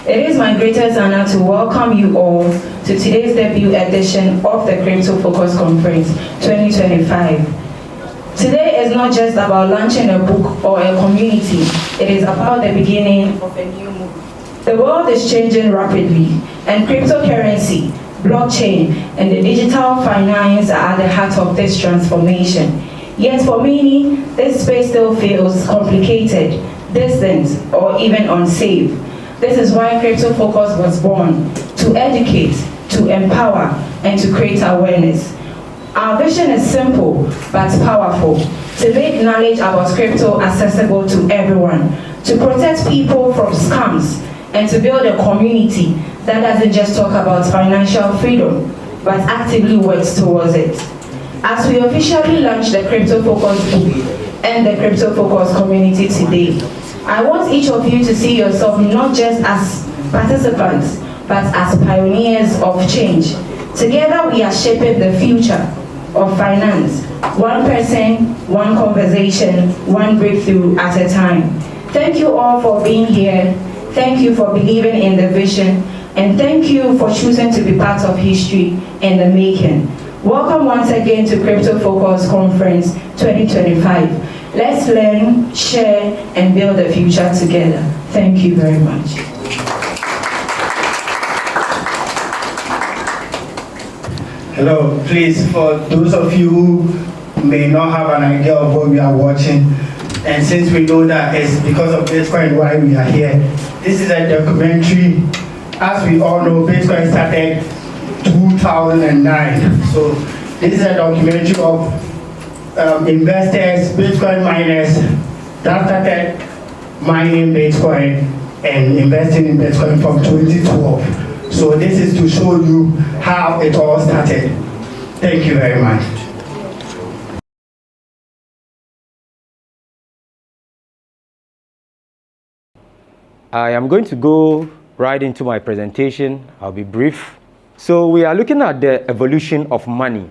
It is my greatest honor to welcome you all to today's debut edition of the Crypto Focus Conference 2025. Today is not just about launching a book or a community, it is about the beginning of a new movement. The world is changing rapidly, and cryptocurrency, blockchain, and the digital finance are at the heart of this transformation. Yet for many, this space still feels complicated, distant, or even unsafe. This is why Crypto Focus was born, to educate, to empower, and to create awareness. Our vision is simple but powerful: to make knowledge about crypto accessible to everyone, to protect people from scams, and to build a community that doesn't just talk about financial freedom, but actively works towards it. As we officially launch the Crypto Focus book and the Crypto Focus community today, I want each of you to see yourself not just as participants, but as pioneers of change. Together we are shaping the future of finance, one person, one conversation, one breakthrough at a time. Thank you all for being here. Thank you for believing in the vision, and thank you for choosing to be part of history in the making. Welcome once again to Crypto Focus Conference 2025. Let's learn, share, and build the future together. Thank you very much. Hello, please, for those of you who may not have an idea of what we are watching, and since we know that it's because of Bitcoin why we are here, this is a documentary. As we all know, Bitcoin started 2009. So this is a documentary of investors, Bitcoin miners that started mining Bitcoin and investing in Bitcoin from 2012. So this is to show you how it all started. Thank you very much. I am going to go right into my presentation. I'll be brief. So we are looking at the evolution of money.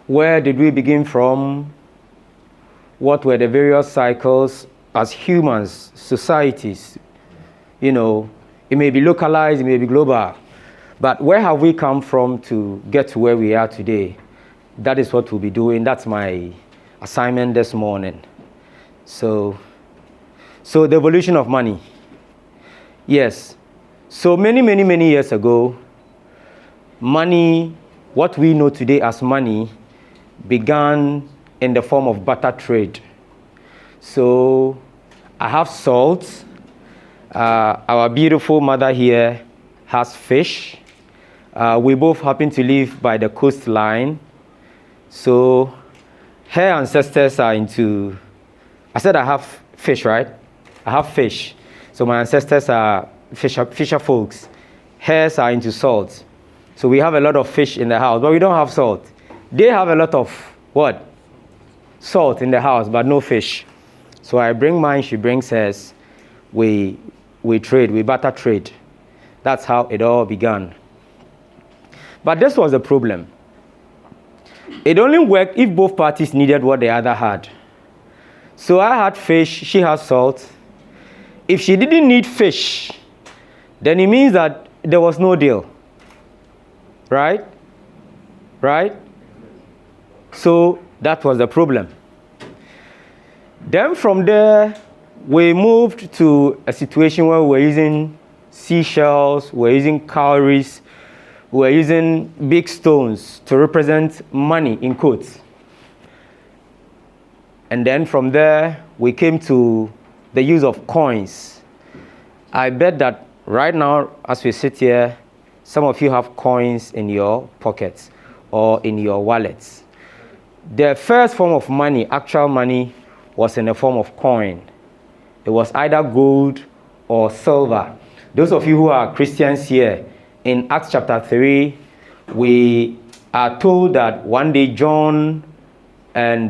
Where did we begin from? What were the various cycles as humans, societies? You know, it may be localized, it may be global, but where have we come from to get to where we are today? That is what we'll be doing. That's my assignment this morning. So the evolution of money. Yes. So many years ago, money, what we know today as money, began in the form of barter trade. So I have salt. Our beautiful mother here has fish. We both happen to live by the coastline. So her ancestors are into, I said I have fish, right? I have fish. So my ancestors are fisher folks. Hers are into salt. So we have a lot of fish in the house, but we don't have salt. They have a lot of what? Salt in the house, but no fish. So I bring mine, she brings hers. We trade, we barter trade. That's how it all began. But this was the problem. It only worked if both parties needed what the other had. So I had fish, she has salt. If she didn't need fish, then it means that there was no deal. Right? Right? So that was the problem. Then from there, we moved to a situation where we're using seashells, we're using cowries, we're using big stones to represent money in quotes. And then from there, we came to the use of coins. I bet that right now, as we sit here, some of you have coins in your pockets or in your wallets. The first form of money, actual money, was in the form of coin. It was either gold or silver. Those of you who are Christians here, in Acts chapter 3, we are told that one day John and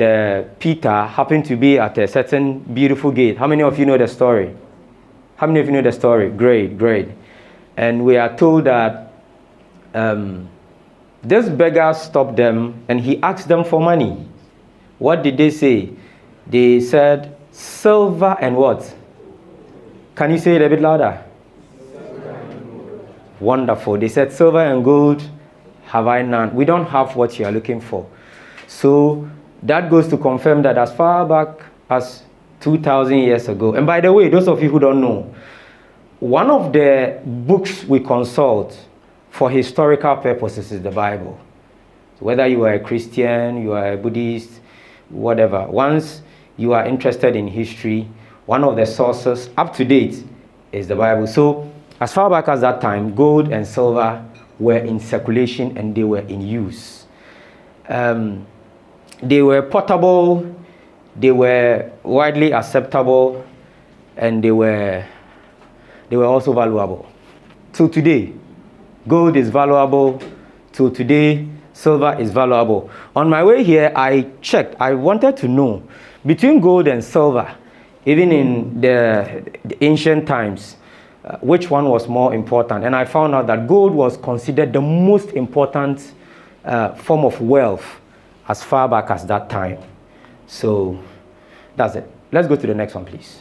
Peter happened to be at a certain beautiful gate. How many of you know the story? How many of you know the story? Great. And we are told that this beggar stopped them and he asked them for money. What did they say? They said, silver and what? Can you say it a bit louder? Wonderful. They said, silver and gold have I none. We don't have what you are looking for. So that goes to confirm that as far back as 2,000 years ago, and by the way, those of you who don't know, one of the books we consult for historical purposes is the Bible. So whether you are a Christian, you are a Buddhist, whatever, once you are interested in history, one of the sources up to date is the Bible. So as far back as that time, gold and silver were in circulation and they were in use. They were portable, they were widely acceptable, and they were also valuable. So today, gold is valuable. So today, silver is valuable. On my way here, I checked. I wanted to know, between gold and silver, even in the ancient times, which one was more important? And I found out that gold was considered the most important form of wealth as far back as that time. So that's it. Let's go to the next one, please.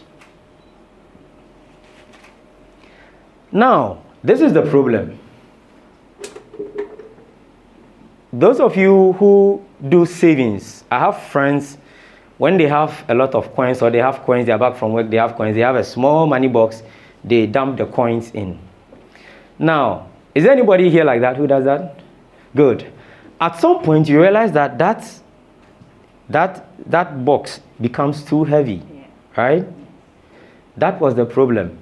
Now, this is the problem. Those of you who do savings, I have friends, when they have a lot of coins or they have coins, they are back from work, they have coins, they have a small money box, they dump the coins in. Now, is there anybody here like that who does that? Good. At some point, you realize that that box becomes too heavy, right? That was the problem.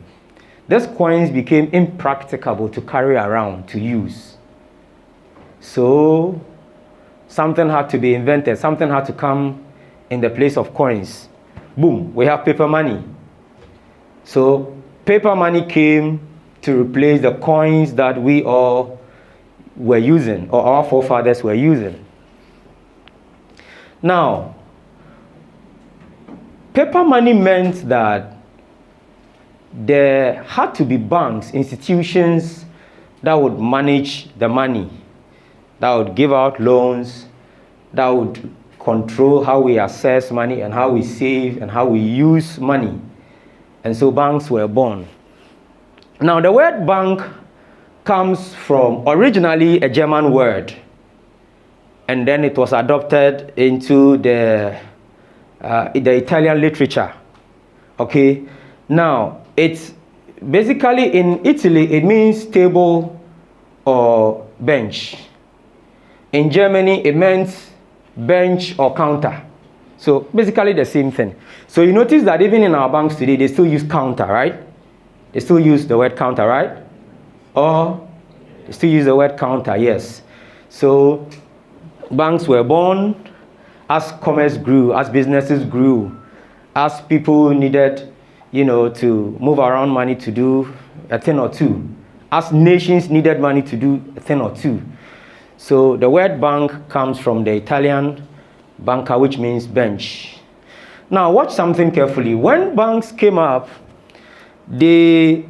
These coins became impracticable to carry around, to use. So, something had to be invented. Something had to come in the place of coins. Boom, we have paper money. So, paper money came to replace the coins that we all were using, or our forefathers were using. Now, paper money meant that there had to be banks, institutions that would manage the money, that would give out loans, that would control how we assess money and how we save and how we use money. And so banks were born. Now, the word bank comes from originally a German word, and then it was adopted into the Italian literature. Okay, now it's basically in Italy it means table or bench. In Germany it meant bench or counter. So basically the same thing. So you notice that even in our banks today they still use counter, right? They still use the word counter, right? Or they still use the word counter, yes. So banks were born as commerce grew, as businesses grew, as people needed, to move around money to do a thing or two, as nations needed money to do a thing or two. So the word bank comes from the Italian banca, which means bench. Now watch something carefully. When banks came up, they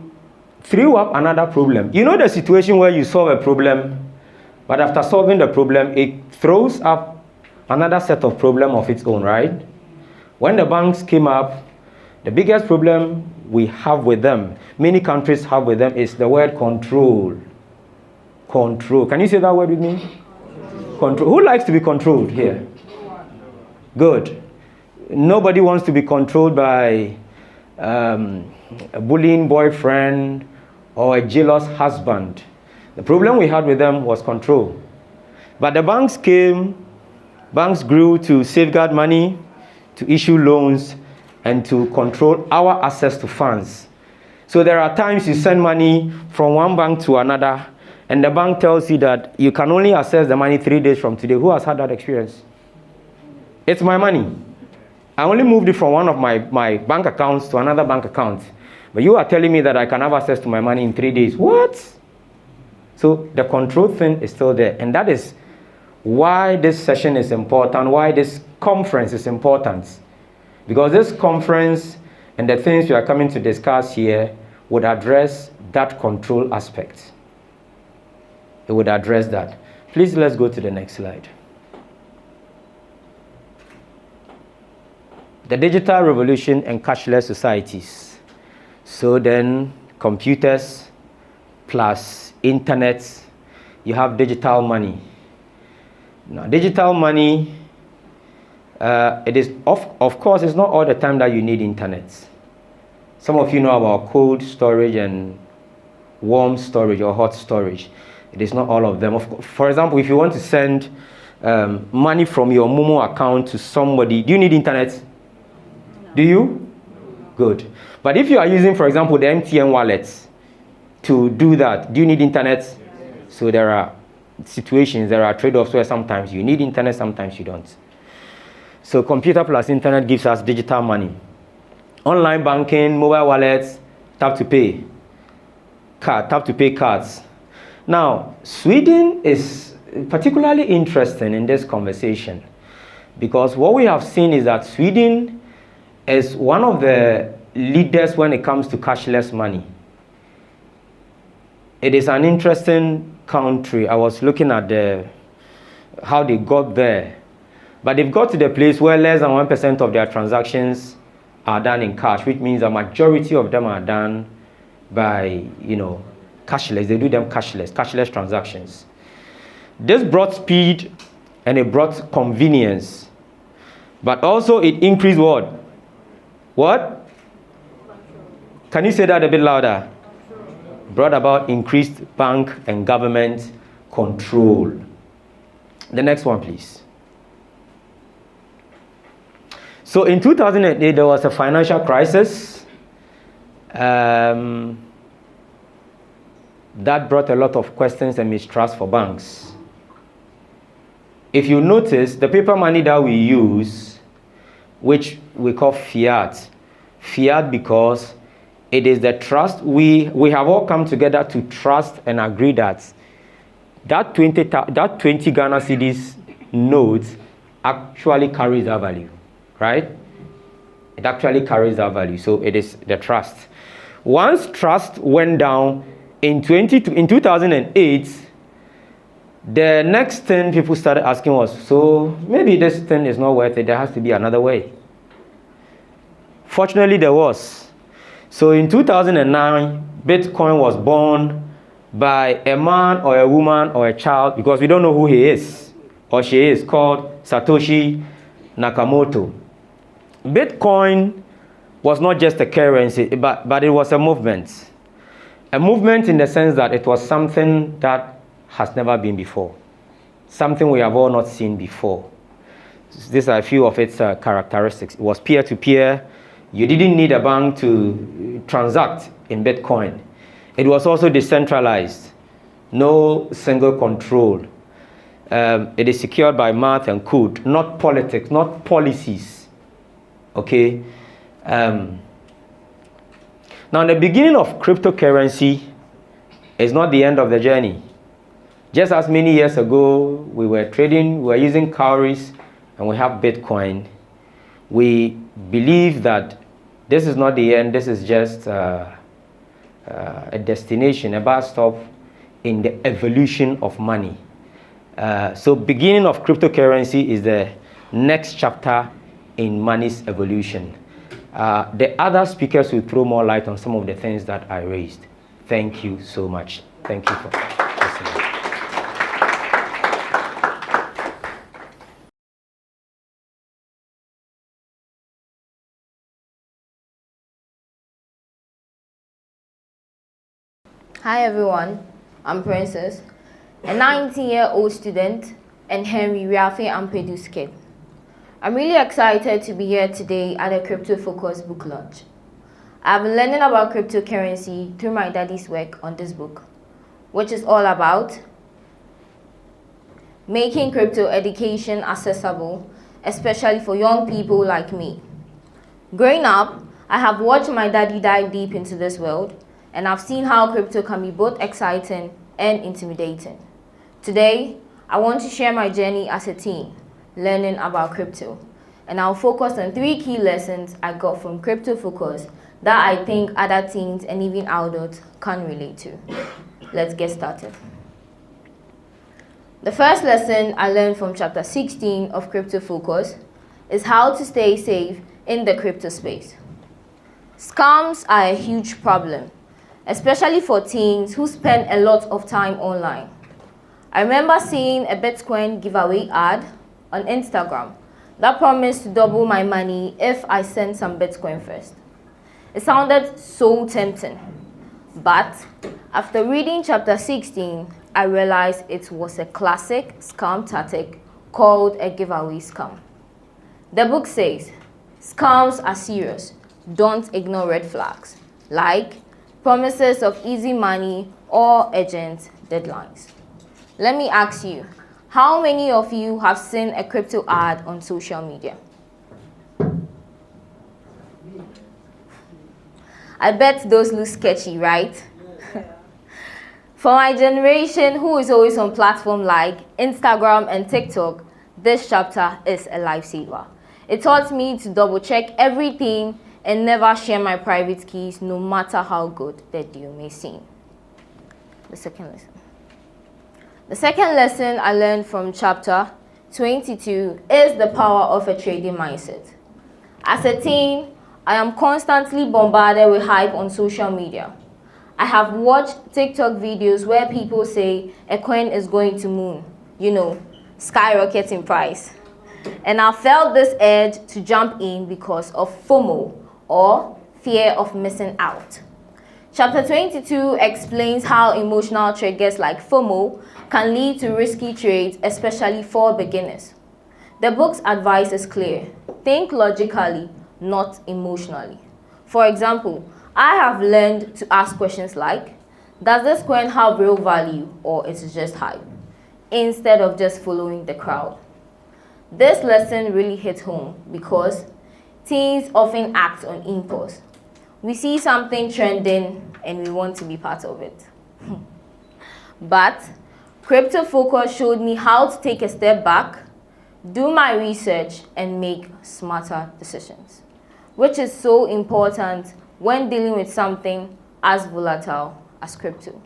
threw up another problem. You know the situation where you solve a problem, but after solving the problem, it throws up another set of problem of its own, right? When the banks came up, the biggest problem we have with them, many countries have with them, is the word control. Control. Can you say that word with me? Control. Who likes to be controlled here? Good. Nobody wants to be controlled by a bullying boyfriend or a jealous husband. The problem we had with them was control. But the banks came, banks grew to safeguard money, to issue loans, and to control our access to funds. So there are times you send money from one bank to another, and the bank tells you that you can only access the money 3 days from today. Who has had that experience? It's my money. I only moved it from one of my bank accounts to another bank account. But you are telling me that I can have access to my money in 3 days. What? So the control thing is still there. And that is why this session is important, why this conference is important. Because this conference and the things we are coming to discuss here would address that control aspect. It would address that. Please, let's go to the next slide. The digital revolution and cashless societies. So then, computers, plus internet, you have digital money. Now, digital money, it is of course, it's not all the time that you need internet. Some of you know about cold storage and warm storage or hot storage. It is not all of them. For example, if you want to send money from your Momo account to somebody, do you need internet? No. Do you? Good. But if you are using, for example, the MTN wallets to do that, do you need internet? Yes. So there are situations, there are trade-offs where sometimes you need internet, sometimes you don't. So computer plus internet gives us digital money. Online banking, mobile wallets, tap to pay. Tap to pay cards. Now, Sweden is particularly interesting in this conversation because what we have seen is that Sweden is one of the leaders when it comes to cashless money. It is an interesting country. I was looking at how they got there. But they've got to the place where less than 1% of their transactions are done in cash, which means the majority of them are done by, cashless. They do them cashless transactions. This brought speed and it brought convenience. But also it increased what? What? Can you say that a bit louder? Brought about increased bank and government control. The next one, please. So in 2008, there was a financial crisis that brought a lot of questions and mistrust for banks. If you notice, the paper money that we use, which we call fiat because it is the trust we have all come together to trust and agree that 20 Ghana cedis note actually carries that value. Right? It actually carries that value. So it is the trust. Once trust went down in 2008, the next thing people started asking was, so maybe this thing is not worth it. There has to be another way. Fortunately, there was. So in 2009, Bitcoin was born by a man or a woman or a child, because we don't know who he is or she is, called Satoshi Nakamoto. Bitcoin was not just a currency, but it was a movement. A movement in the sense that it was something that has never been before. Something we have all not seen before. These are a few of its characteristics. It was peer-to-peer. You didn't need a bank to transact in Bitcoin. It was also decentralized. No single control. It is secured by math and code, not politics, not policies. Okay. Now, the beginning of cryptocurrency is not the end of the journey. Just as many years ago, we were trading, we were using cowries, and we have Bitcoin. We believe that this is not the end, this is just a destination, a bus stop in the evolution of money. So beginning of cryptocurrency is the next chapter in money's evolution. The other speakers will throw more light on some of the things that I raised. Thank you so much. Thank you for listening. Hi everyone, I'm Princess, a 19-year-old student and Henry Wiafe Ampadu's kid. I'm really excited to be here today at the Crypto Focus book launch. I've been learning about cryptocurrency through my daddy's work on this book, which is all about making crypto education accessible, especially for young people like me. Growing up, I have watched my daddy dive deep into this world, and I've seen how crypto can be both exciting and intimidating. Today, I want to share my journey as a teen, learning about crypto. And I'll focus on 3 key lessons I got from Crypto Focus that I think other teens and even adults can relate to. Let's get started. The first lesson I learned from chapter 16 of Crypto Focus is how to stay safe in the crypto space. Scams are a huge problem, especially for teens who spend a lot of time online. I remember seeing a Bitcoin giveaway ad on Instagram that promised to double my money if I sent some Bitcoin first. It sounded so tempting, but after reading chapter 16, I realized it was a classic scam tactic called a giveaway scam. The book says, scams are serious. Don't ignore red flags, like promises of easy money or urgent deadlines. Let me ask you, how many of you have seen a crypto ad on social media? I bet those look sketchy, right? For my generation, who is always on platforms like Instagram and TikTok, this chapter is a lifesaver. It taught me to double check everything and never share my private keys, no matter how good the deal may seem. The second lesson I learned from chapter 22 is the power of a trading mindset. As a teen, I am constantly bombarded with hype on social media. I have watched TikTok videos where people say a coin is going to moon, skyrocket in price. And I felt this urge to jump in because of FOMO, or fear of missing out. Chapter 22 explains how emotional triggers like FOMO can lead to risky trades, especially for beginners. The book's advice is clear. Think logically, not emotionally. For example, I have learned to ask questions like, does this coin have real value or is it just hype? Instead of just following the crowd. This lesson really hit home because teens often act on impulse. We see something trending and we want to be part of it. But Crypto Focus showed me how to take a step back, do my research, and make smarter decisions, which is so important when dealing with something as volatile as crypto.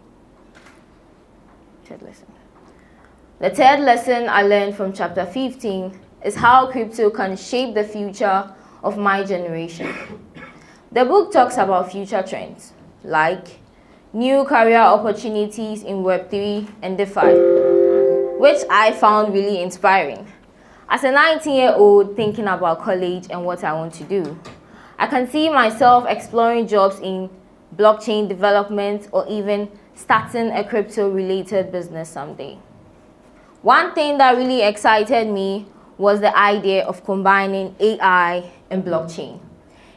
The third lesson I learned from chapter 15 is how crypto can shape the future of my generation. The book talks about future trends, like new career opportunities in Web3 and DeFi, which I found really inspiring. As a 19-year-old thinking about college and what I want to do, I can see myself exploring jobs in blockchain development or even starting a crypto-related business someday. One thing that really excited me was the idea of combining AI and blockchain.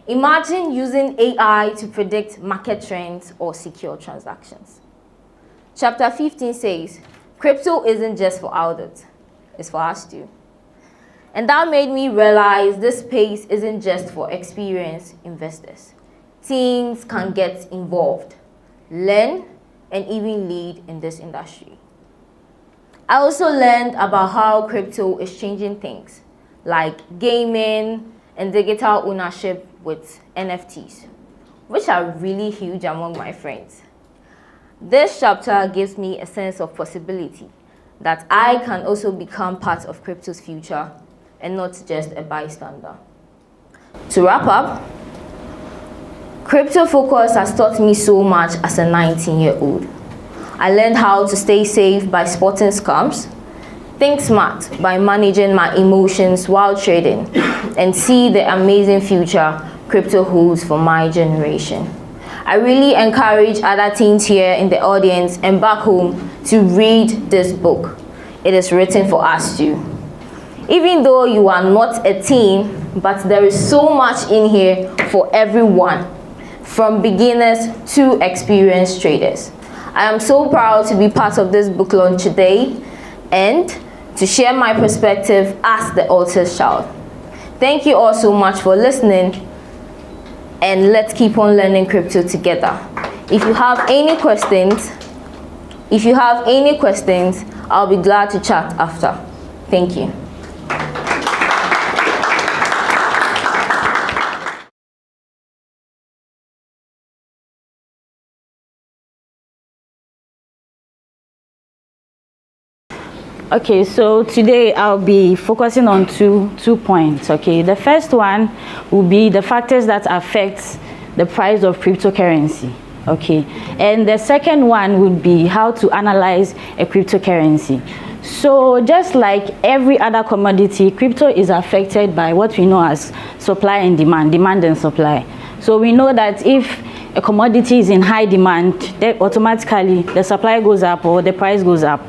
Imagine using AI to predict market trends or secure transactions. Chapter 15 says, crypto isn't just for adults, it's for us too. And that made me realize this space isn't just for experienced investors. Teens can get involved, learn, and even lead in this industry. I also learned about how crypto is changing things, like gaming and digital ownership with NFTs, which are really huge among my friends. This chapter gives me a sense of possibility that I can also become part of crypto's future and not just a bystander. To wrap up, Crypto Focus has taught me so much as a 19-year-old. I learned how to stay safe by spotting scams, think smart by managing my emotions while trading, and see the amazing future crypto holds for my generation. I really encourage other teens here in the audience and back home to read this book. It is written for us too. Even though you are not a teen, but there is so much in here for everyone, from beginners to experienced traders. I am so proud to be part of this book launch today and to share my perspective as the author's child. Thank you all so much for listening, and let's keep on learning crypto together. If you have any questions, I'll be glad to chat after. Thank you. Okay, so today I'll be focusing on two points. Okay, the first one will be the factors that affect the price of cryptocurrency. Okay, and the second one would be how to analyze a cryptocurrency. So just like every other commodity, crypto is affected by what we know as supply and demand and supply. So we know that if a commodity is in high demand, then automatically the supply goes up or the price goes up.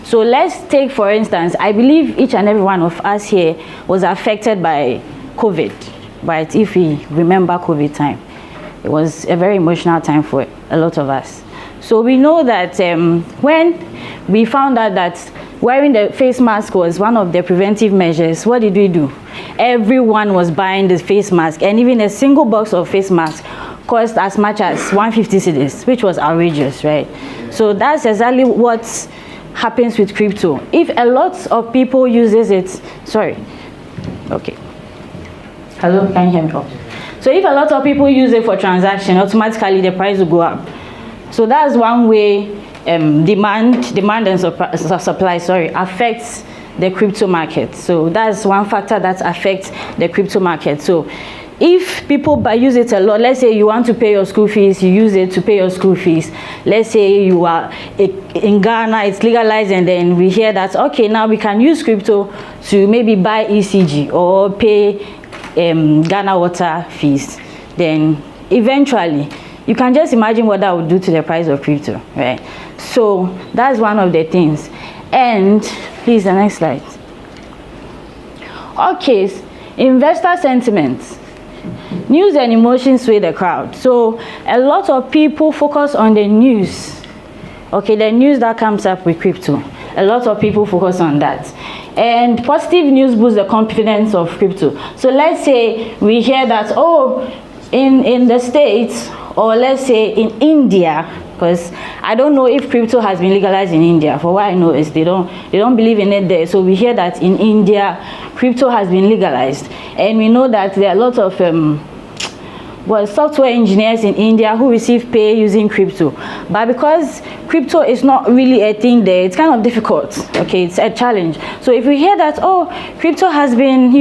So let's take, for instance, I believe each and every one of us here was affected by COVID, right? If we remember COVID time, it was a very emotional time for a lot of us. So we know that when we found out that wearing the face mask was one of the preventive measures, what did we do? Everyone was buying the face mask, and even a single box of face mask cost as much as 150 cedis, which was outrageous, right? So that's exactly what happens with crypto. If a lot of people uses it, sorry, okay. Hello, can you hear me? Oh. So if a lot of people use it for transaction, automatically the price will go up. So that's one way demand and supply, affects the crypto market. So that's one factor that affects the crypto market. So if people use it a lot, let's say you want to pay your school fees, you use it to pay your school fees. Let's say you are in Ghana, it's legalized, and then we hear that, okay, now we can use crypto to maybe buy ECG or pay Ghana water fees. Then eventually, you can just imagine what that would do to the price of crypto, right? So that's one of the things. And please, the next slide. Okay, investor sentiments. News and emotions sway the crowd. So a lot of people focus on the news. Okay, the news that comes up with crypto. A lot of people focus on that. And positive news boosts the confidence of crypto. So let's say we hear that, oh, in the States, or let's say in India, because I don't know if crypto has been legalized in India. For what I know is they don't believe in it there. So we hear that in India, crypto has been legalized, and we know that there are a lot of software engineers in India who receive pay using crypto. But because crypto is not really a thing there, it's kind of difficult. Okay, it's a challenge. So if we hear that, oh, crypto has been,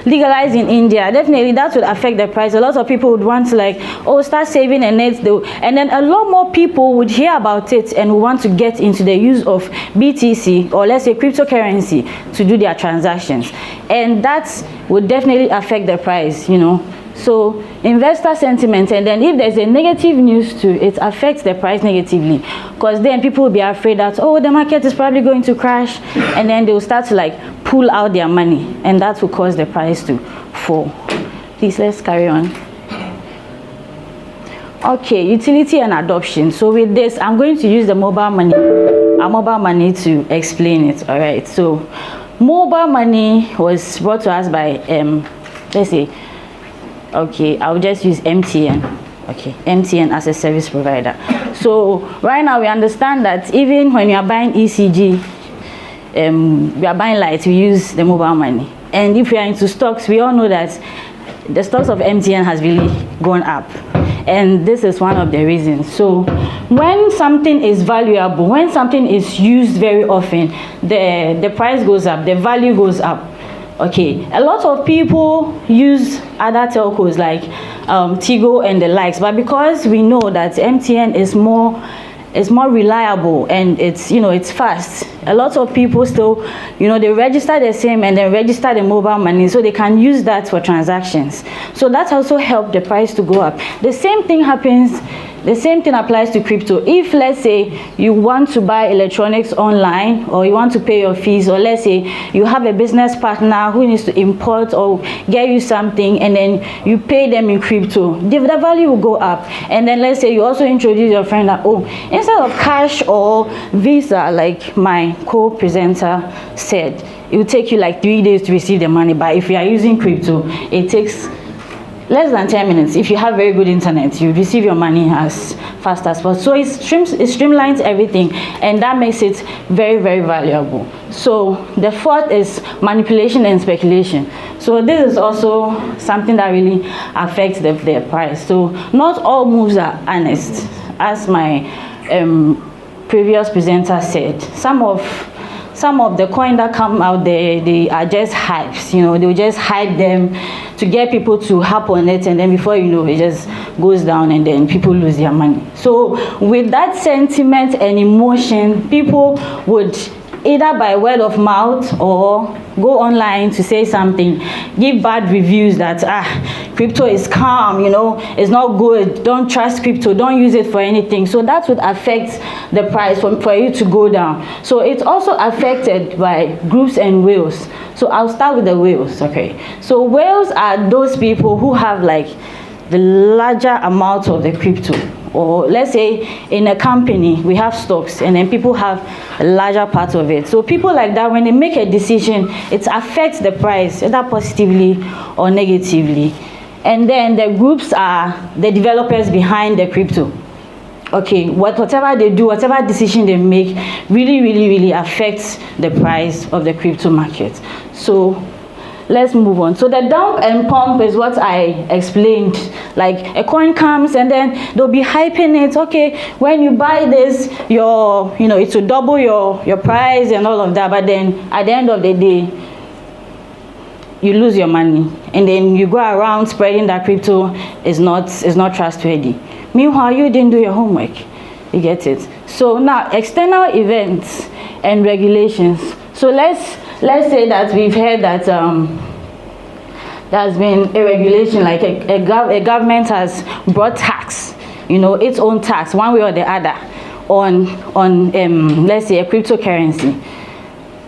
legalized in India, definitely that would affect the price. A lot of people would want to start saving and and then a lot more people would hear about it and would want to get into the use of BTC, or let's say cryptocurrency, to do their transactions. And that would definitely affect the price, So investor sentiment, and then if there's a negative news too, it affects the price negatively, because then people will be afraid that, oh, the market is probably going to crash, and then they will start to pull out their money, and that will cause the price to fall. Please, let's carry on. Okay, utility and adoption. So with this, I'm going to use the mobile money to explain it. All right, so mobile money was brought to us by let's say, okay, I'll just use MTN. Okay, MTN as a service provider. So right now we understand that even when you are buying ECG, we are buying lights, we use the mobile money. And if we are into stocks, we all know that the stocks of MTN has really gone up. And this is one of the reasons. So when something is valuable, when something is used very often, the price goes up, the value goes up. Okay, a lot of people use other telcos like Tigo and the likes, but because we know that MTN is more reliable and it's fast, a lot of people still, they register the same and then register the mobile money, so they can use that for transactions. So that also helped the price to go up. The same thing applies to crypto. If, let's say, you want to buy electronics online, or you want to pay your fees, or let's say you have a business partner who needs to import or get you something, and then you pay them in crypto, the value will go up. And then let's say you also introduce your friend that, oh, instead of cash or Visa, like my co-presenter said, it will take you 3 days to receive the money. But if you are using crypto, it takes less than 10 minutes. If you have very good internet, you receive your money as fast as possible. So it streamlines everything, and that makes it very, very valuable. So the fourth is manipulation and speculation. So this is also something that really affects the price. So not all moves are honest, as my previous presenter said. Some of some of the coins that come out there, they are just hypes, you know, they'll just hype them to get people to hop on it, and then before you know, it just goes down and then people lose their money. So with that sentiment and emotion, people would either by word of mouth or go online to say something, give bad reviews that crypto is scam, you know, it's not good, don't trust crypto, don't use it for anything. So that would affect the price for you to go down. So it's also affected by groups and whales. So I'll start with the whales. Okay, so whales are those people who have like the larger amount of the crypto. Or let's say in a company we have stocks and then people have a larger part of it. So people like that, when they make a decision, it affects the price either positively or negatively. And then the groups are the developers behind the crypto. Okay, whatever they do, whatever decision they make really affects the price of the crypto market. So let's move on. So the dump and pump is what I explained. Like a coin comes and then they'll be hyping it. Okay, when you buy this, it will double your price and all of that. But then at the end of the day, you lose your money, and then you go around spreading that crypto is not trustworthy. Meanwhile, you didn't do your homework. You get it? So now external events and regulations. So let's say that we've heard that there's been a regulation, like a government has brought tax, you know, its own tax one way or the other on let's say a cryptocurrency.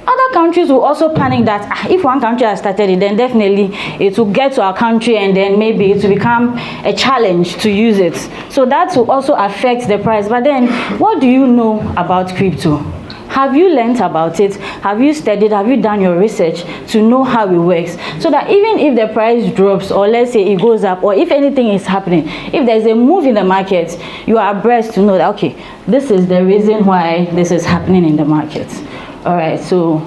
Other countries will also panic that if one country has started it, then definitely it will get to our country and then maybe it will become a challenge to use it. So that will also affect the price. But then what do you know about crypto? Have you learned about it? Have you studied? Have you done your research to know how it works? So that even if the price drops, or let's say it goes up, or if anything is happening, if there's a move in the market, you are abreast to know that, okay, this is the reason why this is happening in the market. All right, so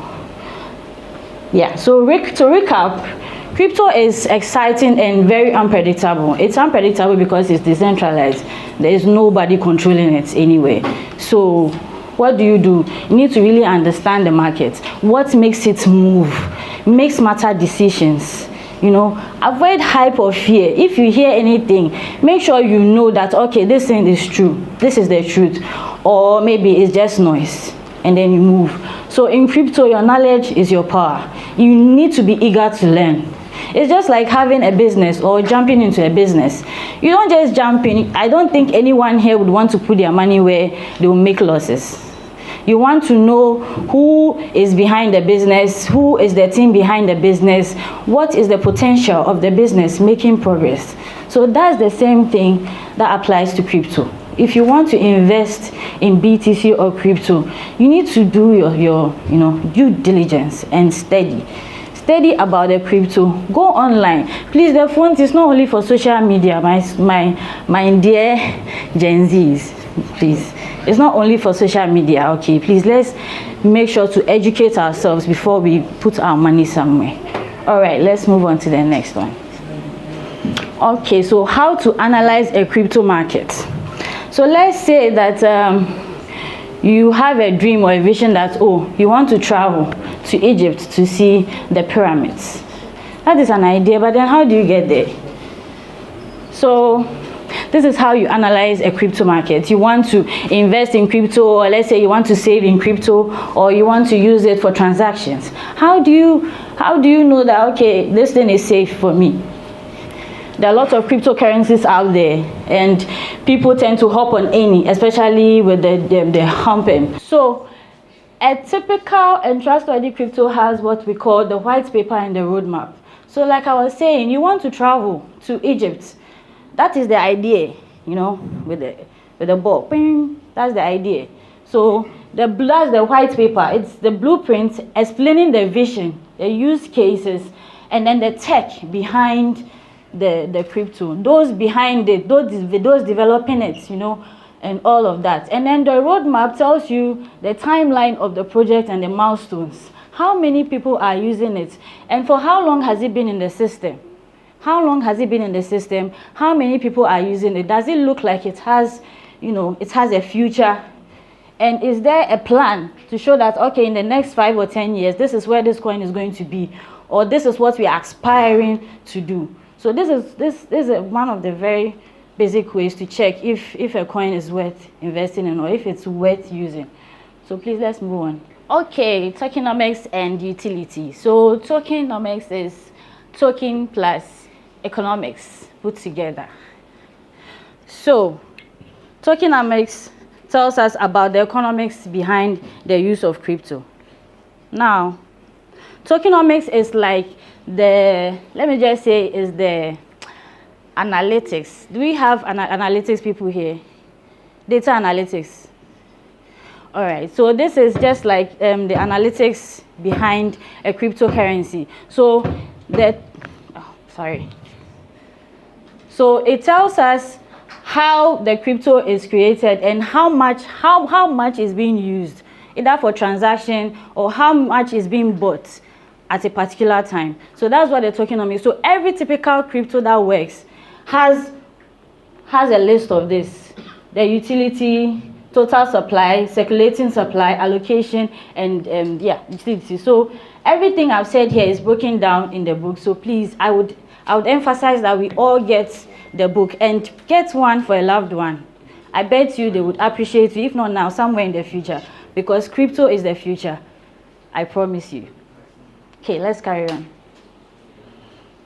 yeah, so to recap, crypto is exciting and very unpredictable. It's unpredictable because it's decentralized. There is nobody controlling it anyway. So what do? You need to really understand the market. What makes it move? Make smarter decisions. You know, avoid hype or fear. If you hear anything, make sure you know that, okay, this thing is true. This is the truth. Or maybe it's just noise. And then you move. So in crypto, your knowledge is your power. You need to be eager to learn. It's just like having a business or jumping into a business. You don't just jump in. I don't think anyone here would want to put their money where they will make losses. You want to know who is behind the business, who is the team behind the business, what is the potential of the business making progress. So that's the same thing that applies to crypto. If you want to invest in BTC or crypto, you need to do your due diligence and study about the crypto. Go online, please. The font is not only for social media, my dear Gen Zs, please. It's not only for social media. Okay, please, let's make sure to educate ourselves before we put our money somewhere. All right, let's move on to the next one. Okay, so how to analyze a crypto market. So let's say that you have a dream or a vision that, you want to travel to Egypt to see the pyramids. That is an idea, but then how do you get there? So this is how you analyze a crypto market. You want to invest in crypto, or let's say you want to save in crypto, or you want to use it for transactions. How do you know that, okay, this thing is safe for me? There are lots of cryptocurrencies out there, and people tend to hop on any, especially with the humping. So a typical and trustworthy crypto has what we call the white paper and the roadmap. So like I was saying, you want to travel to Egypt. That is the idea, with the ball. Bing, that's the idea. So that's the white paper. It's the blueprint explaining the vision, the use cases, and then the tech behind the crypto, those behind it, those developing it, and all of that. And then the roadmap tells you the timeline of the project and the milestones. How many people are using it, and for how long has it been in the system? How long has it been in the system? How many people are using it? Does it look like it has, it has a future? And is there a plan to show that, okay, in the next 5 or 10 years, this is where this coin is going to be, or this is what we are aspiring to do? So this is one of the very basic ways to check if a coin is worth investing in or if it's worth using. So please, let's move on. Okay, tokenomics and utility. So tokenomics is token plus economics put together. So tokenomics tells us about the economics behind the use of crypto. Now, tokenomics is like the, let me just say, is the analytics. Do we have analytics people here? Data analytics. All right, so this is just like the analytics behind a cryptocurrency. So So it tells us how the crypto is created and how much is being used, either for transaction or how much is being bought at a particular time. So that's what the tokenomics. So every typical crypto that works has a list of this: the utility, total supply, circulating supply, allocation, and utility. So everything I've said here is broken down in the book. So please, I would emphasize that we all get the book, and get one for a loved one. I bet you they would appreciate you, if not now, somewhere in the future, because crypto is the future. I promise you. Okay, let's carry on.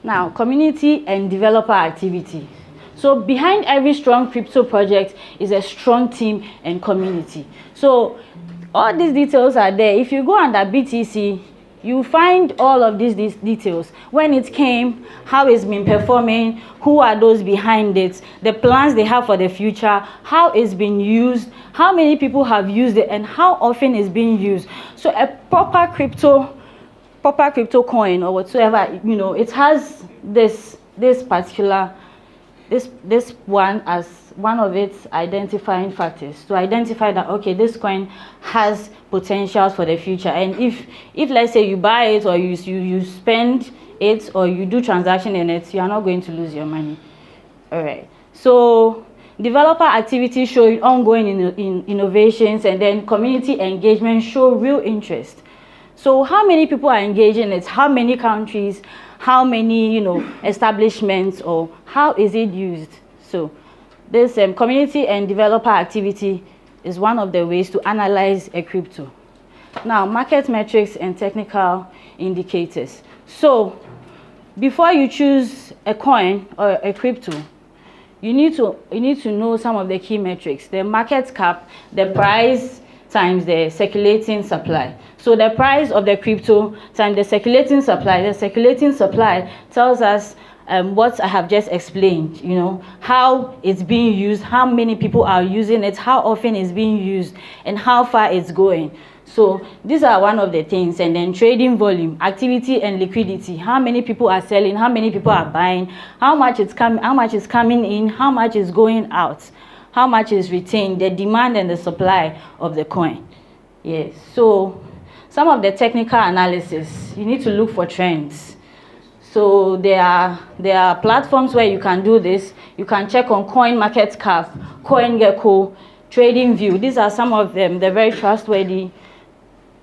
Now, community and developer activity. So behind every strong crypto project is a strong team and community. So all these details are there. If you go under BTC, you find all of these details. When it came, how it's been performing, who are those behind it, the plans they have for the future, how it's been used, how many people have used it, and how often it's being used. So a proper crypto coin or whatsoever, it has this particular, this one as one of its identifying factors to identify that, okay, this coin has potentials for the future. And if let's say you buy it or you spend it or you do transaction in it, you are not going to lose your money. All right. So developer activity show ongoing innovations, and then community engagement show real interest. So how many people are engaging in it? How many countries? How many establishments, or how is it used? So this community and developer activity is one of the ways to analyze a crypto. Now, market metrics and technical indicators. So before you choose a coin or a crypto, you need to know some of the key metrics: the market cap, the price times the circulating supply. So the price of the crypto times the circulating supply. The circulating supply tells us what I have just explained, how it's being used, how many people are using it, how often it's being used, and how far it's going. So these are one of the things. And then trading volume, activity and liquidity. How many people are selling, how many people are buying, how much is coming in, how much is going out, how much is retained, the demand and the supply of the coin. Yes. So some of the technical analysis, you need to look for trends. So there are platforms where you can do this. You can check on CoinMarketCap, CoinGecko, TradingView. These are some of them, the very trustworthy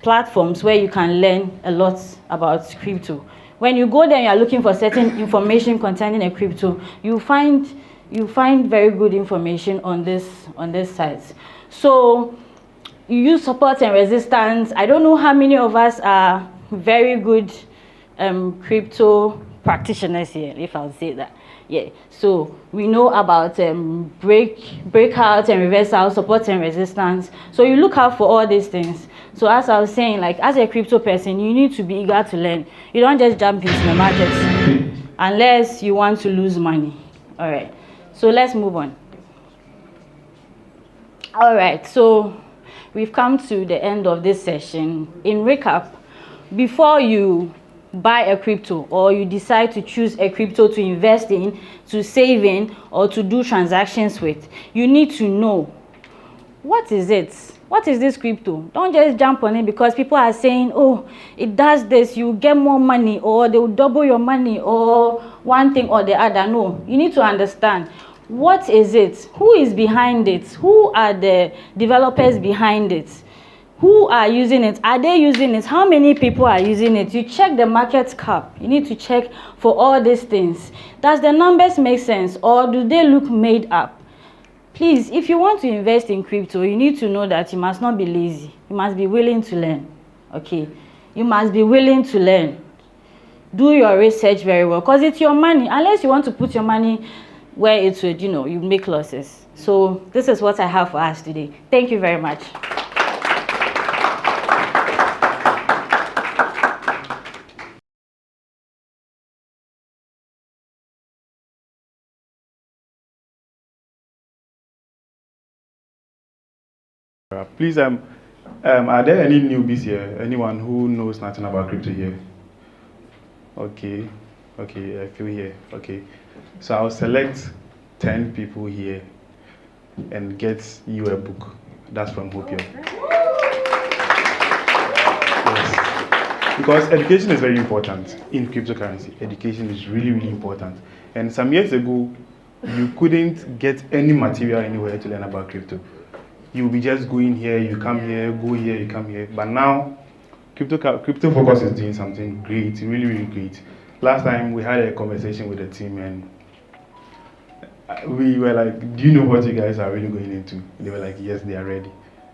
platforms where you can learn a lot about crypto. When you go there and you're looking for certain information concerning a crypto, you find very good information on this site. So you use support and resistance. I don't know how many of us are very good crypto practitioners here, if I'll say that. Yeah, so we know about breakout and reversal, support and resistance. So you look out for all these things. So as I was saying, like as a crypto person, you need to be eager to learn. You don't just jump into the market unless you want to lose money. All right, so let's move on. All right, so we've come to the end of this session. In recap, before you buy a crypto or you decide to choose a crypto to invest in, to save in, or to do transactions with, you need to know, what is it? What is this crypto? Don't just jump on it because people are saying, oh, it does this, you get more money, or they will double your money, or one thing or the other. No, you need to understand, What is it? Who is behind it? Who are the developers behind it? Who are using it? Are they using it? How many people are using it? You check the market cap. You need to check for all these things. Does the numbers make sense, or do they look made up? Please, if you want to invest in crypto, you need to know that you must not be lazy. You must be willing to learn. Okay? You must be willing to learn. Do your research very well, because it's your money. Unless you want to put your money where it would, you make losses. So this is what I have for us today. Thank you very much. Please, are there any newbies here? Anyone who knows nothing about crypto here? Okay, I feel here. Okay, so I'll select 10 people here and get you a book. That's from Hopio. Yes. Because education is very important in cryptocurrency. Education is really, really important. And some years ago, you couldn't get any material anywhere to learn about crypto. You'll be just going here, you come here, go here, you come here. But now, Crypto Focus is doing something great, really, really great. Last time we had a conversation with the team and we were like, do you know what you guys are really going into? They were like, yes, they are ready.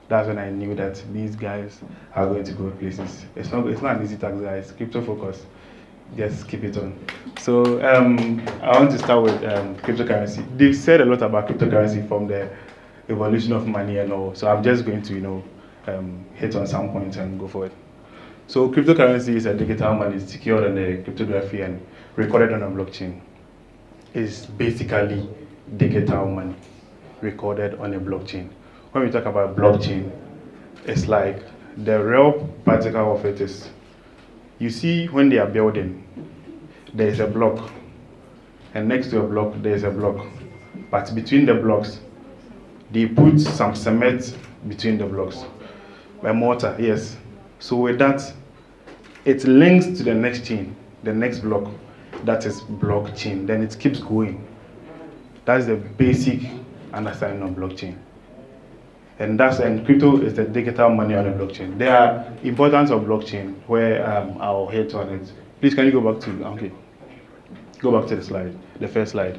That's when I knew that these guys are going to go places. It's not an easy task, guys. Crypto Focus, just keep it on. So I want to start with cryptocurrency. They've said a lot about cryptocurrency from the evolution of money and all. So I'm just going to, hit on some points and go for it. So cryptocurrency is a digital money secured on the cryptography and recorded on a blockchain. It's basically digital money recorded on a blockchain. When we talk about blockchain, it's like the real particle of it is, you see when they are building, there is a block, and next to a block, there is a block. But between the blocks, they put some cement between the blocks. A mortar, yes. So with that, it links to the next chain, the next block. That is blockchain. Then it keeps going. That's the basic understanding of blockchain. And crypto is the digital money on the blockchain. There are importance of blockchain where I'll hit on it. Please, can you go back to the slide, the first slide.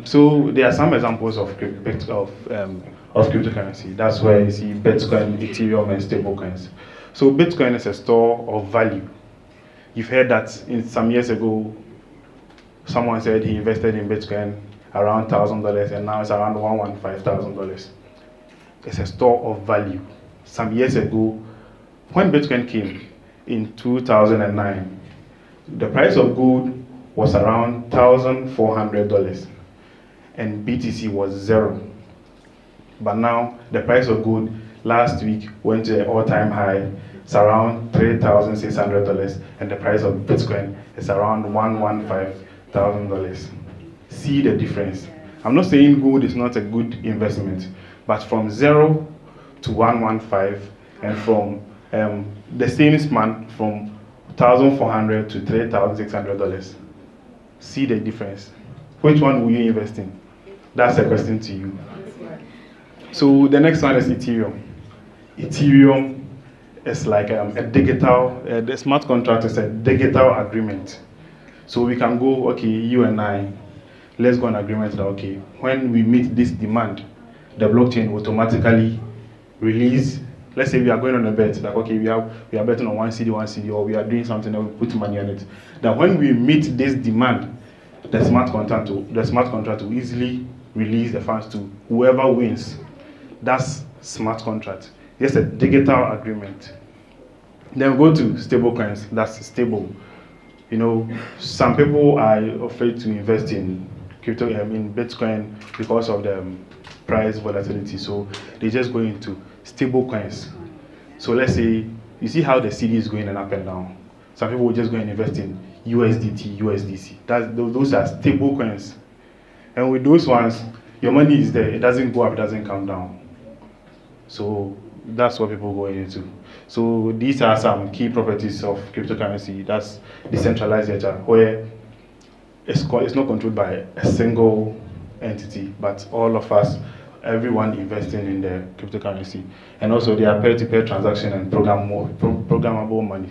So there are some examples of cryptocurrency. That's where you see Bitcoin, Ethereum, and stablecoins. So Bitcoin is a store of value. You've heard that some years ago, someone said he invested in Bitcoin around $1,000, and now it's around $115,000. It's a store of value. Some years ago, when Bitcoin came in 2009, the price of gold was around $1,400 and BTC was 0. But now the price of gold last week went to an all-time high. It's around $3,600 and the price of Bitcoin is around $115,000. See the difference. I'm not saying gold is not a good investment, but from 0 to 115 and from the same span from $1,400 to $3,600. See the difference. Which one will you invest in? That's a question to you. So the next one is Ethereum. Ethereum is like a digital, the smart contract is a digital agreement. So we can go, okay, you and I, let's go on agreement that, okay, when we meet this demand, the blockchain will automatically release. Let's say we are going on a bet, like, okay, we are betting on one CD, or we are doing something that we put money on it. That when we meet this demand, the smart contract will easily release the funds to whoever wins. That's smart contract. It's a digital agreement. Then we go to stable coins. That's stable. Some people are afraid to invest in crypto, in Bitcoin because of the price volatility. So they just go into stable coins. So let's say you see how the CD is going up and down. Some people will just go and invest in USDT, USDC. Those are stable coins. And with those ones, your money is there. It doesn't go up, it doesn't come down. So that's what people go into. So these are some key properties of cryptocurrency. That's decentralized ledger, where it's not controlled by a single entity, but all of us, everyone investing in the cryptocurrency. And also there are peer-to-peer transaction and programmable money.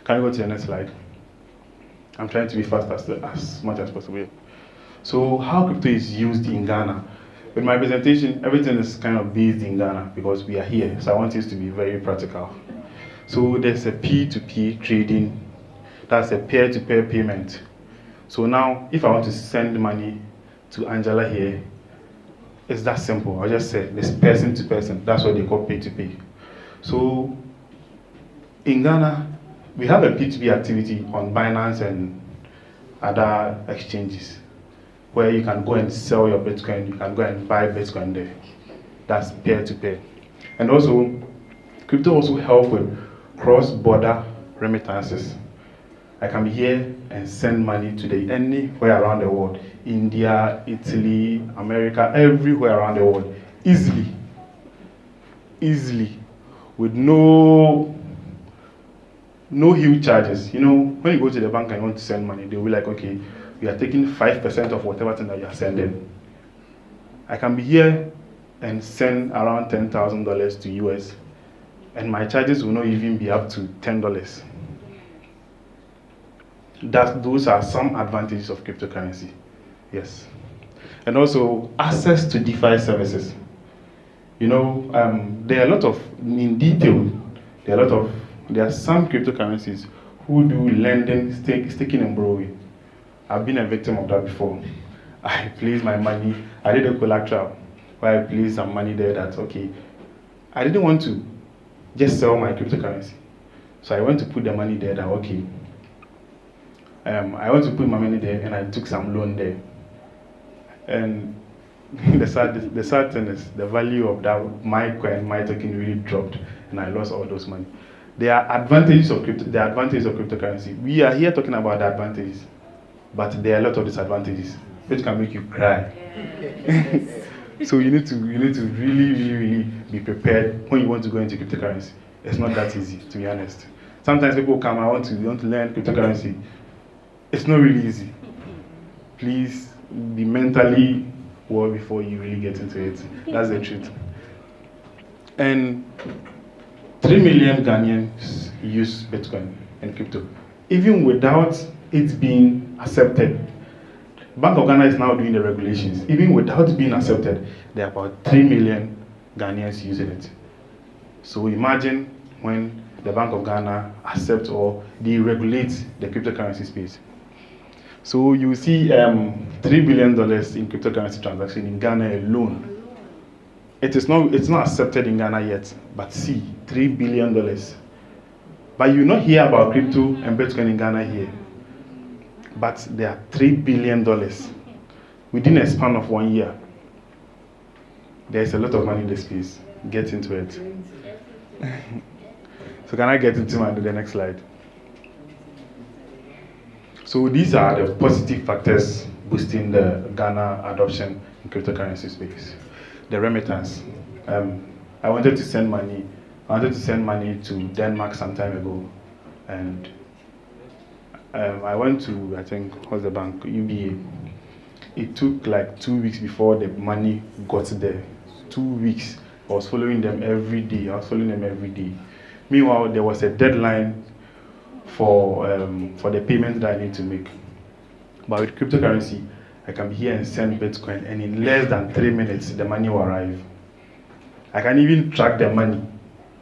Can you go to the next slide? I'm trying to be fast as much as possible. So how crypto is used in Ghana? With my presentation, everything is kind of based in Ghana because we are here. So I want this to be very practical. So there's a P2P trading, that's a peer-to-peer payment. So now, if I want to send money to Angela here, it's that simple. I'll just say this person to person. That's what they call pay-to-pay. So in Ghana, we have a P2P activity on Binance and other exchanges where you can go and sell your Bitcoin, you can go and buy Bitcoin there. That's peer-to-peer. And also, crypto also help with cross-border remittances. I can be here and send money to anywhere around the world. India, Italy, America, everywhere around the world. Easily. With no huge charges. You know, when you go to the bank and you want to send money, they'll be like, okay, we are taking 5% of whatever thing that you are sending. I can be here and send around $10,000 to US, and my charges will not even be up to $10. Those are some advantages of cryptocurrency. Yes. And also access to DeFi services. You know, there are a lot of, in detail, there are some cryptocurrencies who do lending, staking and borrowing. I've been a victim of that before. I placed my money, I did a collateral where I placed some money there that, okay, I didn't want to just sell my cryptocurrency. So I went to put the money there that, okay, I want to put my money there and I took some loan there. And the sad thing is the value of that, my token really dropped and I lost all those money. There are advantages of cryptocurrency. We are here talking about the advantages, but there are a lot of disadvantages which can make you cry. So you need to really be prepared when you want to go into cryptocurrency. It's not that easy, to be honest. Sometimes people come, I want to learn cryptocurrency. It's not really easy. Please be mentally well before you really get into it. That's the truth. And 3 million Ghanaians use Bitcoin and crypto, even without it being accepted. Bank of Ghana is now doing the regulations. Even without being accepted, there are about 3 million Ghanaians using it. So imagine when the Bank of Ghana accepts or deregulates the cryptocurrency space. So you see $3 billion in cryptocurrency transaction in Ghana alone. It's not accepted in Ghana yet, but see, $3 billion. But you not hear about crypto and Bitcoin in Ghana here. But there are $3 billion within a span of 1 year. There's a lot of money in this space. Get into it. So can I get into the next slide? So these are the positive factors boosting the Ghana adoption in cryptocurrency space. The remittance. I wanted to send money to Denmark some time ago, and I went to, I think, what's the bank? UBA. It took like 2 weeks before the money got there. 2 weeks. I was following them every day. Meanwhile, there was a deadline for the payment that I need to make. But with cryptocurrency, I can be here and send Bitcoin, and in less than 3 minutes, the money will arrive. I can even track the money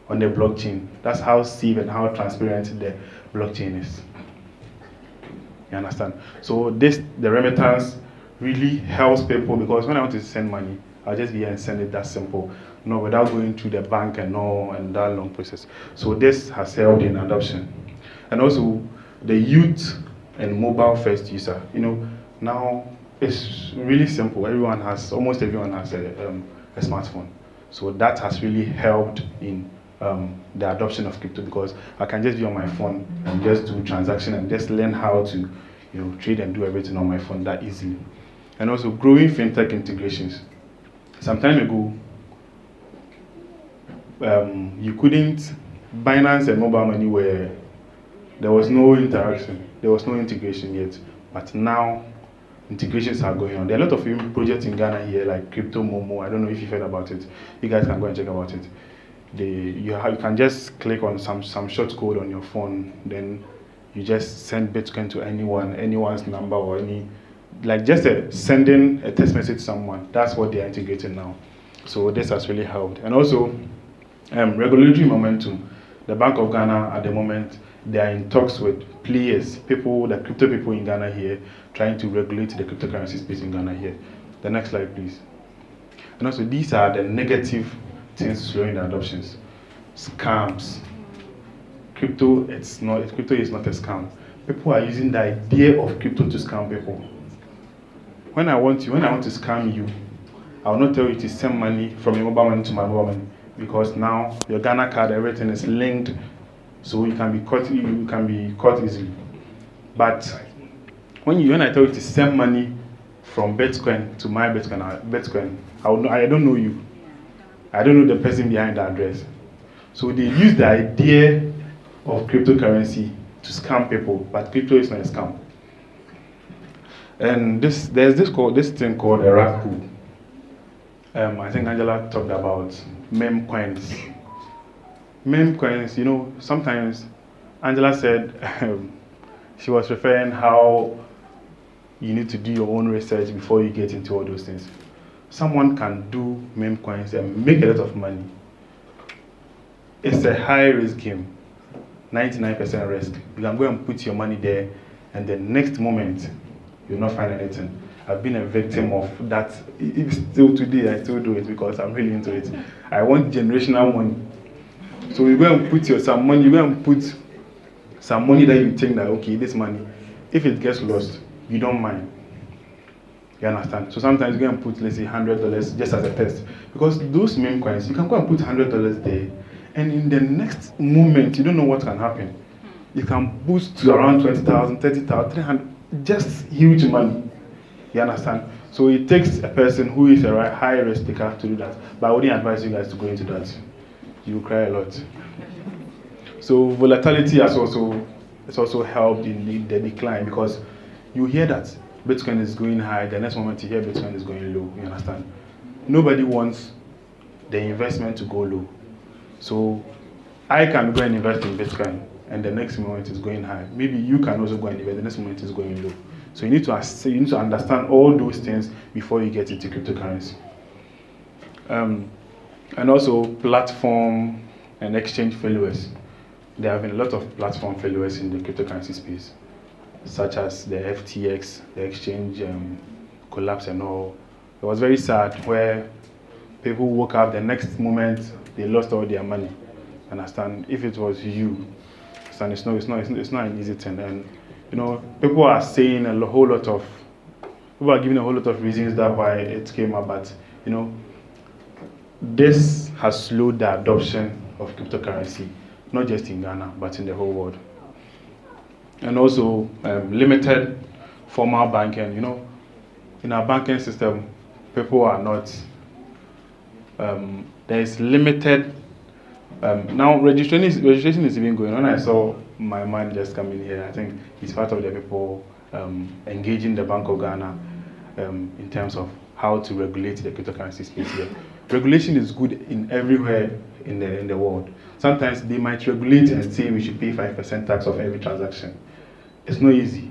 on the blockchain. That's how safe and how transparent the blockchain is. You understand? So the remittance really helps people, because when I want to send money, I'll just be here and send it that simple, without going through the bank and that long process. So this has helped in adoption. And also the youth and mobile first user. Now it's really simple. Almost everyone has a smartphone. So that has really helped in the adoption of crypto, because I can just be on my phone and just do transaction and just learn how to trade and do everything on my phone that easily. And also growing fintech integrations. Some time ago, you couldn't, Binance and mobile money there was no interaction, there was no integration yet. But now integrations are going on. There are a lot of even projects in Ghana here, like Crypto Momo. I don't know if you've heard about it. You guys can go and check about it. You can just click on some short code on your phone, then you just send Bitcoin to anyone's number or like just sending a text message to someone. That's what they're integrating now. So this has really helped. And also, regulatory momentum. The Bank of Ghana at the moment, they are in talks with players, the crypto people in Ghana here, trying to regulate the cryptocurrency space in Ghana here. The next slide, please. And also, these are the negative things slowing the adoptions. Scams. Crypto is not a scam. People are using the idea of crypto to scam people. When I want to scam you, I will not tell you to send money from your mobile money to my mobile money, because now your Ghana card, everything is linked, so you can be caught easily. But when I tell you to send money from Bitcoin to my Bitcoin, I don't know you. I don't know the person behind the address. So they use the idea of cryptocurrency to scam people, but crypto is not a scam. And there's this thing called a rug pull. I think Angela talked about meme coins. Meme coins, sometimes Angela said she was referring how you need to do your own research before you get into all those things. Someone can do meme coins and make a lot of money. It's a high risk game, 99% risk. You can go and put your money there, and the next moment, you'll not find anything. I've been a victim of that. Still today, I still do it because I'm really into it. I want generational money. So you go and put some money that you think that, okay, this money, if it gets lost, you don't mind. You understand? So sometimes you go and put, let's say, $100 just as a test. Because those meme coins, you can go and put $100 there, and in the next moment, you don't know what can happen. You can boost to around 20,000, 30,000, 300, just huge money. You understand? So it takes a person who is a high risk taker to do that. But I wouldn't advise you guys to go into that. You will cry a lot. So volatility has also helped in the decline, because you hear that Bitcoin is going high, the next moment you hear Bitcoin is going low. You understand? Nobody wants the investment to go low. So I can go and invest in Bitcoin, and the next moment is going high. Maybe you can also go and invest, the next moment is going low. So you need to understand all those things before you get into cryptocurrency. And also platform and exchange failures. There have been a lot of platform failures in the cryptocurrency space, such as the FTX, the exchange collapse and all. It was very sad where people woke up the next moment, they lost all their money. Understand? If it was you, it's not an easy thing. And people are saying people are giving a whole lot of reasons that why it came up, but this has slowed the adoption of cryptocurrency, not just in Ghana, but in the whole world. And also limited formal banking. In our banking system, people are not, there is limited, now registration is even going on. I saw my man just come in here. I think he's part of the people engaging the Bank of Ghana in terms of how to regulate the cryptocurrency space here. Regulation is good in everywhere in the world. Sometimes they might regulate and say we should pay 5% tax of every transaction. It's not easy,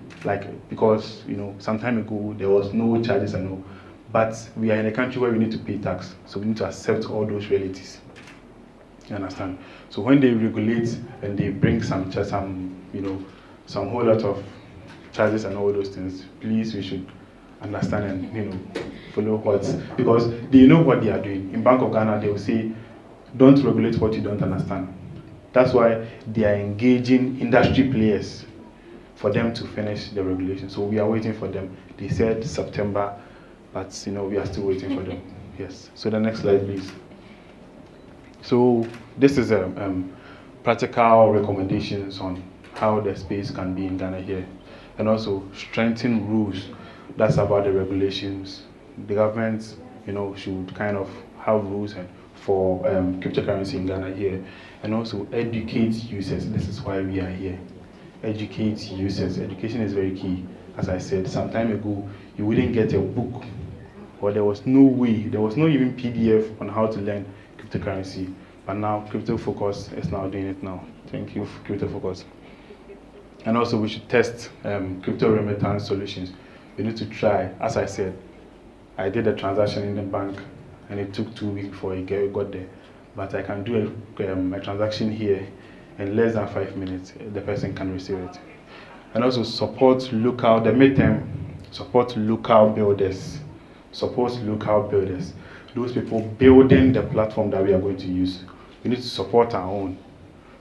because some time ago there was no charges and all. But we are in a country where we need to pay tax, so we need to accept all those realities. You understand? So when they regulate and they bring some whole lot of charges and all those things, please, we should understand and follow because they know what they are doing. In Bank of Ghana, they will say, don't regulate what you don't understand. That's why they are engaging industry players for them to finish the regulation. So we are waiting for them. They said September, but we are still waiting for them. Yes. So the next slide, please. So this is practical recommendations on how the space can be in Ghana here, and also strengthen rules. That's about the regulations. The government, should kind of have rules for cryptocurrency in Ghana here, and also educate users. This is why we are here. Educate users. Education is very key. As I said some time ago, you wouldn't get a book, or there was no way, there was no even PDF on how to learn cryptocurrency. But now Crypto Focus is now doing it now. Thank you, Crypto Focus. And also we should test crypto remittance solutions. We need to try, as I said, I did a transaction in the bank and it took 2 weeks before it got there. But I can do a transaction here in less than 5 minutes, the person can receive it. And also support local, the midterm, support local builders. Support local builders. Those people building the platform that we are going to use. We need to support our own.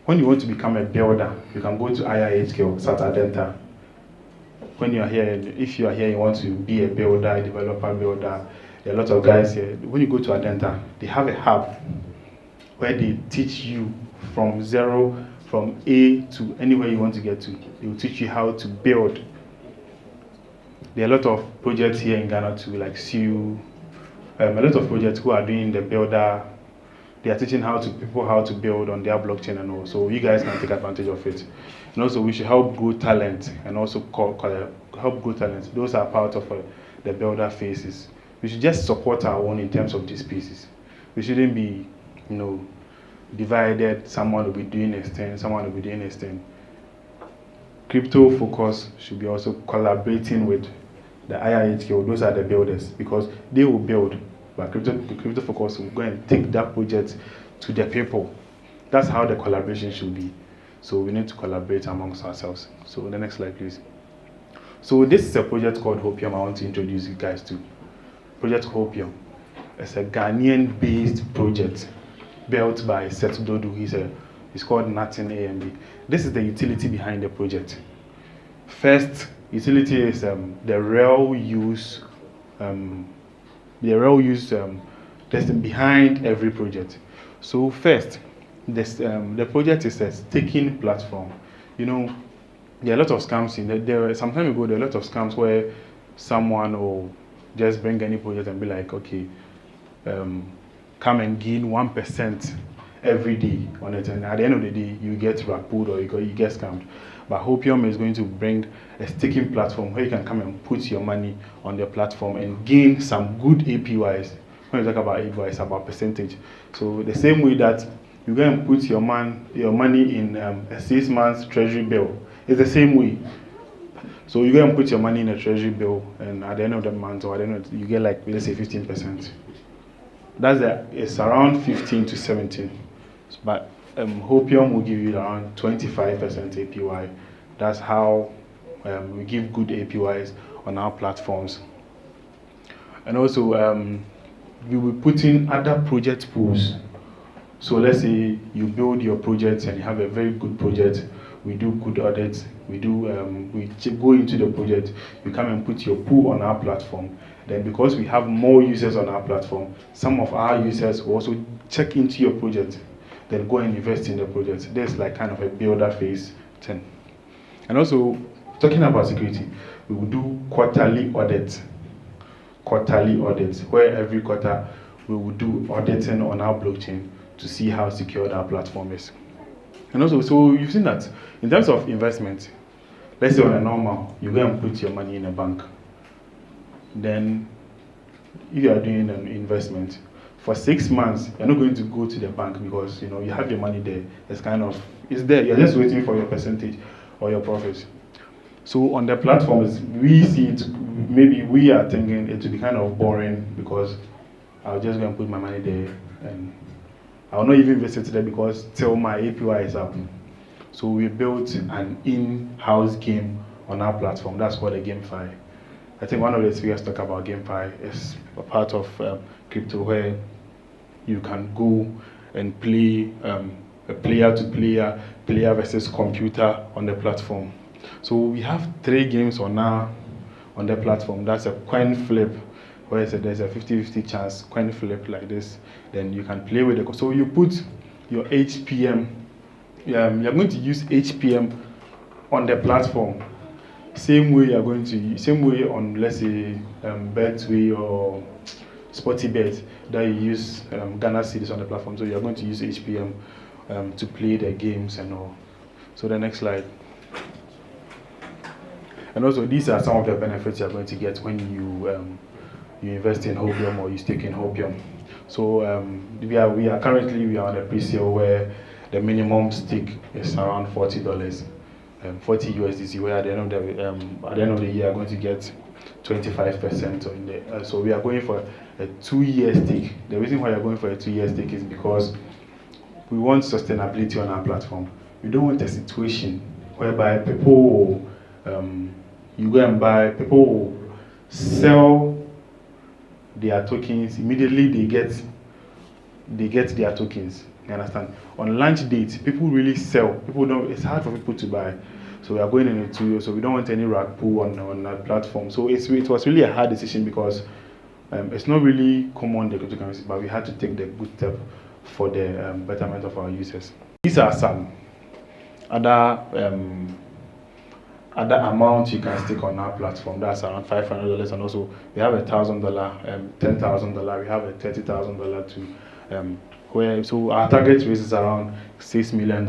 When you want to become a builder, you can go to IIHK or Satadenta. When you are here, if you are here, you want to be a builder, a developer builder, there are a lot of guys here. When you go to Adenta, they have a hub where they teach you from zero, from A to anywhere you want to get to. They will teach you how to build. There are a lot of projects here in Ghana too, like SEU, a lot of projects who are doing the builder. They are teaching people how to build on their blockchain and all. So you guys can take advantage of it. And also we should help grow talent and also help grow talent. Those are part of the builder phases. We should just support our own in terms of these pieces. We shouldn't be, divided. Someone will be doing this thing, someone will be doing this thing. Crypto Focus should be also collaborating with the IIHK. Those are the builders because they will build. But Crypto Focus will go and take that project to the people. That's how the collaboration should be. So we need to collaborate amongst ourselves. So the next slide, please. So this is a project called Hopium I want to introduce you guys to. Project Hopium. It's a Ghanaian-based project built by Seth Dodu. He's called Natin AMB. This is the utility behind the project. First utility is the real use testing behind every project. So first, the project is a staking platform. There are a lot of scams in there. Some time ago, there are a lot of scams where someone will just bring any project and be like, okay, come and gain 1% every day on it, and at the end of the day, you get rug pulled or you get scammed. But Hopium is going to bring a staking platform where you can come and put your money on the platform and gain some good APYs. When you talk about APYs, it's about percentage. So the same way that you go and put your money in a 6 months treasury bill, it's the same way. So you go and put your money in a treasury bill, and at the end of the month or at the end of you get like, let's say 15%. It's around 15 to 17. But Hopium will give you around 25% APY. That's how we give good APYs on our platforms. And also, we will put in other project pools. So let's say you build your project and you have a very good project. We do good audits. We go into the project. You come and put your pool on our platform. Then because we have more users on our platform, some of our users will also check into your project, then go and invest in the project. There's like kind of a builder phase 10. And also, talking about security, we will do quarterly audits, where every quarter we will do auditing on our blockchain to see how secure our platform is. And also, so you've seen that in terms of investment, let's say on a normal, you go and put your money in a bank. Then, if you are doing an investment, for 6 months, you're not going to go to the bank because you have your money there. It's there. You're just waiting for your percentage or your profits. So on the platforms, we see it. Maybe we are thinking it will be kind of boring because I'll just go and put my money there, and I'll not even visit there because till my APY is up. So we built an in-house game on our platform. That's called a GameFi. I think one of the speakers talk about GameFi is a part of crypto where you can go and play a player-to-player, player versus computer on the platform. So we have 3 games on the platform. That's a coin flip, where there's a 50-50 chance, coin flip like this. Then you can play with it. So you put your HPM. You're going to use HPM on the platform. Same way on, let's say, Betway or SportyBet that you use Ghana cedis on the platform. So you're going to use HPM to play the games and all. So the next slide. And also, these are some of the benefits you're going to get when you invest in Hopium or you stake in Hopium. So we are currently on a pre-sale where the minimum stake is around $40, 40 USDC. Where at the end of the year, you're going to get 25% on the. So we are going for a 2-year stake. The reason why you're going for a 2-year stake is because we want sustainability on our platform. We don't want a situation whereby people, you go and buy, people will sell their tokens, immediately they get their tokens. You understand? On launch date, people really sell. It's hard for people to buy. So we are going into 2 years, so we don't want any rug pull on our platform. So it was really a hard decision because it's not really common the cryptocurrency, but we had to take the good step for the betterment of our users. These are some other amounts you can stake on our platform. That's around $500, and also we have $1,000, $10,000. We have a $30,000 to so our target raise is around $6 million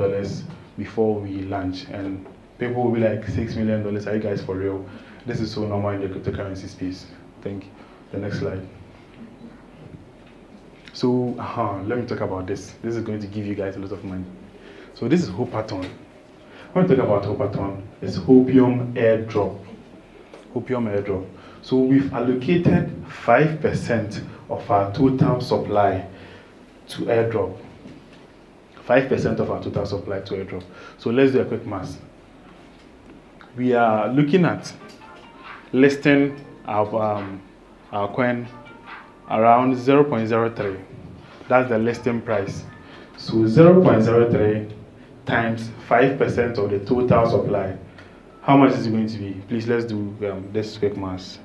before we launch, and people will be like, $6 million? Are you guys for real? This is so normal in the cryptocurrency space. Thank you. The next slide. So let me talk about this. This is going to give you guys a lot of money. So this is Hopathon. When we talk about Hopathon, it's Hopium airdrop. Hopium airdrop. So we've allocated 5% of our total supply to airdrop. 5% of our total supply to airdrop. So let's do a quick math. We are looking at listing our coin around 0.03. That's the listing price. So 0.03 times 5% of the total supply. How much is it going to be? Please, let's do this quick math.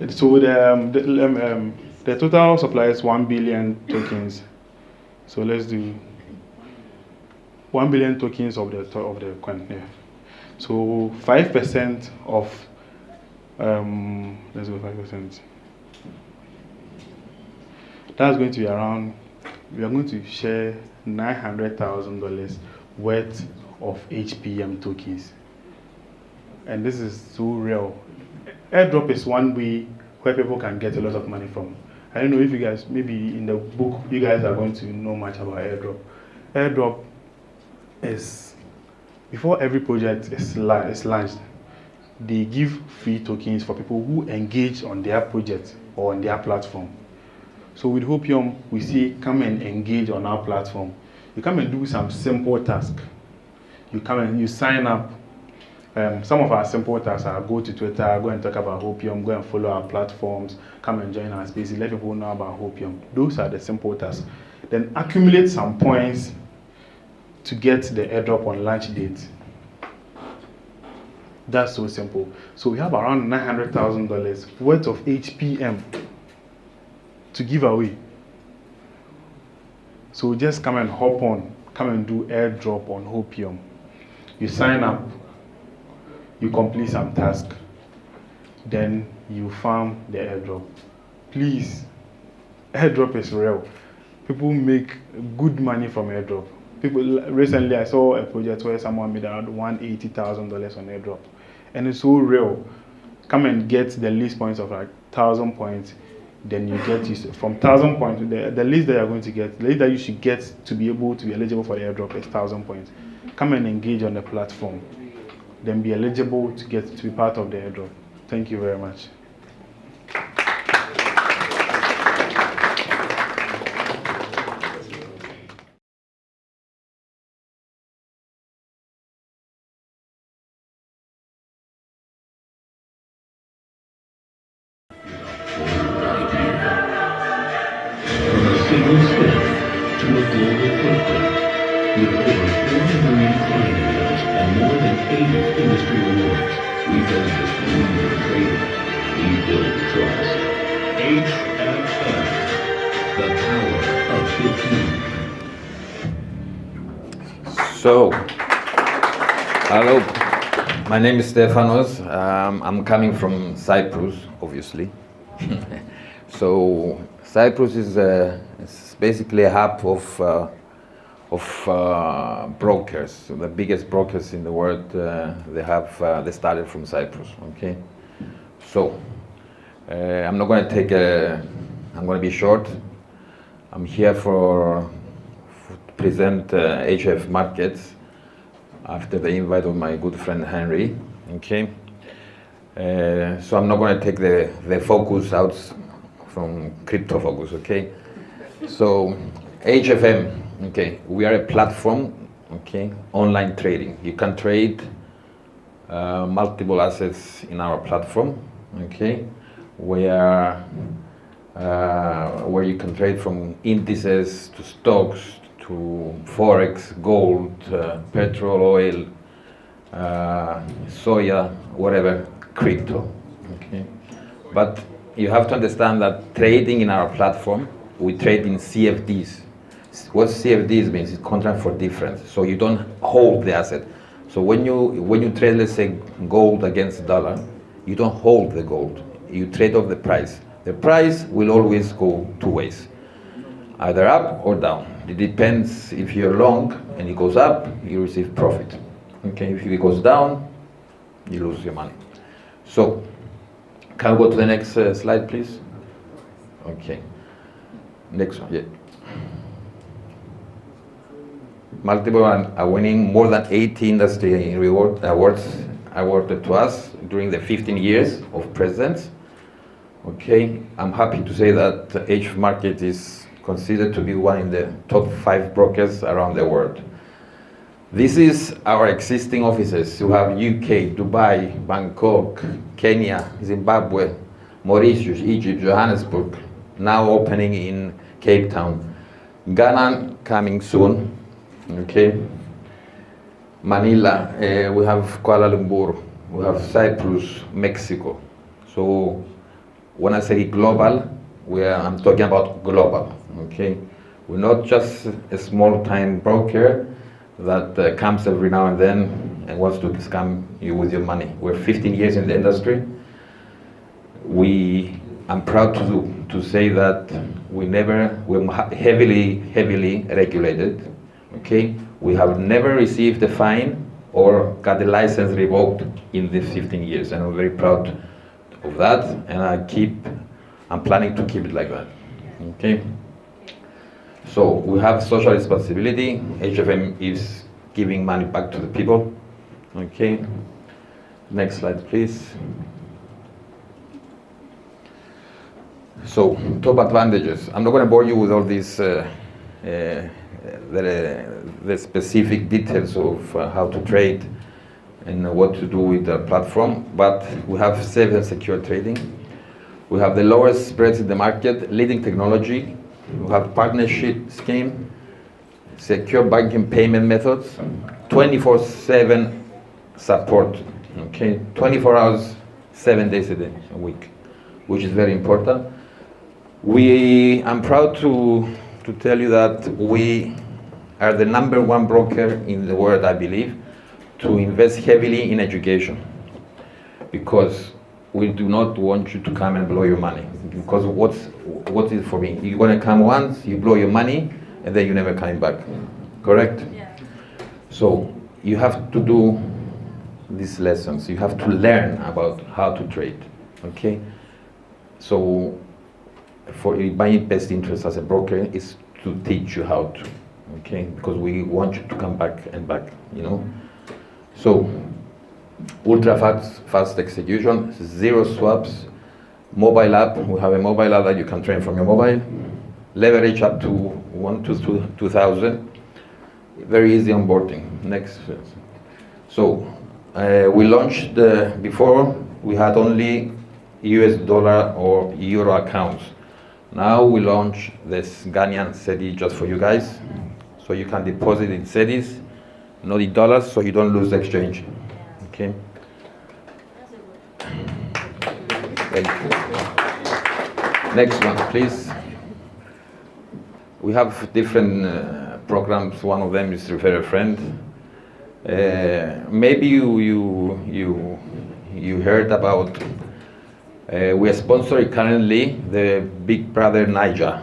So the total supply is 1 billion tokens. So let's do 1 billion tokens of the coin. Yeah. So 5% of let's go 5%. That's going to be around. We are going to share $900,000 worth of HPM tokens, and this is so real. Airdrop is one way where people can get a lot of money from. I don't know if you guys, maybe in the book, you guys are going to know much about airdrop. Airdrop is, before every project is launched, they give free tokens for people who engage on their project or on their platform. So with Hopium, we say come and engage on our platform. You come and do some simple task. You come and you sign up. Some of our simple tasks are go to Twitter, go and talk about Hopium, go and follow our platforms, come and join our spaces, let people know about Hopium. Those are the simple tasks. Then accumulate some points to get the airdrop on launch date. That's so simple. So we have around $900,000 worth of HPM to give away. So just come and hop on, come and do airdrop on Hopium. You sign up, you complete some task, then you farm the airdrop. Please, airdrop is real. People make good money from airdrop. Recently I saw a project where someone made around $180,000 on airdrop, and it's so real. Come and get the least points of like 1,000 points. Then you get from 1,000 points. The least that you're going to get, the least that you should get to be able to be eligible for the airdrop is 1,000 points. Come and engage on the platform, then be eligible to be part of the airdrop. Thank you very much. So, hello, my name is Stefanos. I'm coming from Cyprus, obviously. So, Cyprus is basically a hub of brokers. So the biggest brokers in the world, they started from Cyprus. Okay, so I'm not going to I'm going to be short. I'm here to present HF Markets after the invite of my good friend Henry. Okay, so I'm not going to take the focus out from crypto focus. Okay, so HFM. Okay, we are a platform. Okay, online trading. You can trade multiple assets in our platform. Okay, where you can trade from indices to stocks to forex, gold, petrol, oil, soya, whatever, crypto. Okay, but you have to understand that trading in our platform, we trade in CFDs. What CFDs means is contract for difference. So you don't hold the asset. So when you trade, let's say, gold against dollar, you don't hold the gold. You trade off the price. The price will always go two ways, either up or down. It depends. If you're long and it goes up, you receive profit. Okay, if it goes down, you lose your money. So, can we go to the next slide, please? Okay, next one, yeah. Multiple are winning more than 80 industry awards awarded to us during the 15 years of presence. Okay, I'm happy to say that HF Market is considered to be one of the top 5 brokers around the world. This is our existing offices. We have UK, Dubai, Bangkok, Kenya, Zimbabwe, Mauritius, Egypt, Johannesburg, now opening in Cape Town. Ghana coming soon. Okay, Manila, we have Kuala Lumpur, we have Cyprus, Mexico. So when I say global, I'm talking about global. Okay, we're not just a small-time broker that comes every now and then and wants to scam you with your money. We're 15 years in the industry. I'm proud to say that we're heavily regulated. Okay, we have never received a fine or got a license revoked in these 15 years, and I'm very proud of that, and I'm planning to keep it like that. Okay, so we have social responsibility. HFM is giving money back to the people. Okay, next slide, please. So, top advantages. I'm not going to bore you with all these the specific details of how to trade and what to do with the platform, but we have safe and secure trading. We have the lowest spreads in the market, leading technology. We have partnership scheme, secure banking payment methods, 24/7 support. Okay, 24 hours, 7 days a week, which is very important. I'm proud to tell you that we are the #1 broker in the world, I believe, to invest heavily in education, because we do not want you to come and blow your money. Because what is for me? You're going to come once, you blow your money, and then you're never coming back. Correct? Yeah. So you have to do these lessons. You have to learn about how to trade. Okay? So for my best interest as a broker is to teach you how to. Okay? Because we want you to come back and back, you know? So ultra fast execution, 0 swaps, mobile app. We have a mobile app that you can trade from your mobile. Leverage up to 1 to 2,000. Very easy onboarding. Next. So we launched before we had only US dollar or euro accounts. Now we launch this Ghanaian cedi just for you guys, so you can deposit in cedis, not in dollars, so you don't lose exchange. Okay. Thank you. Next one, please. We have different programs. One of them is Refer a Friend. Maybe you heard about. We are sponsoring currently the Big Brother Niger.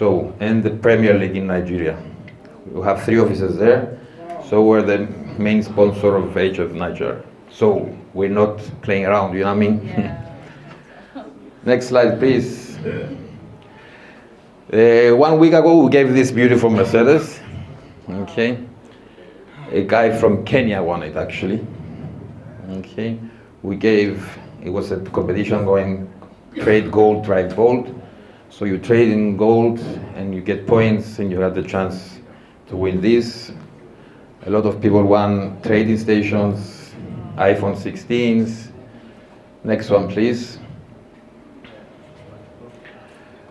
So, and the Premier League in Nigeria. We have 3 offices there. So we're the main sponsor of Age of Niger. So we're not playing around, you know what I mean? Yeah. Next slide, please. 1 week ago, we gave this beautiful Mercedes. Okay. A guy from Kenya won it, actually. Okay. We gave, it was a competition going trade gold, drive gold. So you trade in gold and you get points and you have the chance to win this. A lot of people won trading stations, iPhone 16s. Next one, please.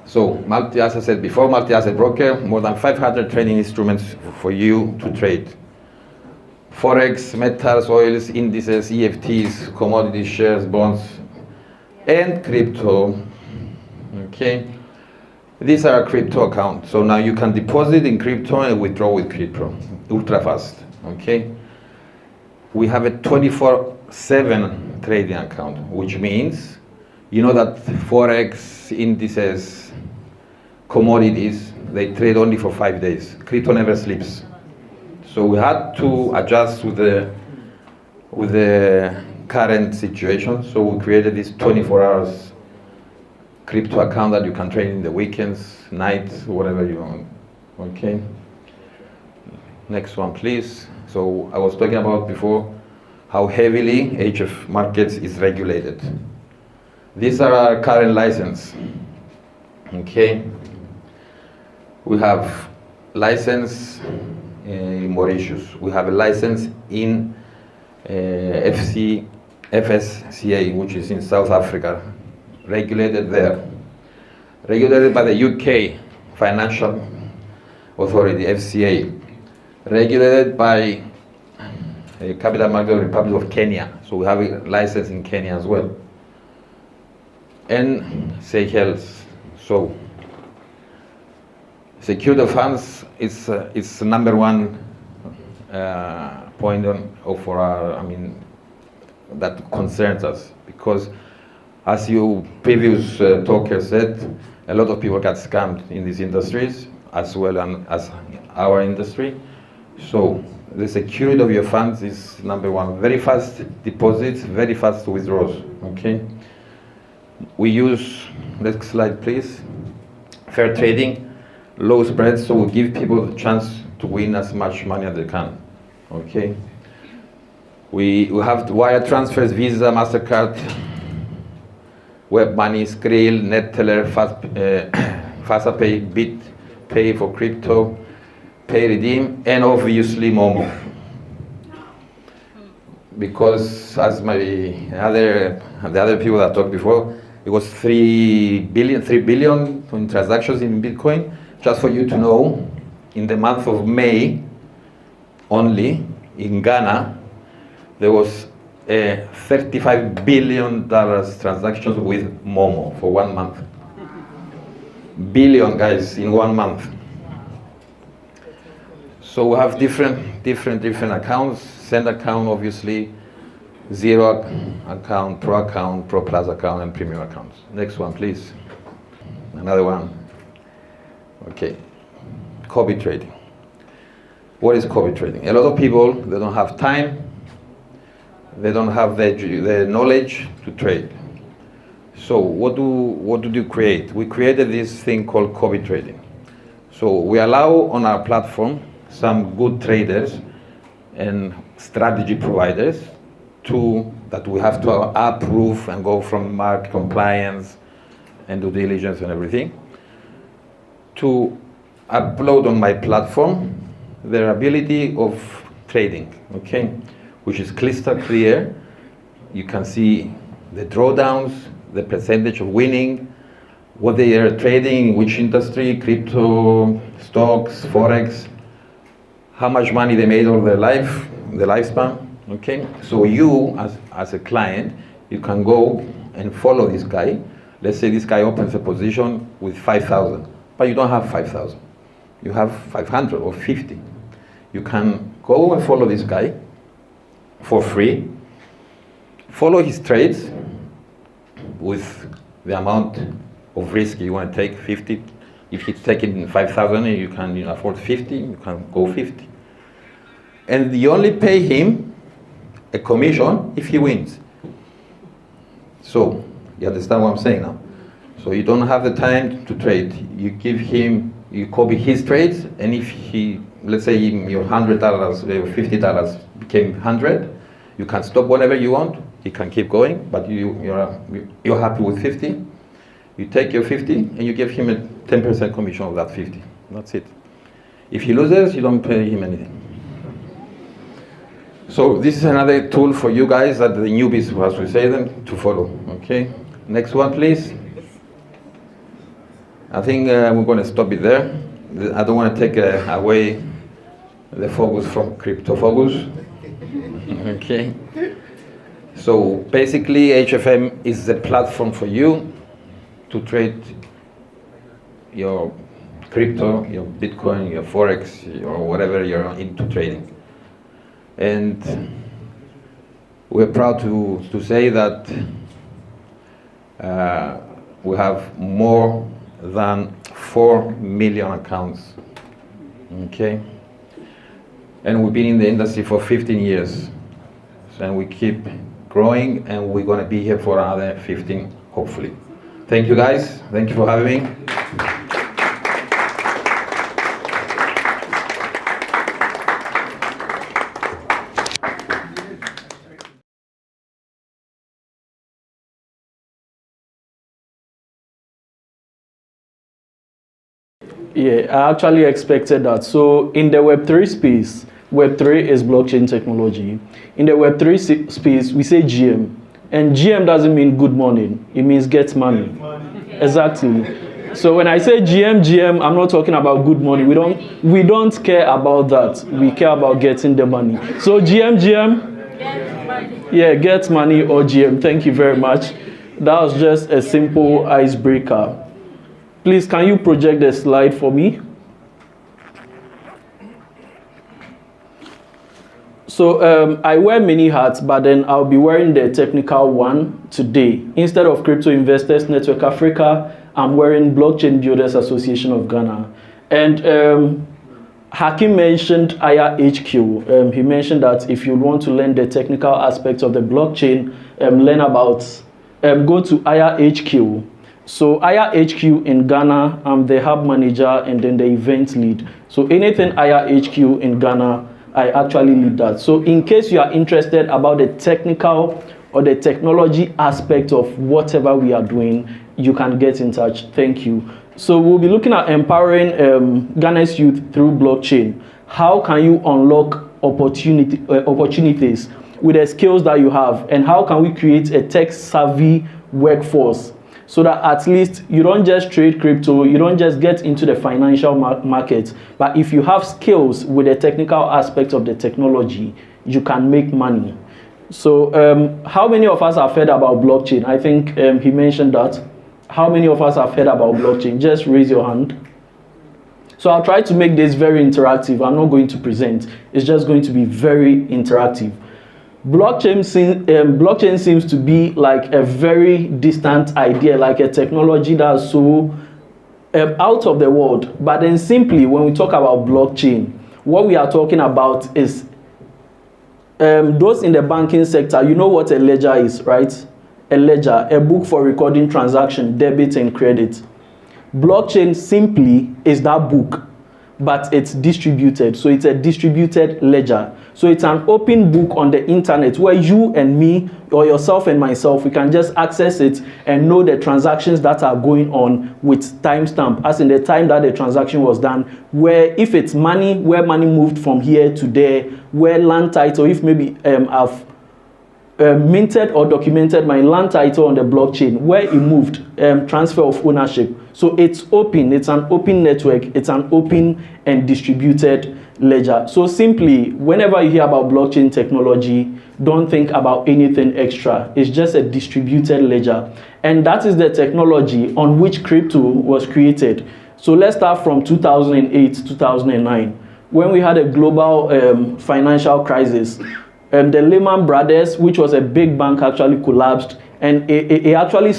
So, as I said before, multi-asset broker, more than 500 trading instruments for you to trade. Forex, metals, oils, indices, EFTs, commodities, shares, bonds, and crypto. Okay. These are crypto accounts. So now you can deposit in crypto and withdraw with crypto, ultra fast. Okay. We have a 24/7 trading account, which means, you know that Forex, indices, commodities, they trade only for 5 days. Crypto never sleeps. So we had to adjust with the current situation. So we created this 24 hours crypto account that you can trade in the weekends, nights, whatever you want. Okay. Next one, please. So I was talking about before how heavily HF markets is regulated. These are our current license. Okay. We have license in Mauritius. We have a license in FSCA, which is in South Africa, regulated there. Regulated by the UK Financial Authority, FCA. Regulated by Capital Market Republic of Kenya. So we have a license in Kenya as well. And Seychelles. So security of funds is the number one point for our, that concerns us, because as you previous talker said, a lot of people got scammed in these industries as well as our industry. So the security of your funds is number one. Very fast deposits, very fast withdrawals. Okay. We use, next slide please, fair trading, low spreads, so we give people the chance to win as much money as they can. Okay. We have wire transfers, Visa, MasterCard, web money, Skrill, NetTeller, FastaPay, BitPay for crypto, Pay Redeem, and obviously Momo. Because as the other people that talked before, it was 3 billion in transactions in Bitcoin. Just for you to know, in the month of May only, in Ghana, there was $35 billion transactions with Momo for 1 month. Billion, guys, in 1 month. So we have different accounts. Send account, obviously, zero account, pro plus account, and premium accounts. Next one, please. Another one. Okay. Copy trading. What is copy trading? A lot of people, they don't have time. They don't have the knowledge to trade. So what do you create? We created this thing called copy trading. So we allow on our platform some good traders and strategy providers that we have to approve and go from market compliance and due diligence and everything, to upload on my platform their ability of trading, okay, which is crystal clear. You can see the drawdowns, the percentage of winning, what they are trading, which industry, crypto, stocks, Forex, how much money they made over their life, the lifespan, okay? So you, as a client, you can go and follow this guy. Let's say this guy opens a position with 5,000, but you don't have 5,000. You have 500 or 50. You can go and follow this guy for free, follow his trades with the amount of risk you want to take, 50, If he's taking 5,000 and you can afford 50, you can go 50. And you only pay him a commission if he wins. So, you understand what I'm saying now? So you don't have the time to trade. You give him, you copy his trades, and if he, let's say your $100, $50 became 100, you can stop whenever you want. You can keep going, but you're happy with 50. You take your 50 and you give him a 10% commission of that 50. That's it. If he loses, you don't pay him anything. So this is another tool for you guys that the newbies, as we say them, to follow. Okay. Next one, please. I think we're going to stop it there. I don't want to take away the focus from crypto focus. Okay. So basically, HFM is the platform for you to trade your crypto, your Bitcoin, your Forex, or whatever you're into trading. And we're proud to say that we have more than 4 million accounts, okay? And we've been in the industry for 15 years. And we keep growing, and we're gonna be here for another 15, hopefully. Thank you guys, thank you for having me. Yeah, I actually expected that. So in the Web3 space, Web3 is blockchain technology. In the Web3 space, we say GM. And GM doesn't mean good morning. It means get money. Exactly. So when I say GM, I'm not talking about good money. We don't care about that. We care about getting the money. So GM. Get money. Yeah, get money or GM. Thank you very much. That was just a simple icebreaker. Please, can you project the slide for me? So I wear many hats, but then I'll be wearing the technical one today. Instead of Crypto Investors Network Africa, I'm wearing Blockchain Builders Association of Ghana. And Hakim mentioned IR HQ. He mentioned that if you want to learn the technical aspects of the blockchain, learn about, go to IR HQ. So IR HQ in Ghana, I'm the hub manager and then the event lead. So anything IR HQ in Ghana, I actually lead that. So in case you are interested about the technical or the technology aspect of whatever we are doing, you can get in touch. Thank you. So we'll be looking at empowering Ghana's youth through blockchain. How can you unlock opportunities with the skills that you have? And how can we create a tech-savvy workforce so that at least you don't just trade crypto, you don't just get into the financial market, but if you have skills with the technical aspect of the technology, you can make money. So how many of us have heard about blockchain? I think he mentioned that. How many of us have heard about blockchain? Just raise your hand. So I'll try to make this very interactive. I'm not going to present. It's just going to be very interactive. Blockchain seems to be like a very distant idea, like a technology that's so out of the world. But then simply, when we talk about blockchain, what we are talking about is those in the banking sector, you know what a ledger is, right? A ledger, a book for recording transaction, debit and credit. Blockchain simply is that book, but it's distributed. So it's a distributed ledger. So it's an open book on the internet where you and me, or yourself and myself, we can just access it and know the transactions that are going on with timestamp, as in the time that the transaction was done, where if it's money, where money moved from here to there, where land title, if maybe I've minted or documented my land title on the blockchain, where it moved, transfer of ownership. So it's open, it's an open network, it's an open and distributed ledger. So simply, whenever you hear about blockchain technology, don't think about anything extra. It's just a distributed ledger. And that is the technology on which crypto was created. So let's start from 2008, 2009, when we had a global financial crisis. The Lehman Brothers, which was a big bank, actually collapsed, and it actually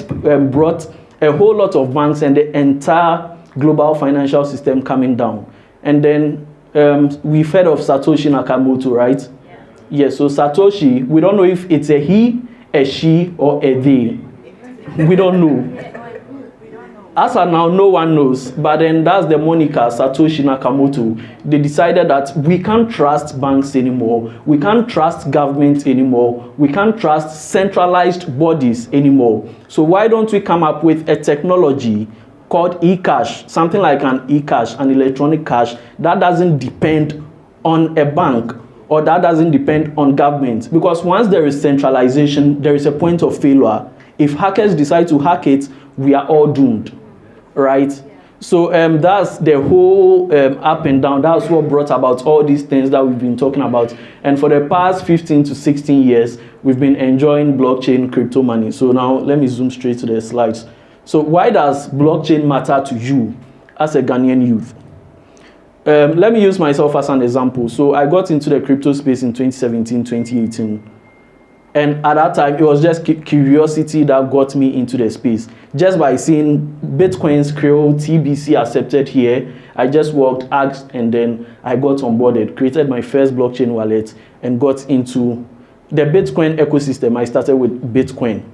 brought a whole lot of banks and the entire global financial system coming down. And then we've heard of Satoshi Nakamoto, right? Yeah, so Satoshi, we don't know if it's a he, a she, or a they. We don't know. As of now, no one knows. But then that's the moniker, Satoshi Nakamoto. They decided that we can't trust banks anymore. We can't trust government anymore. We can't trust centralized bodies anymore. So why don't we come up with a technology called e-cash, something like an e-cash, an electronic cash, that doesn't depend on a bank or that doesn't depend on government? Because once there is centralization, there is a point of failure. If hackers decide to hack it, we are all doomed. Right? So that's the whole up and down. That's what brought about all these things that we've been talking about. And for the past 15 to 16 years, we've been enjoying blockchain crypto money. So now let me zoom straight to the slides. So why does blockchain matter to you as a Ghanaian youth? Let me use myself as an example. So I got into the crypto space in 2017, 2018. And at that time, it was just curiosity that got me into the space. Just by seeing Bitcoin's Creole TBC accepted here, I just walked, asked, and then I got onboarded, created my first blockchain wallet, and got into the Bitcoin ecosystem. I started with Bitcoin.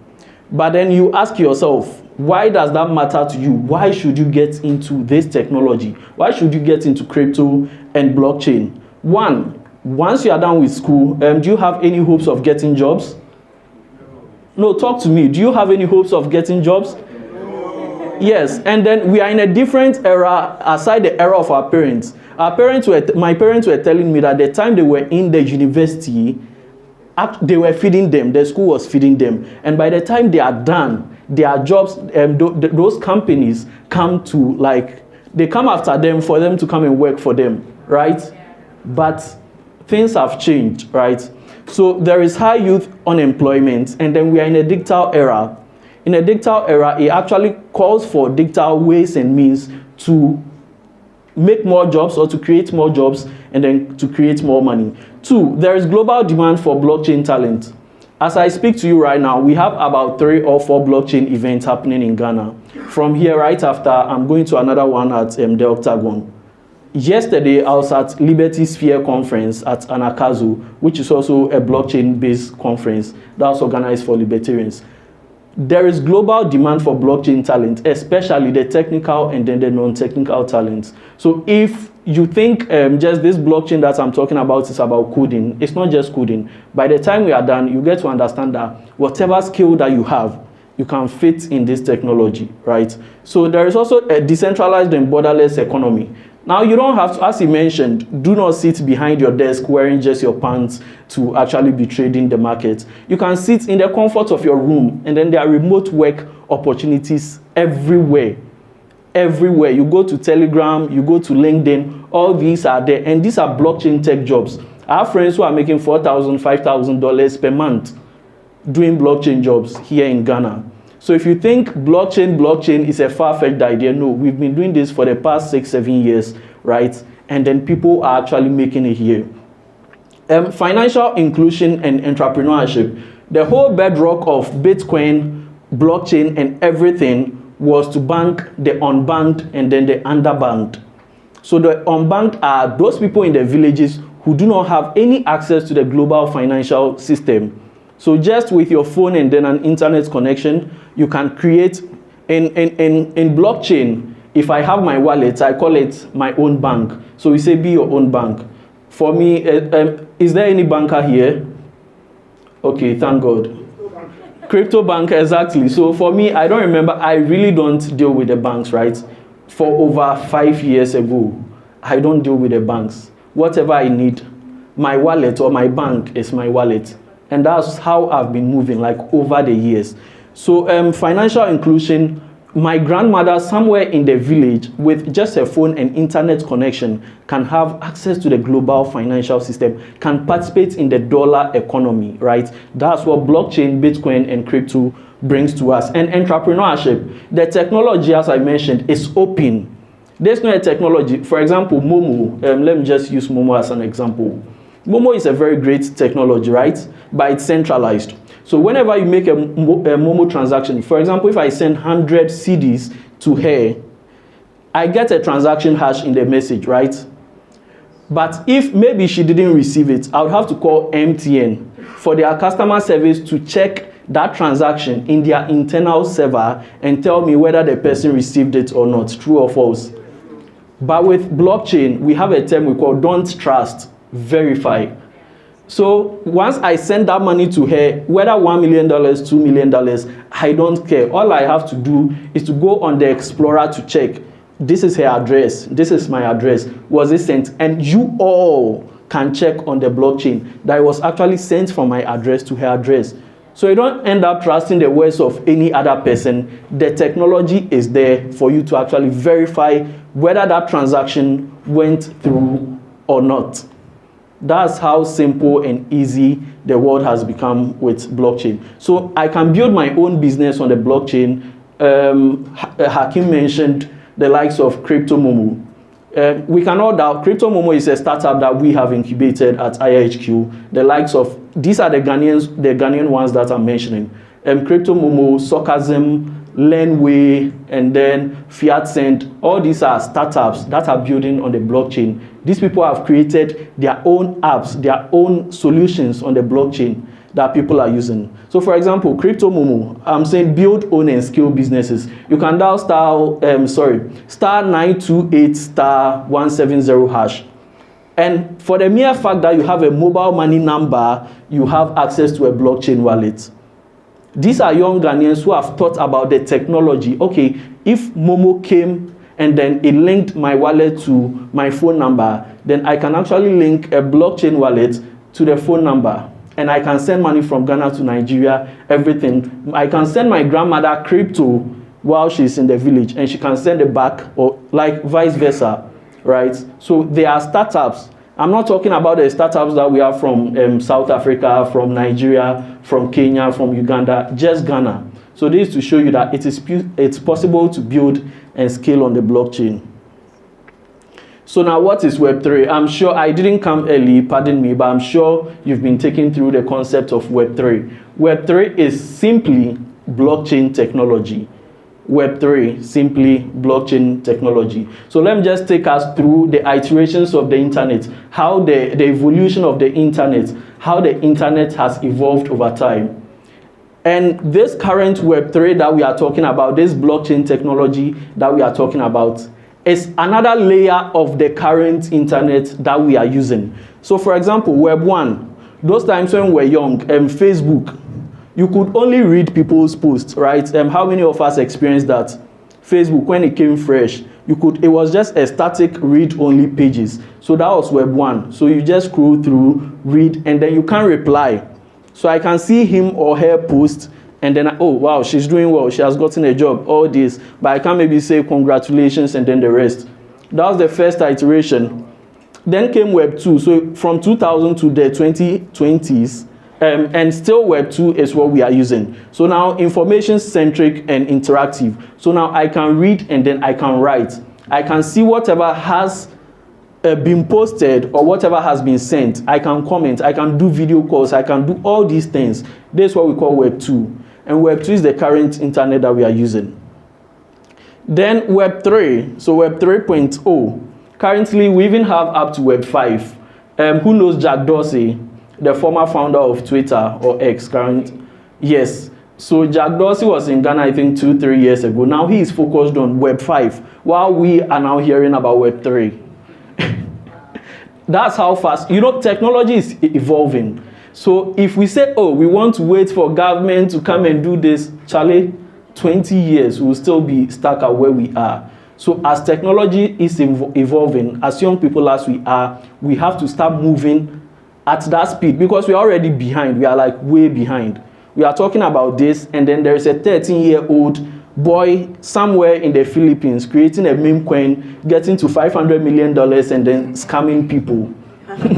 But then you ask yourself, why does that matter to you? Why should you get into this technology? Why should you get into crypto and blockchain? One, once you are done with school, do you have any hopes of getting jobs? No, talk to me. Do you have any hopes of getting jobs? Yes, and then we are in a different era aside the era of our parents. My parents were telling me that the time they were in the university, they were feeding them. The school was feeding them. And by the time they are done, their jobs, those companies come to, they come after them for them to come and work for them, right? But things have changed, right? So there is high youth unemployment, and then we are in a digital era. In a digital era, it actually calls for digital ways and means to make more jobs or to create more jobs and then to create more money. Two, there is global demand for blockchain talent. As I speak to you right now, we have about 3 or 4 blockchain events happening in Ghana. From here, right after, I'm going to another one at the Octagon. Yesterday, I was at Liberty Sphere conference at Anakazu, which is also a blockchain-based conference that was organized for libertarians. There is global demand for blockchain talent, especially the technical and then the non-technical talents. So if you think just this blockchain that I'm talking about is about coding, it's not just coding. By the time we are done, you get to understand that whatever skill that you have, you can fit in this technology, right? So there is also a decentralized and borderless economy. Now, you don't have to, as he mentioned, do not sit behind your desk wearing just your pants to actually be trading the market. You can sit in the comfort of your room, and then there are remote work opportunities everywhere. Everywhere. You go to Telegram, you go to LinkedIn, all these are there, and these are blockchain tech jobs. I have friends who are making $4,000, $5,000 per month doing blockchain jobs here in Ghana. So if you think blockchain is a far-fetched idea, no, we've been doing this for the past 6-7 years, right? And then people are actually making it here. Financial inclusion and entrepreneurship. The whole bedrock of Bitcoin, blockchain, and everything was to bank the unbanked and then the underbanked. So the unbanked are those people in the villages who do not have any access to the global financial system. So just with your phone and then an internet connection, you can create, in blockchain, if I have my wallet, I call it my own bank. So we say be your own bank. For me, is there any banker here? Okay, thank God. Crypto bank, exactly. So for me, I don't remember, I really don't deal with the banks, right? For over 5 years ago, I don't deal with the banks. Whatever I need, my wallet or my bank is my wallet. And that's how I've been moving, like over the years. So financial inclusion, my grandmother somewhere in the village with just a phone and internet connection can have access to the global financial system, can participate in the dollar economy, right? That's what blockchain, Bitcoin, and crypto brings to us. And entrepreneurship, the technology, as I mentioned, is open. There's no technology. For example, Momo, let me just use Momo as an example. Momo is a very great technology, right? But it's centralized. So whenever you make a Momo transaction, for example, if I send 100 CDs to her, I get a transaction hash in the message, right? But if maybe she didn't receive it, I would have to call MTN for their customer service to check that transaction in their internal server and tell me whether the person received it or not, true or false. But with blockchain, we have a term we call don't trust, verify. So once I send that money to her, whether $1 million, $2 million, I don't care. All I have to do is to go on the Explorer to check. This is her address. This is my address. Was it sent? And you all can check on the blockchain that it was actually sent from my address to her address. So you don't end up trusting the words of any other person. The technology is there for you to actually verify whether that transaction went through or not. That's how simple and easy the world has become with blockchain. So I can build my own business on the blockchain. Hakim mentioned the likes of Crypto Momo. We cannot doubt Crypto Momo is a startup that we have incubated at IHQ. The likes of, these are the Ghanaian ones that I'm mentioning. Crypto Momo, Socasm, Lenway, and then Fiat Send. All these are startups that are building on the blockchain. These people have created their own apps, their own solutions on the blockchain that people are using. So for example, Crypto Momo, I'm saying build, own, and scale businesses. You can dial star 928 star 170 hash. And for the mere fact that you have a mobile money number, you have access to a blockchain wallet. These are young Ghanaians who have thought about the technology. Okay, if Momo came and then it linked my wallet to my phone number, then I can actually link a blockchain wallet to the phone number. And I can send money from Ghana to Nigeria, everything. I can send my grandmother crypto while she's in the village, and she can send it back, or like vice versa, right? So there are startups. I'm not talking about the startups that we have from South Africa, from Nigeria, from Kenya, from Uganda, just Ghana. So this is to show you that it's possible to build and scale on the blockchain. So now what is Web3? I'm sure I didn't come early, pardon me, but I'm sure you've been taken through the concept of Web3. Web3 is simply blockchain technology. Web3, simply blockchain technology. So let me just take us through the iterations of the internet, how the evolution of the internet, how the internet has evolved over time. And this current Web3 that we are talking about, this blockchain technology that we are talking about, is another layer of the current internet that we are using. So for example, Web 1, those times when we were young, Facebook, you could only read people's posts, right? How many of us experienced that? Facebook, when it came fresh, it was just a static read-only pages. So that was Web 1. So you just scroll through, read, and then you can't reply. So I can see him or her post, and then, oh, wow, she's doing well. She has gotten a job, all this. But I can't maybe say congratulations and then the rest. That was the first iteration. Then came Web 2. So from 2000 to the 2020s, and still Web 2 is what we are using. So now information-centric and interactive. So now I can read and then I can write. I can see whatever has been posted or whatever has been sent. I can comment. I can do video calls. I can do all these things. This is what we call Web 2. And Web 2 is the current internet that we are using. Then Web 3, so Web 3.0. Currently, we even have up to Web 5. Who knows Jack Dorsey, the former founder of Twitter or X current? Yes. So Jack Dorsey was in Ghana, I think 2-3 years ago. Now he is focused on Web 5, while we are now hearing about Web 3. That's how fast, technology is evolving. So if we say, oh, we want to wait for government to come and do this, Charlie, 20 years, we'll still be stuck at where we are. So as technology is evolving, as young people as we are, we have to start moving at that speed, because we're already behind. We are like way behind. We are talking about this, and then there is a 13-year-old boy somewhere in the Philippines creating a meme coin, getting to $500 million, and then scamming people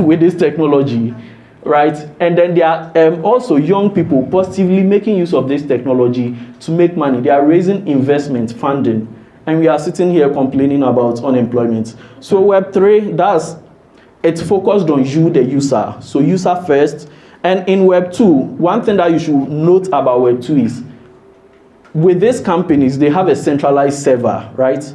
with this technology. Right? And then there are also young people positively making use of this technology to make money. They are raising investment funding, and we are sitting here complaining about unemployment. So Web3, it's focused on you, the user. So user first. And in Web 2, one thing that you should note about Web 2 is, with these companies, they have a centralized server, right?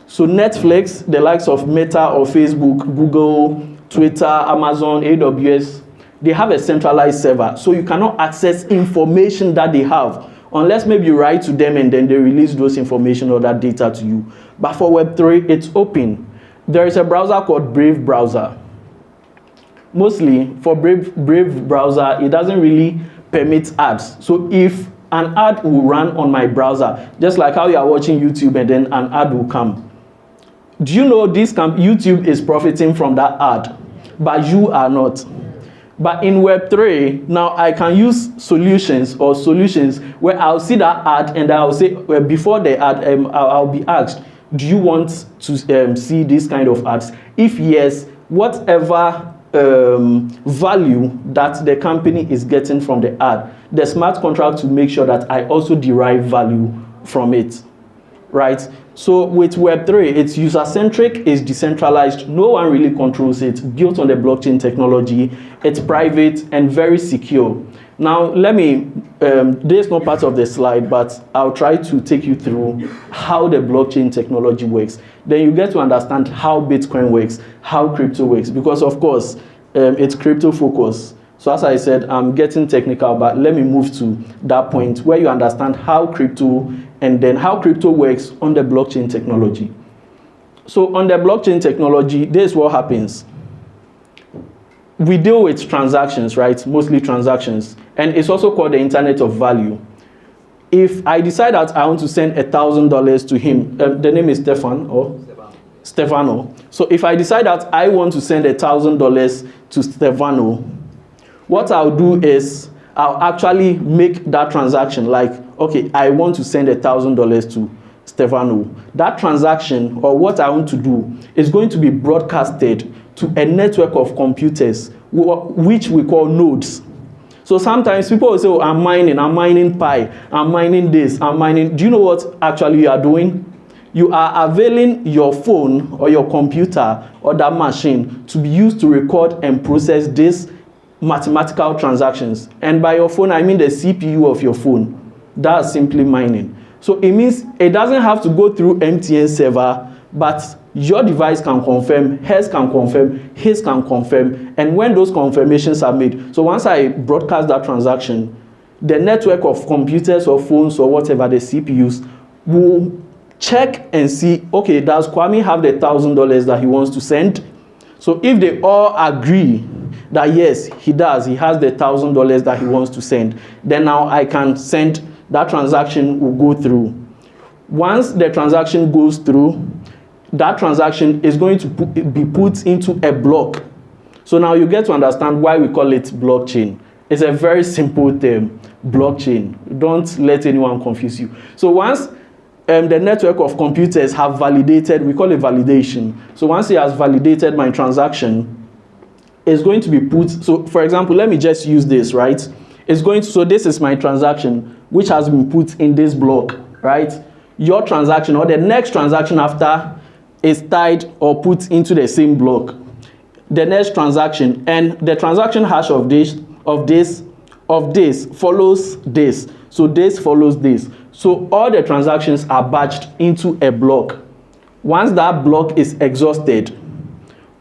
So Netflix, the likes of Meta or Facebook, Google, Twitter, Amazon, AWS, they have a centralized server. So you cannot access information that they have unless maybe you write to them and then they release those information or that data to you. But for Web3, it's open. There is a browser called Brave browser. Mostly for Brave browser, it doesn't really permit ads. So if an ad will run on my browser, just like how you are watching YouTube and then an ad will come. Do you know YouTube is profiting from that ad, but you are not. But in Web3, now I can use solutions where I'll see that ad and I'll say, well, before the ad, I'll be asked, do you want to see this kind of ads? If yes, whatever value that the company is getting from the ad, the smart contract to make sure that I also derive value from it, right? So with Web3, it's user-centric, it's decentralized, no one really controls it, built on the blockchain technology, it's private and very secure. Now, this is not part of the slide, but I'll try to take you through how the blockchain technology works. Then you get to understand how Bitcoin works, how crypto works, because of course, it's crypto focused. So as I said, I'm getting technical, but let me move to that point where you understand how crypto and then how crypto works on the blockchain technology. So on the blockchain technology, this is what happens. We deal with transactions, right? Mostly transactions. And it's also called the Internet of Value. If I decide that I want to send $1,000 to him, the name is Stefano. So if I decide that I want to send $1,000 to Stefano, what I'll do is I'll actually make that transaction like, okay, I want to send $1,000 to Stefano. That transaction, or what I want to do, is going to be broadcasted to a network of computers, which we call nodes. So sometimes people will say, oh, I'm mining Pi, I'm mining this, I'm mining. Do you know what actually you are doing? You are availing your phone or your computer or that machine to be used to record and process these mathematical transactions. And by your phone, I mean the CPU of your phone. That's simply mining. So it means it doesn't have to go through MTN server, but your device can confirm, hers can confirm, his can confirm, and when those confirmations are made, so once I broadcast that transaction, the network of computers or phones or whatever, the CPUs, will check and see, okay, does Kwame have the $1,000 that he wants to send? So if they all agree that yes, he does, he has the $1,000 that he wants to send, then now I can send, that transaction will go through. Once the transaction goes through, that transaction is going to be put into a block. So now you get to understand why we call it blockchain. It's a very simple term, blockchain. Don't let anyone confuse you. So once the network of computers have validated, we call it validation. So once it has validated my transaction, it's going to be put, so for example, let me just use this, right? It's going to, so this is my transaction, which has been put in this block, right? Your transaction or the next transaction after is tied or put into the same block. The next transaction and the transaction hash of this follows this. So this follows this. So all the transactions are batched into a block. Once that block is exhausted,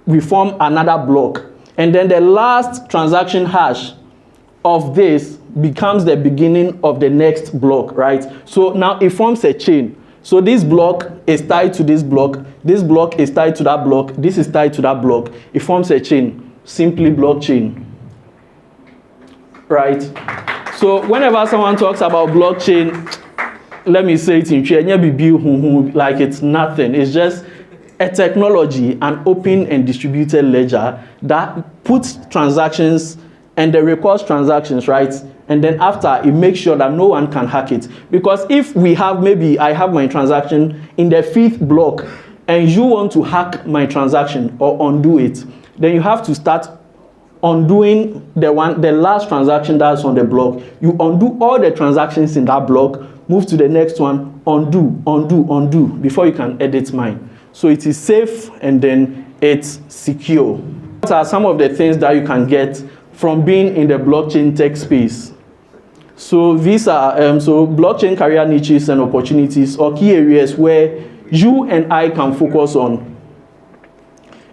we form another block. And then the last transaction hash of this becomes the beginning of the next block, right? So now it forms a chain. So this block is tied to this block is tied to that block, this is tied to that block. It forms a chain, simply blockchain, right? So whenever someone talks about blockchain, let me say it in Chenya, like it's nothing. It's just a technology, an open and distributed ledger that puts transactions and the records transactions, right? And then after, it makes sure that no one can hack it. Because if we have, maybe I have my transaction in the 5th block and you want to hack my transaction or undo it, then you have to start undoing the last transaction that's on the block. You undo all the transactions in that block, move to the next one, undo, before you can edit mine. So it is safe and then it's secure. What are some of the things that you can get from being in the blockchain tech space? So these are so blockchain career niches and opportunities or key areas where you and I can focus on.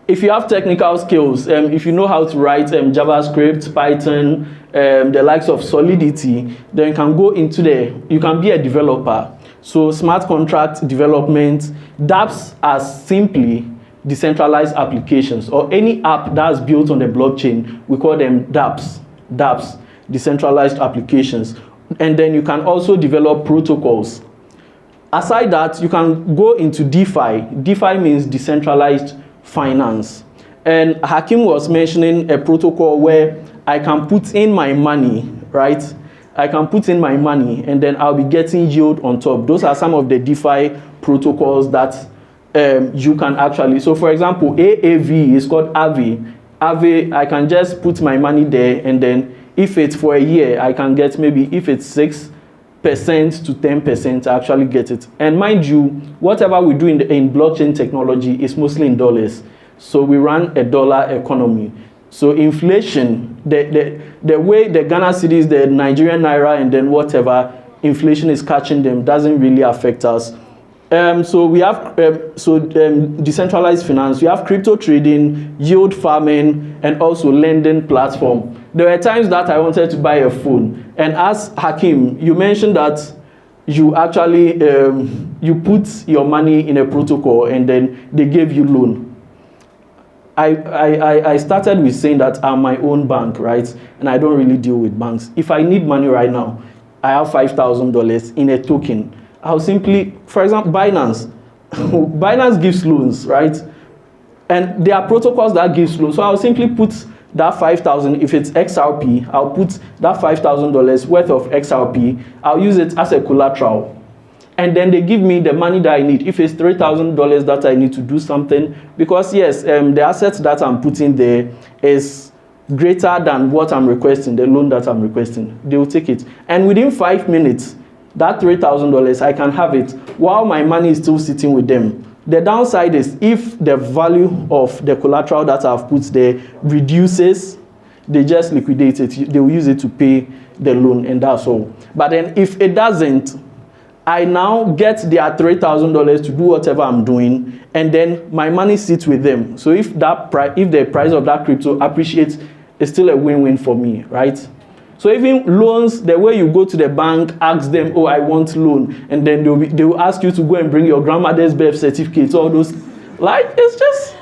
If you have technical skills, if you know how to write JavaScript, Python, the likes of Solidity, then you can go into you can be a developer. So smart contract development, dApps are simply decentralized applications, or any app that's built on the blockchain, we call them dApps, decentralized applications. And then you can also develop protocols. Aside that, you can go into DeFi. DeFi means decentralized finance. And Hakim was mentioning a protocol where I can put in my money, right? I can put in my money and then I'll be getting yield on top. Those are some of the DeFi protocols that you can actually, so for example, AAV is called Aave. Aave, I can just put my money there, and then if it's for a year, I can get maybe, if it's 6% to 10%, I actually get it. And mind you, whatever we do in blockchain technology is mostly in dollars. So we run a dollar economy. So inflation, the way the Ghana cedis, the Nigerian naira, and then whatever, inflation is catching them, doesn't really affect us. So we have decentralized finance, we have crypto trading, yield farming, and also lending platform. There were times that I wanted to buy a phone, and as Hakim, you mentioned that you actually you put your money in a protocol and then they gave you loan. I started with saying that I'm my own bank, right? And I don't really deal with banks. If I need money right now, I have $5,000 in a token. I'll simply, for example, Binance. Binance gives loans, right? And there are protocols that gives loans. So I'll simply put that 5,000, if it's XRP, I'll put that $5,000 worth of XRP. I'll use it as a collateral. And then they give me the money that I need. If it's $3,000 that I need to do something, because yes, the assets that I'm putting there is greater than what I'm requesting, the loan that I'm requesting. They will take it. And within 5 minutes, that $3,000, I can have it while my money is still sitting with them. The downside is if the value of the collateral that I've put there reduces, they just liquidate it. They will use it to pay the loan, and that's all. But then if it doesn't, I now get their $3,000 to do whatever I'm doing, and then my money sits with them. So if the price of that crypto appreciates, it's still a win-win for me, right? So even loans, the way you go to the bank, ask them, oh, I want loan, and then they will ask you to go and bring your grandmother's birth certificate, all those, like, it's just,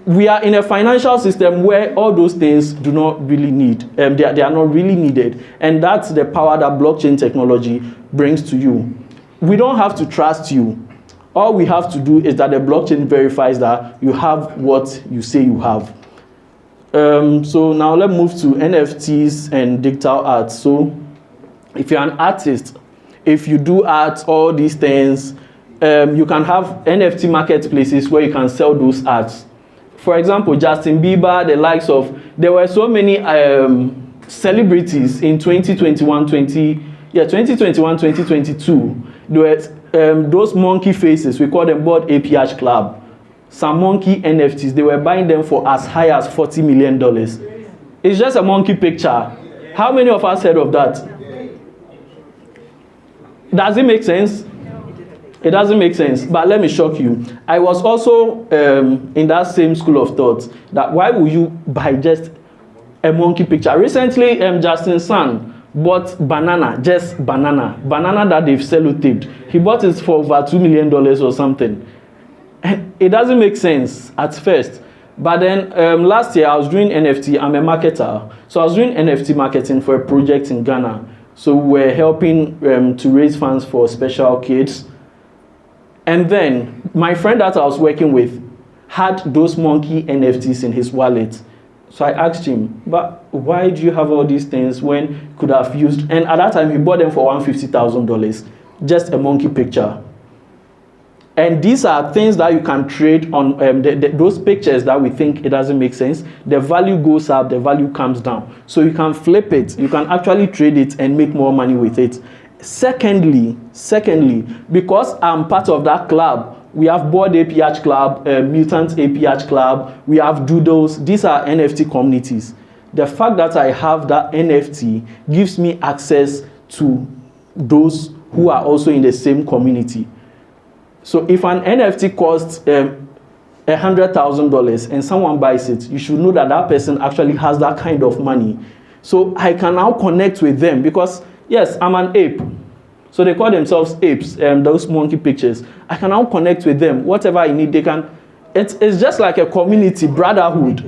we are in a financial system where all those things do not really need, they are not really needed, and that's the power that blockchain technology brings to you. We don't have to trust you. All we have to do is that the blockchain verifies that you have what you say you have. So now let's move to NFTs and digital art. So if you're an artist, if you do art, all these things, you can have NFT marketplaces where you can sell those arts. For example, Justin Bieber, the likes of, there were so many celebrities in 2021, 2022. There were those monkey faces, we call them Bored APH Club. Some monkey NFTs, they were buying them for as high as $40 million. It's just a monkey picture. How many of us heard of that? Does it make sense? It doesn't make sense, but let me shock you. I was also in that same school of thought, that why would you buy just a monkey picture? Recently, Justin's son bought banana that they've sellotaped. He bought it for over $2 million or something. And it doesn't make sense at first. But then last year I was doing NFT. I'm a marketer. So I was doing NFT marketing for a project in Ghana. So we're helping to raise funds for special kids. And then my friend that I was working with had those monkey NFTs in his wallet. So I asked him, but why do you have all these things when you could have used, and at that time he bought them for $150,000, just a monkey picture. And these are things that you can trade on those pictures that we think it doesn't make sense. The value goes up, the value comes down. So you can flip it, you can actually trade it and make more money with it. Secondly, because I'm part of that club, we have Bored APH Club, Mutant APH Club, we have Doodles. These are NFT communities. The fact that I have that NFT gives me access to those who are also in the same community. So if an NFT costs $100,000 and someone buys it, you should know that that person actually has that kind of money. So I can now connect with them because, yes, I'm an ape. So they call themselves apes, those monkey pictures. I can now connect with them. Whatever I need, they can. It's just like a community, brotherhood,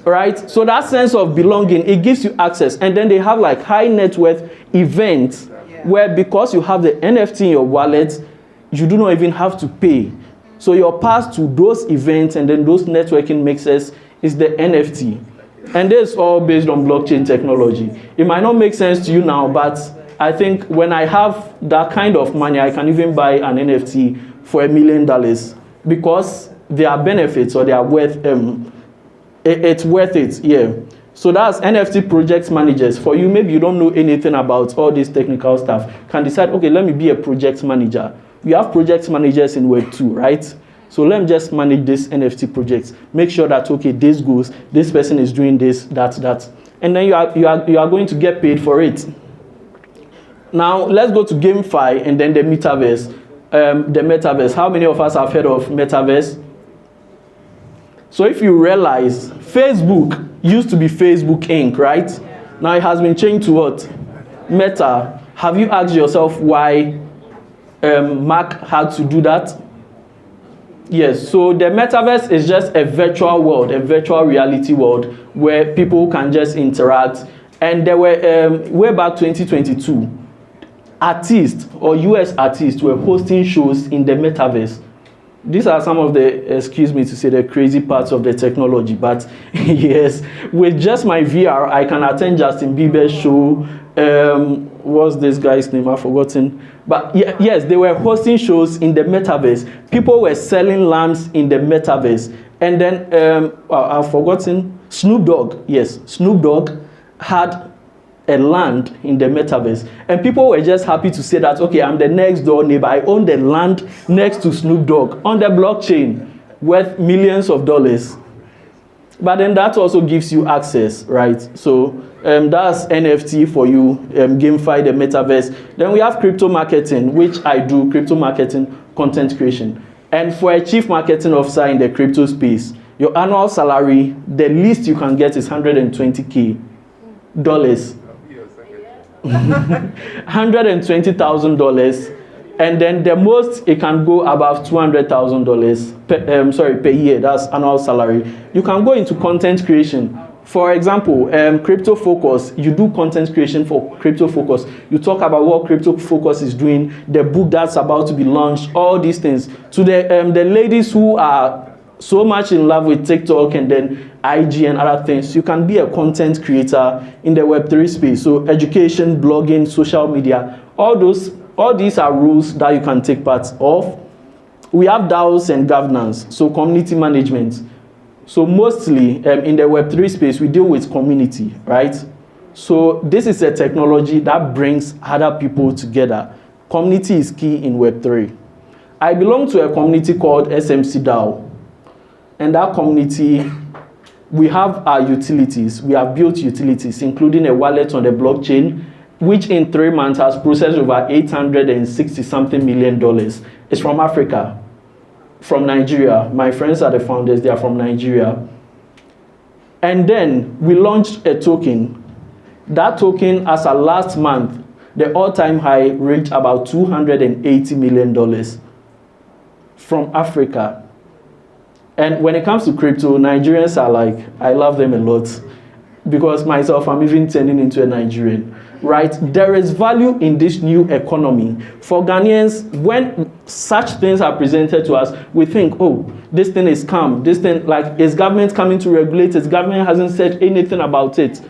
right? So that sense of belonging, it gives you access. And then they have like high net worth events where because you have the NFT in your wallet, you do not even have to pay. So your pass to those events and then those networking mixes is the NFT. And this is all based on blockchain technology. It might not make sense to you now, but I think when I have that kind of money, I can even buy an NFT for $1 million because there are benefits or they are worth, it's worth it, yeah. So that's NFT project managers. For you, maybe you don't know anything about all this technical stuff. Can decide, okay, let me be a project manager. We have project managers in Web 2, right? So let me just manage this NFT project. Make sure that, okay, this goes, this person is doing this, that. And then you are going to get paid for it. Now, let's go to GameFi and then the metaverse. The metaverse. How many of us have heard of metaverse? So if you realize, Facebook used to be Facebook Inc., right? Now it has been changed to what? Meta. Have you asked yourself why Mark had to do that? Yes, so the metaverse is just a virtual world, a virtual reality world where people can just interact. And there were, way back 2022, artists or US artists were hosting shows in the metaverse. These are some of the, excuse me to say, the crazy parts of the technology. But yes, with just my VR, I can attend Justin Bieber's show. What's this guy's name? I've forgotten. But yes, they were hosting shows in the metaverse. People were selling lamps in the metaverse. And then, I've forgotten, Snoop Dogg. Yes, Snoop Dogg had a land in the metaverse. And people were just happy to say that, okay, I'm the next door neighbor. I own the land next to Snoop Dogg on the blockchain worth millions of dollars. But then that also gives you access, right? So that's NFT for you, GameFi, the metaverse. Then we have crypto marketing, which I do, crypto marketing, content creation. And for a chief marketing officer in the crypto space, your annual salary, the least you can get is $120K. $120,000, and then the most it can go above $200,000 per year. That's annual salary. You can go into content creation. For example, Crypto Focus. You do content creation for Crypto Focus. You talk about what Crypto Focus is doing, the book that's about to be launched, all these things. To the ladies who are so much in love with TikTok and then IG and other things, you can be a content creator in the Web3 space. So education, blogging, social media, all these are roles that you can take part of. We have DAOs and governance, so community management. So mostly in the Web3 space, we deal with community, right? So this is a technology that brings other people together. Community is key in Web3. I belong to a community called SMC DAO. And that community, we have our utilities. We have built utilities, including a wallet on the blockchain, which in 3 months has processed over $860-something million. It's from Africa, from Nigeria. My friends are the founders. They are from Nigeria. And then we launched a token. That token, as of last month, the all-time high reached about $280 million from Africa. And when it comes to crypto, Nigerians are like, I love them a lot. Because myself, I'm even turning into a Nigerian, right? There is value in this new economy. For Ghanaians, when such things are presented to us, we think, oh, this thing is calm. This thing, like, is government coming to regulate it? Government hasn't said anything about it.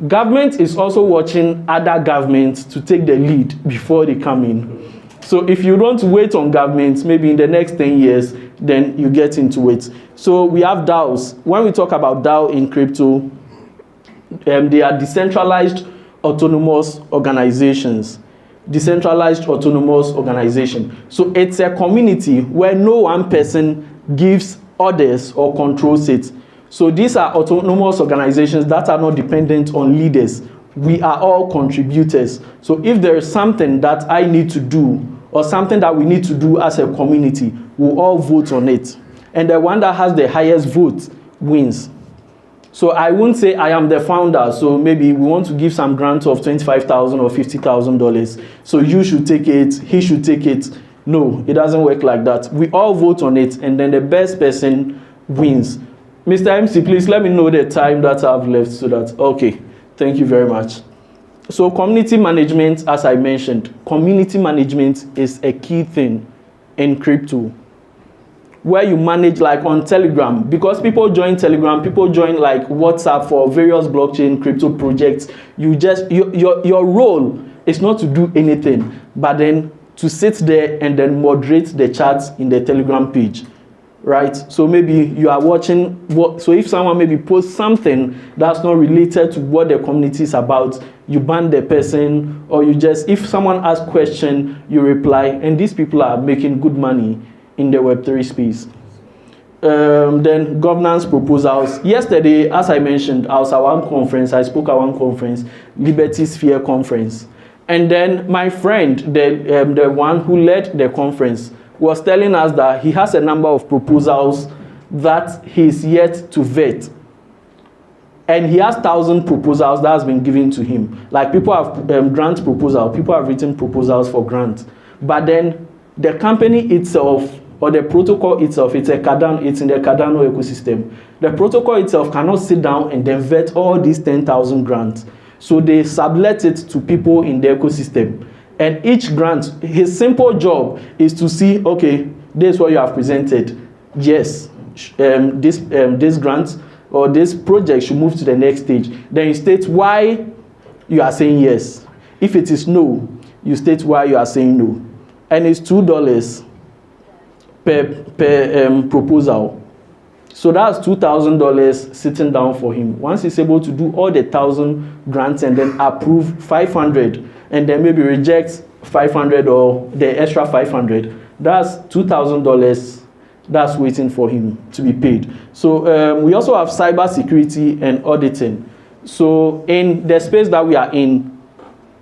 Government is also watching other governments to take the lead before they come in. So if you don't wait on government, maybe in the next 10 years, then you get into it. So we have DAOs. When we talk about DAO in crypto, they are decentralized autonomous organizations. Decentralized autonomous organization. So it's a community where no one person gives orders or controls it. So these are autonomous organizations that are not dependent on leaders. We are all contributors. So if there is something that I need to do, or something that we need to do as a community, we'll all vote on it. And the one that has the highest vote wins. So I won't say I am the founder, so maybe we want to give some grant of $25,000 or $50,000. So you should take it, he should take it. No, it doesn't work like that. We all vote on it, and then the best person wins. Mr. MC, please let me know the time that I've left so that, okay, thank you very much. So community management, as I mentioned, community management is a key thing in crypto, where you manage like on Telegram, because people join Telegram, people join like WhatsApp for various blockchain crypto projects. You just, your role is not to do anything, but then to sit there and then moderate the chats in the Telegram page, right? So maybe you are watching, so if someone maybe posts something that's not related to what the community is about, you ban the person, or you just, if someone asks question, you reply, and these people are making good money in the Web3 space. Then governance proposals. Yesterday, as I mentioned, I was at one conference, I spoke at one conference, Liberty Sphere conference. And then my friend, the one who led the conference, was telling us that he has a number of proposals that he's yet to vet. And he has 1,000 proposals that has been given to him. Like people have grant proposal, people have written proposals for grant. But then the company itself, or the protocol itself, it's in the Cardano ecosystem. The protocol itself cannot sit down and then vet all these 10,000 grants. So they sublet it to people in the ecosystem. And each grant, his simple job is to see, okay, this is what you have presented. Yes, this grant or this project should move to the next stage. Then you state why you are saying yes. If it is no, you state why you are saying no. And it's $2 per proposal. So that's $2,000 sitting down for him. Once he's able to do all the 1,000 grants and then approve 500 and then maybe reject 500 or the extra 500, that's $2,000 that's waiting for him to be paid. So we also have cyber security and auditing. So in the space that we are in,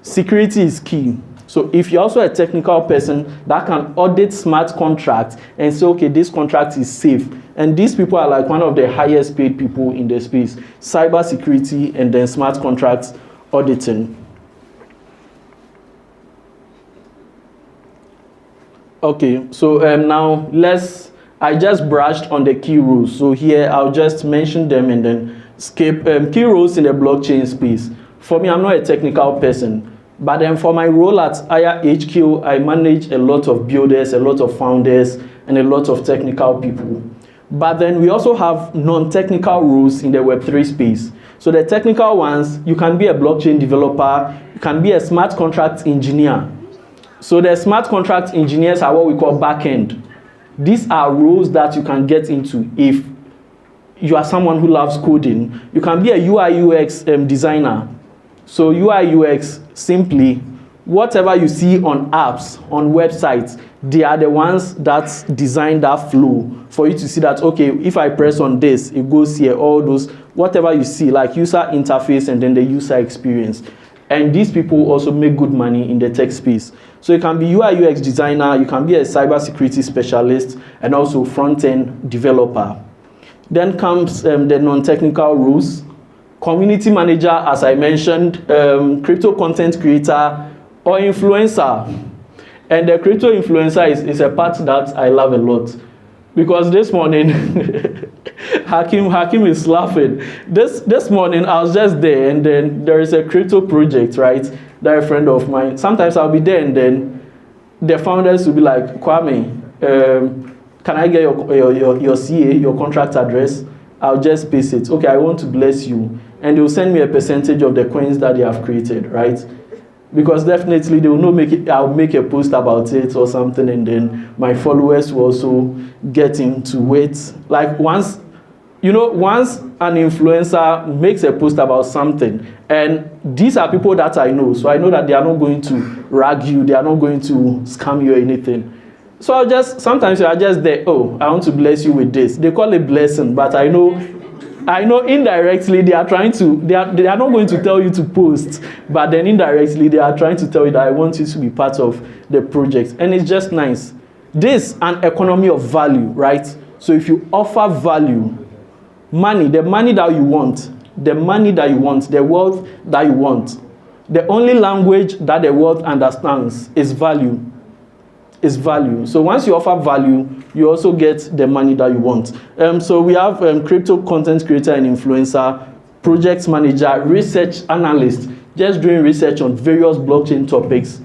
security is key. So if you're also a technical person that can audit smart contracts and say, okay, this contract is safe. And these people are like one of the highest paid people in the space. Cyber security and then smart contracts auditing. Okay, so now I just brushed on the key rules. So here I'll just mention them and then skip key rules in the blockchain space. For me, I'm not a technical person. But then for my role at IHQ, I manage a lot of builders, a lot of founders, and a lot of technical people. But then we also have non-technical rules in the Web3 space. So the technical ones, you can be a blockchain developer, you can be a smart contract engineer. So the smart contract engineers are what we call backend. These are roles that you can get into if you are someone who loves coding. You can be a UI UX designer. So UI UX, simply, whatever you see on apps, on websites, they are the ones that design that flow for you to see that, okay, if I press on this, it goes here, all those, whatever you see, like user interface and then the user experience. And these people also make good money in the tech space. So you can be UI UX designer, you can be a cybersecurity specialist, and also front-end developer. Then comes the non-technical rules. Community manager, as I mentioned, crypto content creator, or influencer. And the crypto influencer is a part that I love a lot. Because this morning, Hakim is laughing. This morning, I was just there, and then there is a crypto project, right? That a friend of mine. Sometimes I'll be there, and then the founders will be like, Kwame, can I get your CA, your contract address? I'll just paste it. Okay, I want to bless you. And they'll send me a percentage of the coins that they have created, right? Because definitely they will not make it, I'll make a post about it or something, and then my followers will also get into it. Like once an influencer makes a post about something, and these are people that I know, so I know that they are not going to rag you, they are not going to scam you or anything. So sometimes you are just there, oh, I want to bless you with this. They call it blessing, but I know I know indirectly they are trying to, they are not going to tell you to post, but then indirectly they are trying to tell you that I want you to be part of the project. And it's just nice. This an economy of value, right? So if you offer value, money, the money that you want, the wealth that you want, the only language that the world understands is value. Is value. So once you offer value, you also get the money that you want. So we have crypto content creator and influencer, project manager, research analyst, just doing research on various blockchain topics,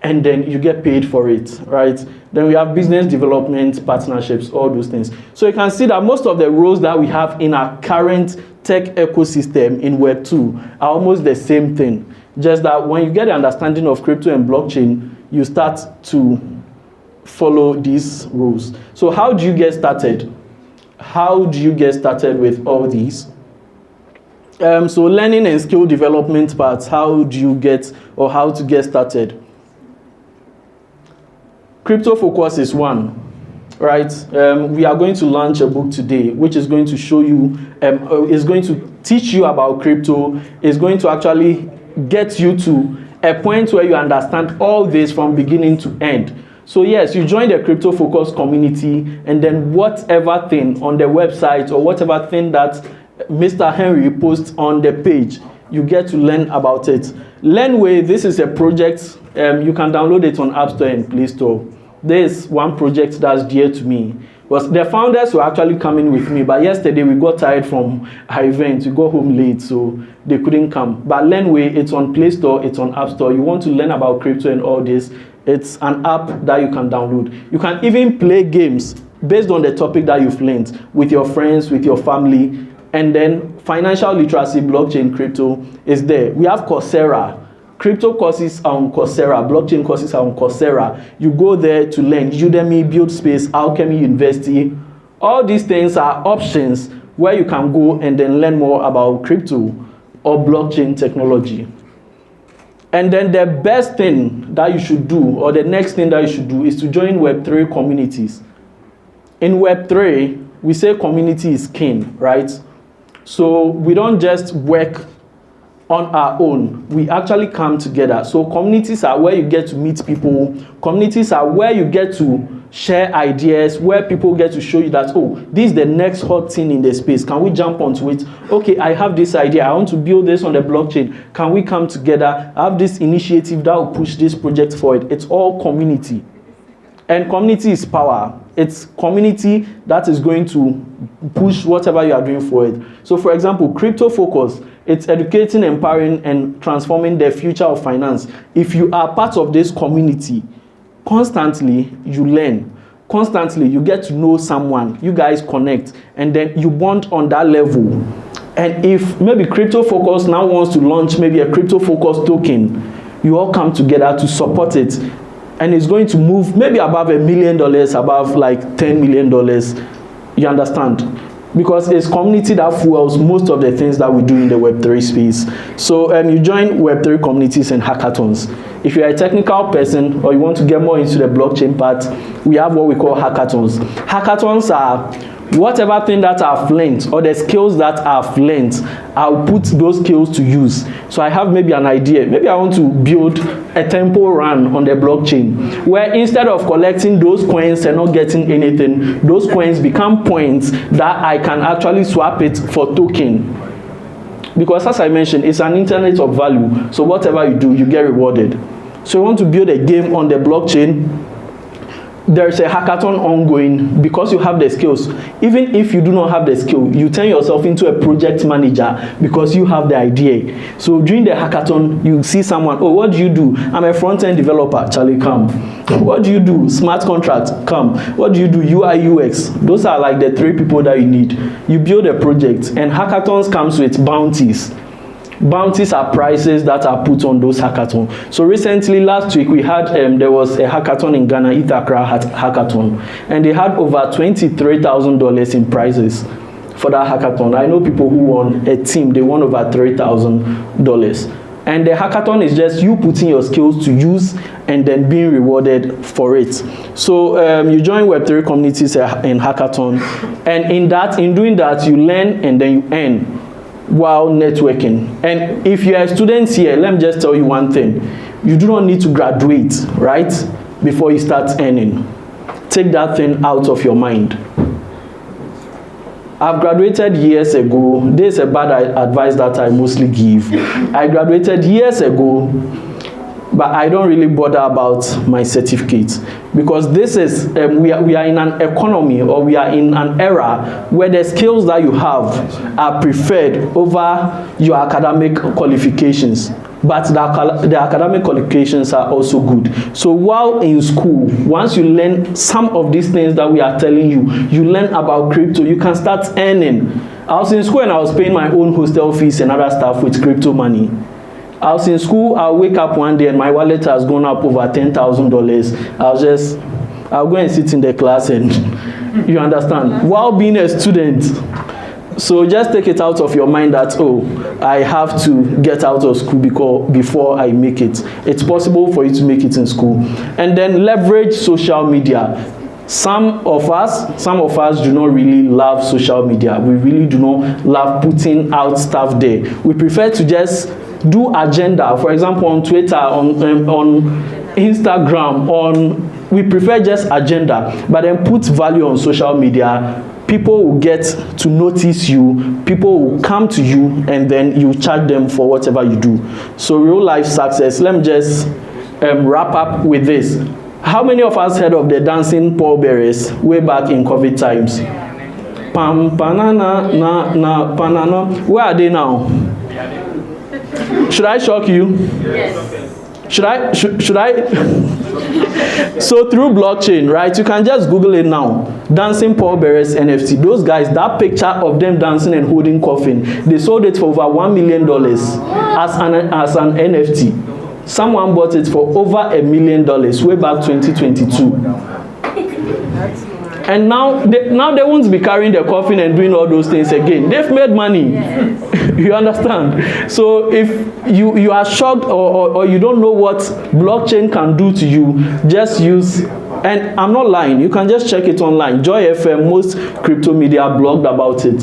and then you get paid for it, right? Then we have business development, partnerships, all those things. So you can see that most of the roles that we have in our current tech ecosystem in Web 2 are almost the same thing. Just that when you get the understanding of crypto and blockchain, you start to follow these rules. So how do you get started? How do you get started with all these? So learning and skill development parts, how do you get, or how to get started? Crypto Focus is one, right? We are going to launch a book today, which is going to show you, is going to teach you about crypto, is going to actually get you to a point where you understand all this from beginning to end. So yes, you join the Crypto Focus community, and then whatever thing on the website or whatever thing that Mr. Henry posts on the page, you get to learn about it. Learnway, this is a project, you can download it on App Store and Play Store. There's one project that's dear to me. Was the founders were actually coming with me, but yesterday we got tired from our event. We got home late, so they couldn't come. But Learnway, it's on Play Store, it's on App Store. You want to learn about crypto and all this, it's an app that you can download. You can even play games based on the topic that you've learned with your friends, with your family, and then financial literacy, blockchain, crypto is there. We have Coursera. Crypto courses are on Coursera, blockchain courses are on Coursera. You go there to learn. Udemy, BuildSpace, Alchemy University. All these things are options where you can go and then learn more about crypto or blockchain technology. And then the best thing that you should do, or the next thing that you should do, is to join Web3 communities. In Web3, we say community is king, right? So we don't just work on our own, we actually come together. So communities are where you get to meet people. Communities are where you get to share ideas, where people get to show you that, oh, this is the next hot thing in the space. Can we jump onto it? Okay, I have this idea. I want to build this on the blockchain. Can we come together? I have this initiative that will push this project forward. It's all community. And community is power. It's community that is going to push whatever you are doing forward. So for example, Crypto Focus, it's educating, empowering, and transforming the future of finance. If you are part of this community, constantly you learn. Constantly you get to know someone. You guys connect, and then you bond on that level. And if maybe Crypto Focus now wants to launch maybe a Crypto Focus token, you all come together to support it. And it's going to move maybe above $1 million, above like $10 million. You understand? Because it's community that fuels most of the things that we do in the Web3 space. So you join Web3 communities and hackathons. If you're a technical person or you want to get more into the blockchain part, we have what we call hackathons. Hackathons are whatever thing that I've learned, or the skills that I've learned, I'll put those skills to use. So I have maybe an idea. Maybe I want to build a tempo run on the blockchain, where instead of collecting those coins and not getting anything, those coins become points that I can actually swap it for token. Because as I mentioned, it's an internet of value. So whatever you do, you get rewarded. So you want to build a game on the blockchain, there's a hackathon ongoing. Because you have the skills. Even if you do not have the skill, you turn yourself into a project manager because you have the idea. So during the hackathon, you see someone, oh, what do you do? I'm a front-end developer. Charlie, come. What do you do? Smart contract, come. What do you do? UI, UX. Those are like the 3 people that you need. You build a project, and hackathons comes with bounties. Bounties are prizes that are put on those hackathons. So recently, last week, we had, there was a hackathon in Ghana, Accra hackathon, and they had over $23,000 in prizes for that hackathon. I know people who won a team, they won over $3,000. And the hackathon is just you putting your skills to use and then being rewarded for it. So you join Web3 communities in hackathon, and in doing that, you learn and then you earn while networking. And if you are students here, let me just tell you one thing. You do not need to graduate, right, before you start earning. Take that thing out of your mind. I've graduated years ago. This is a bad advice that I mostly give. I graduated years ago, but I don't really bother about my certificate, because this is we are in an economy, or we are in an era where the skills that you have are preferred over your academic qualifications. But the academic qualifications are also good. So while in school, once you learn some of these things that we are telling you, you learn about crypto, you can start earning. I was in school and I was paying my own hostel fees and other stuff with crypto money. I was in school, I'll wake up one day and my wallet has gone up over $10,000. I'll go and sit in the class and you understand, while being a student. So just take it out of your mind that, oh, I have to get out of school before I make it. It's possible for you to make it in school. And then leverage social media. Some of us do not really love social media. We really do not love putting out stuff there. We prefer to just do agenda. For example, on Twitter, on Instagram, we prefer just agenda, but then put value on social media. People will get to notice you, people will come to you, and then you charge them for whatever you do. So real life success. Let me just wrap up with this. How many of us heard of the dancing pallbearers way back in COVID times? Pam, panana, na, panana. Where are they now? Should I shock you? Yes. Should I? So through blockchain, right, you can just Google it now. Dancing pallbearers NFT. Those guys, that picture of them dancing and holding coffin, they sold it for over $1 million as an NFT. Someone bought it for over $1 million way back 2022. And now they won't be carrying the coffin and doing all those things again. They've made money. You understand? So if you are shocked or you don't know what blockchain can do to you, just use, and I'm not lying, you can just check it online. Joy FM, most crypto media blogged about it.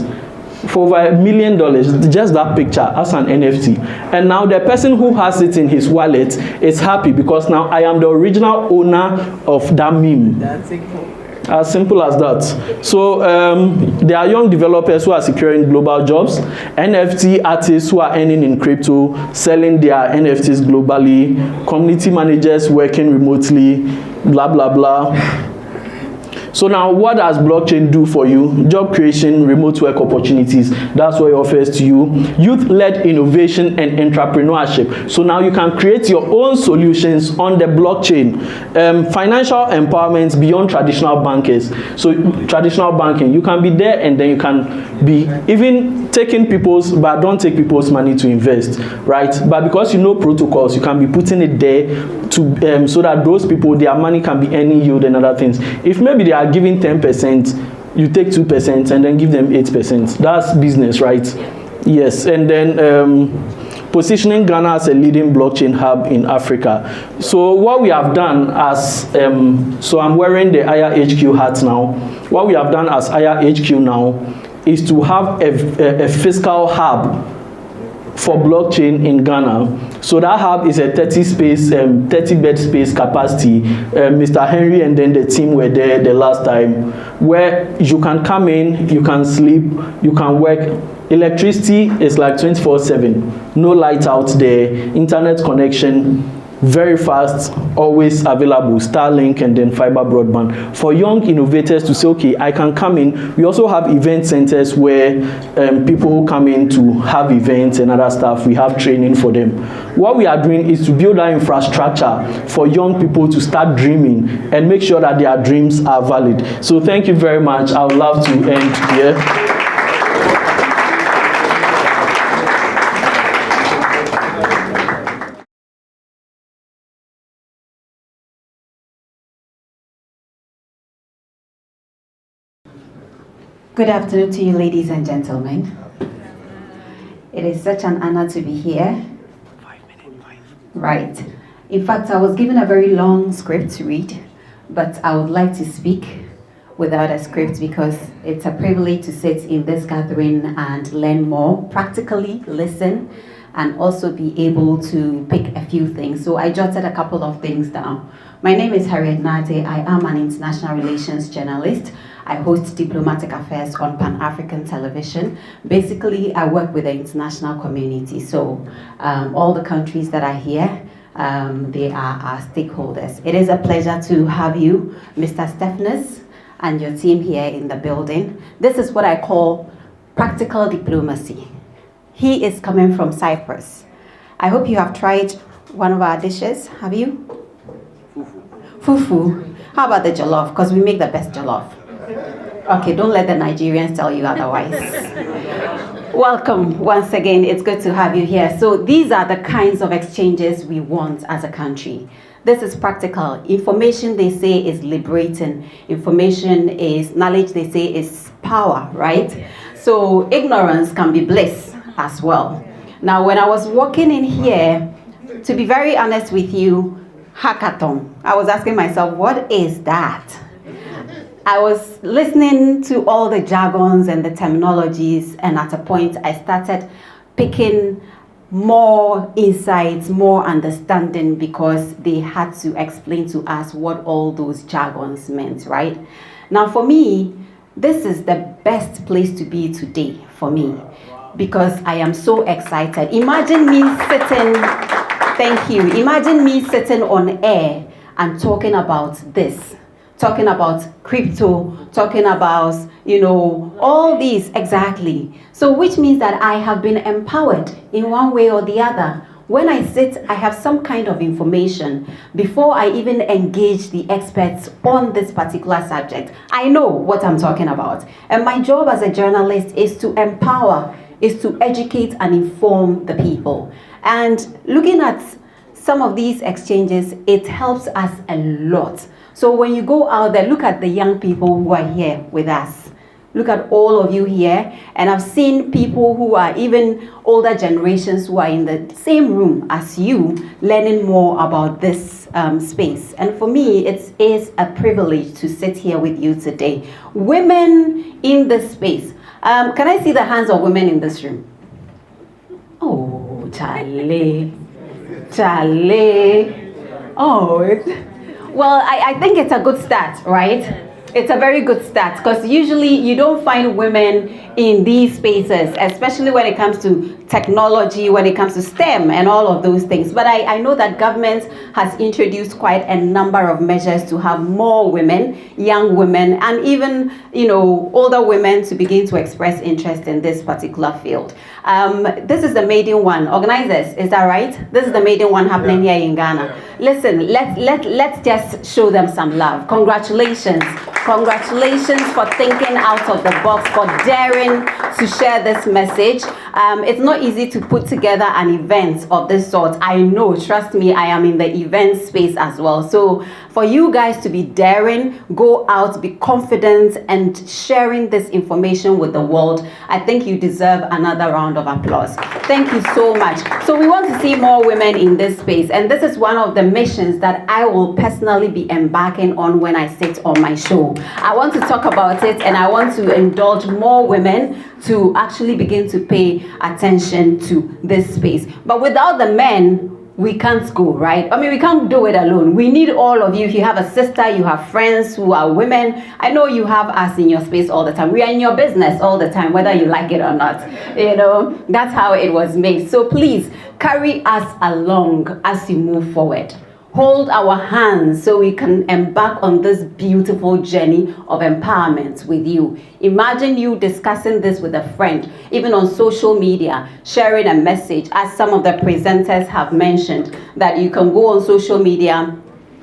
For over $1 million, just that picture as an NFT. And now the person who has it in his wallet is happy because now I am the original owner of that meme. That's it. As simple as that. So there are young developers who are securing global jobs, NFT artists who are earning in crypto, selling their NFTs globally, community managers working remotely, blah, blah, blah. So now what does blockchain do for you? Job creation, remote work opportunities. That's what it offers to you. Youth-led innovation and entrepreneurship. So now you can create your own solutions on the blockchain. Financial empowerment beyond traditional bankers. So traditional banking, you can be there and then you can be even taking people's, but don't take people's money to invest, right? But because you know protocols, you can be putting it there to so that those people, their money can be earning yield and other things. If maybe they are giving 10%, you take 2% and then give them 8%. That's business, right? Yes. And then positioning Ghana as a leading blockchain hub in Africa. So what we have done as, so I'm wearing the IR HQ hat now. What we have done as IR HQ now is to have a fiscal hub for blockchain in Ghana. So that hub is a 30-bed space capacity. Mr. Henry and then the team were there the last time, where you can come in, you can sleep, you can work. Electricity is like 24/7. No light out there. Internet connection, very fast, always available, Starlink and then fiber broadband. For young innovators to say, okay, I can come in. We also have event centers where people come in to have events and other stuff. We have training for them. What we are doing is to build that infrastructure for young people to start dreaming and make sure that their dreams are valid. So thank you very much. I would love to end here. Good afternoon to you, ladies and gentlemen. It is such an honor to be here. Right. In fact, I was given a very long script to read, but I would like to speak without a script because it's a privilege to sit in this gathering and learn more, practically listen, and also be able to pick a few things. So I jotted a couple of things down. My name is Harriet Nate. I am an international relations journalist. I host diplomatic affairs on Pan-African television. Basically, I work with the international community. So all the countries that are here, they are our stakeholders. It is a pleasure to have you, Mr. Stephanus, and your team here in the building. This is what I call practical diplomacy. He is coming from Cyprus. I hope you have tried one of our dishes. Have you? Fufu. How about the jollof? Because we make the best jollof. Okay, don't let the Nigerians tell you otherwise. Welcome once again. It's good to have you here. So these are the kinds of exchanges we want as a country. This is practical. Information, they say, is liberating. Information is knowledge, they say, is power, right? So ignorance can be bliss as well. Now, when I was walking in here, to be very honest with you, hackathon, I was asking myself, what is that? I was listening to all the jargons and the terminologies, and at a point I started picking more insights, more understanding, because they had to explain to us what all those jargons meant, right? Now for me, this is the best place to be today for me, because I am so excited. Imagine me sitting, thank you, imagine me sitting on air and talking about this. Talking about crypto, talking about, all these exactly. So which means that I have been empowered in one way or the other. When I sit, I have some kind of information before I even engage the experts on this particular subject. I know what I'm talking about. And my job as a journalist is to empower, is to educate and inform the people. And looking at some of these exchanges, it helps us a lot. So when you go out there, look at the young people who are here with us. Look at all of you here. And I've seen people who are even older generations who are in the same room as you, learning more about this space. And for me, it is a privilege to sit here with you today. Women in this space. Can I see the hands of women in this room? Oh, Charlie. Oh, well, I think it's a good start, right? It's a very good start, because usually you don't find women in these spaces, especially when it comes to technology, when it comes to STEM and all of those things. But I know that government has introduced quite a number of measures to have more women, young women, and even, older women to begin to express interest in this particular field. This is the maiden one. Organizers, is that right? This is the maiden one happening here in Ghana. Yeah. Listen, let's just show them some love. Congratulations. Congratulations for thinking out of the box, for daring to share this message. It's not easy to put together an event of this sort. I know, trust me, I am in the event space as well. So for you guys to be daring, go out, be confident, and sharing this information with the world, I think you deserve another round of applause. Thank you so much. So we want to see more women in this space, and this is one of the missions that I will personally be embarking on when I sit on my show. I want to talk about it, and I want to indulge more women to actually begin to pay attention to this space. But without the men, we can't go, right? I mean, we can't do it alone. We need all of you. If you have a sister, you have friends who are women. I know you have us in your space all the time. We are in your business all the time, whether you like it or not. That's how it was made. So please carry us along as you move forward. Hold our hands so we can embark on this beautiful journey of empowerment with you. Imagine you discussing this with a friend, even on social media, sharing a message, as some of the presenters have mentioned, that you can go on social media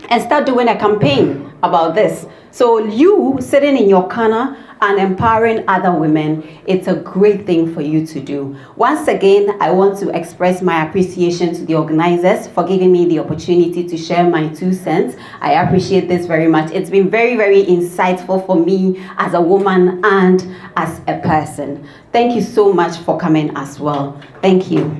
and start doing a campaign about this. So you sitting in your corner and empowering other women, it's a great thing for you to do. Once again, I want to express my appreciation to the organizers for giving me the opportunity to share my 2 cents. I appreciate this very much. It's been very, very insightful for me as a woman and as a person. Thank you so much for coming as well. Thank you.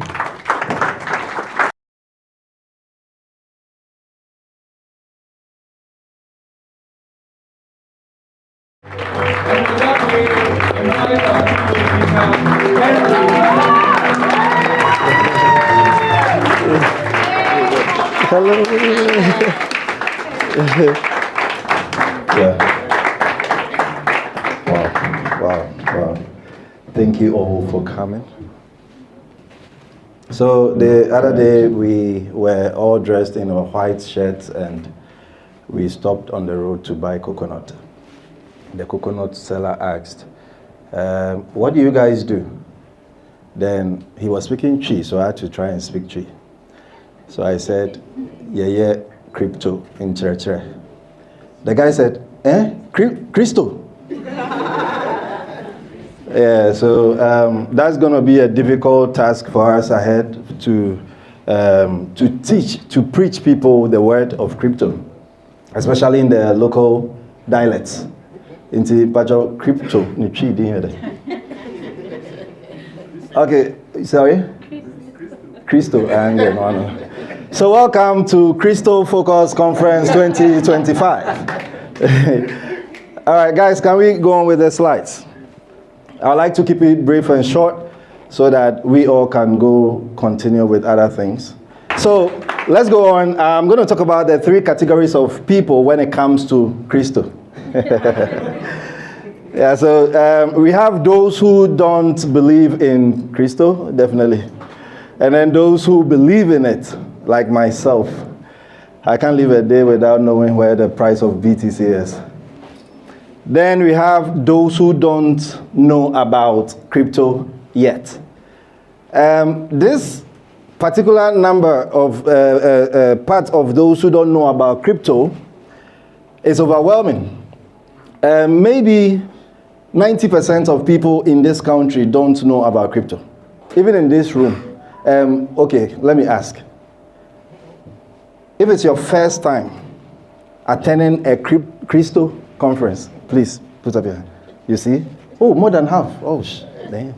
Hello. Yeah. Wow. Thank you all for coming. So the other day we were all dressed in our white shirts and we stopped on the road to buy coconut. The coconut seller asked, what do you guys do? Then he was speaking Chi, so I had to try and speak Chi. So I said, yeah, crypto in church. The guy said, Cristo? Yeah, so that's going to be a difficult task for us ahead to preach people the word of crypto, especially in the local dialects. Into Pajo crypto, okay, sorry? Cristo. So welcome to Cristo Focus Conference 2025. All right, guys, can we go on with the slides? I'd like to keep it brief and short so that we all can continue with other things. So let's go on. I'm going to talk about the three categories of people when it comes to Cristo. Yeah, so we have those who don't believe in Cristo, definitely. And then those who believe in it, like myself. I can't live a day without knowing where the price of BTC is. Then we have those who don't know about crypto yet. This particular number of part of those who don't know about crypto is overwhelming. Maybe 90% of people in this country don't know about crypto. Even in this room. Okay, let me ask. If it's your first time attending a Cristo conference, please put up your hand. You see? Oh, more than half. Oh, damn.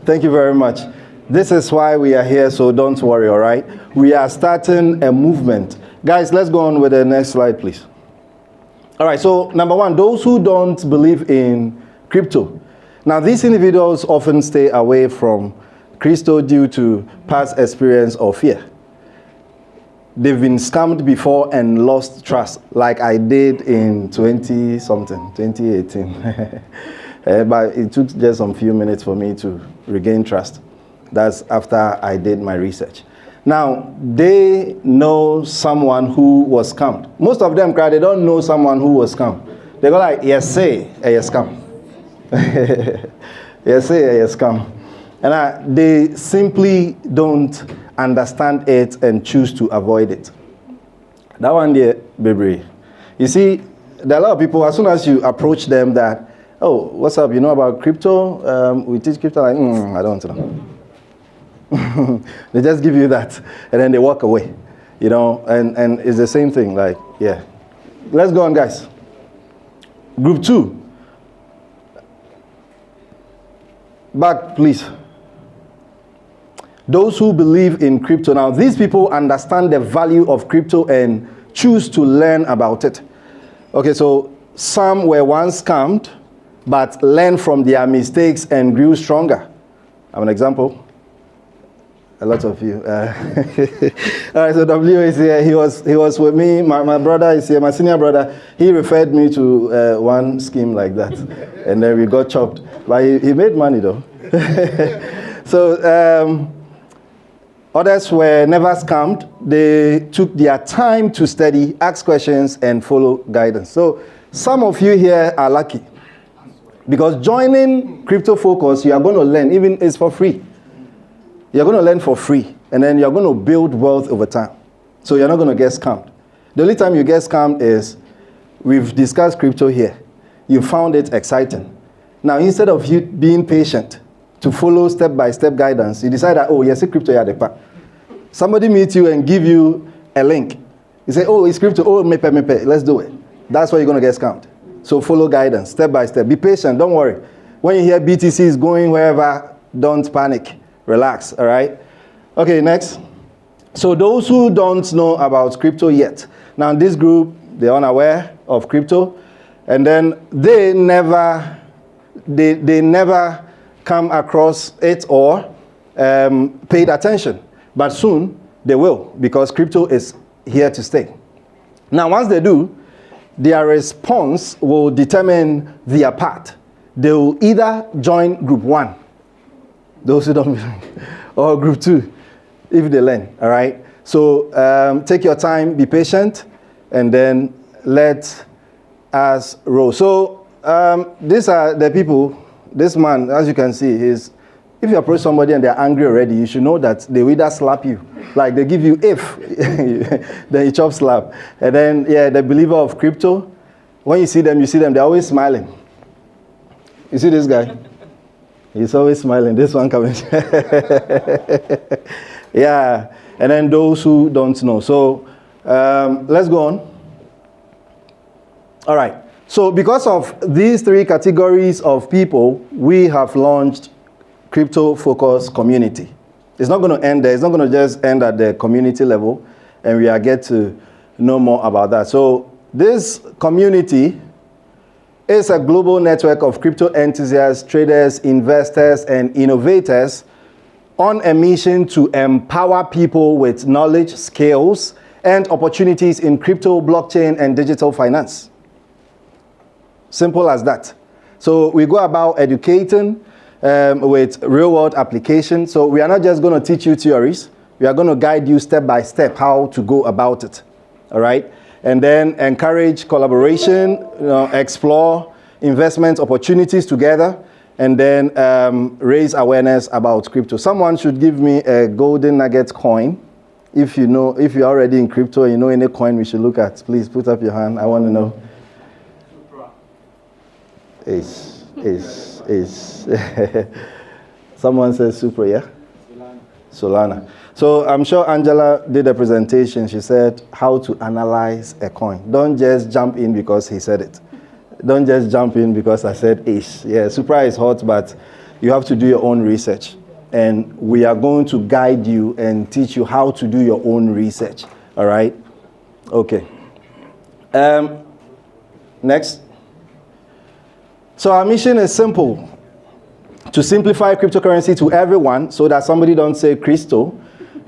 Thank you very much. This is why we are here, so don't worry, all right? We are starting a movement. Guys, let's go on with the next slide, please. All right, so number one, those who don't believe in crypto. Now, these individuals often stay away from Cristo due to past experience or fear. They've been scammed before and lost trust, like I did in 2018. But it took just some few minutes for me to regain trust. That's after I did my research. Now, they know someone who was scammed. Most of them, they don't know someone who was scammed. They go like, yes, say, yes, scam. Yes, say, yes, scam. And they simply don't understand it and choose to avoid it. That one there, baby. You see, there are a lot of people, as soon as you approach them that, oh, what's up, you know about crypto? We teach crypto, like, I don't know. They just give you that, and then they walk away. You know, and it's the same thing, like, yeah. Let's go on, guys. Group 2. Back, please. Those who believe in crypto. Now, these people understand the value of crypto and choose to learn about it. Okay, so some were once scammed, but learned from their mistakes and grew stronger. I have an example. A lot of you. All right, so W is here. He was with me. My brother is here. My senior brother. He referred me to one scheme like that, and then we got chopped. But he made money though. So. Others were never scammed. They took their time to study, ask questions, and follow guidance. So some of you here are lucky. Because joining Crypto Focus, you are going to learn, even it's for free. You're going to learn for free. And then you're going to build wealth over time. So you're not going to get scammed. The only time you get scammed is, we've discussed crypto here. You found it exciting. Now, instead of you being patient to follow step-by-step guidance, you decide that, oh, yes, it's crypto, yeah, the part. Somebody meets you and give you a link. You say, oh, it's crypto, oh, mepe, let's do it. That's why you're going to get scammed. So follow guidance, step-by-step. Be patient, don't worry. When you hear BTC is going wherever, don't panic. Relax, all right? Okay, next. So those who don't know about crypto yet. Now, this group, they're unaware of crypto. And then they never come across it or paid attention. But soon they will, because crypto is here to stay. Now, once they do, their response will determine their path. They will either join group 1, those who don't belong, or group 2, if they learn, all right? So take your time, be patient, and then let us roll. So these are the people. This man, as you can see, is, if you approach somebody and they're angry already, you should know that they will either slap you, like they give you if, then you chop slap. And then, yeah, the believer of crypto, when you see them, they're always smiling. You see this guy? He's always smiling. This one coming. Yeah. And then those who don't know. So let's go on. All right. So because of these 3 categories of people, we have launched Crypto Focus Community. It's not going to end there. It's not going to just end at the community level, and we are get to know more about that. So this community is a global network of crypto enthusiasts, traders, investors, and innovators on a mission to empower people with knowledge, skills, and opportunities in crypto, blockchain, and digital finance. Simple as that. So we go about educating with real-world application. So we are not just going to teach you theories. We are going to guide you step by step how to go about it. All right? And then encourage collaboration, explore investment opportunities together, and then raise awareness about crypto. Someone should give me a golden nugget coin. If you're already in crypto and you know any coin we should look at, please put up your hand. I want to know. Is someone says Supra, yeah? Solana. So I'm sure Angela did a presentation. She said how to analyze a coin. Don't just jump in because he said it. Don't just jump in because I said ish. Yeah, Supra is hot, but you have to do your own research. And we are going to guide you and teach you how to do your own research. All right? Okay. Next. So our mission is simple: to simplify cryptocurrency to everyone so that somebody don't say Christo,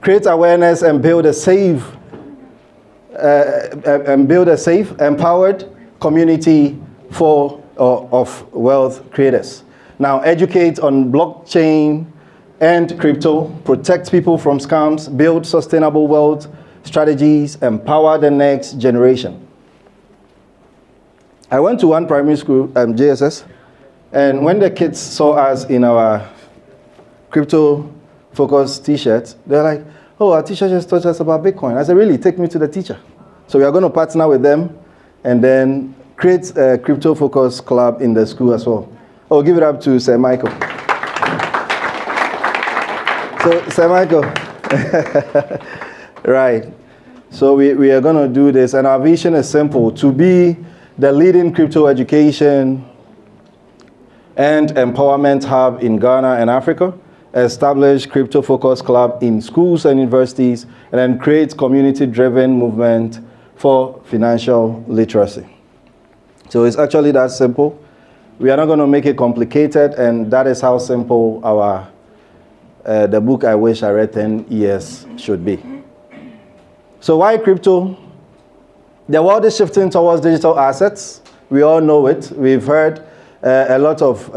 create awareness and build a safe, empowered community of wealth creators. Now, educate on blockchain and crypto, protect people from scams, build sustainable wealth strategies, empower the next generation. I went to one primary school, JSS, and when the kids saw us in our crypto focus t-shirts, they're like, oh, our teacher just taught us about Bitcoin. I said, really? Take me to the teacher. So we are going to partner with them and then create a crypto focus club in the school as well. Oh, give it up to Sir Michael. So, Sir Michael. Right. So we are going to do this, and our vision is simple: to be the leading crypto education and empowerment hub in Ghana and Africa, establish crypto focus club in schools and universities, and then create community-driven movement for financial literacy. So it's actually that simple. We are not going to make it complicated, and that is how simple our the book I wish I read 10 years should be. So why crypto? The world is shifting towards digital assets. We all know it. We've heard a lot of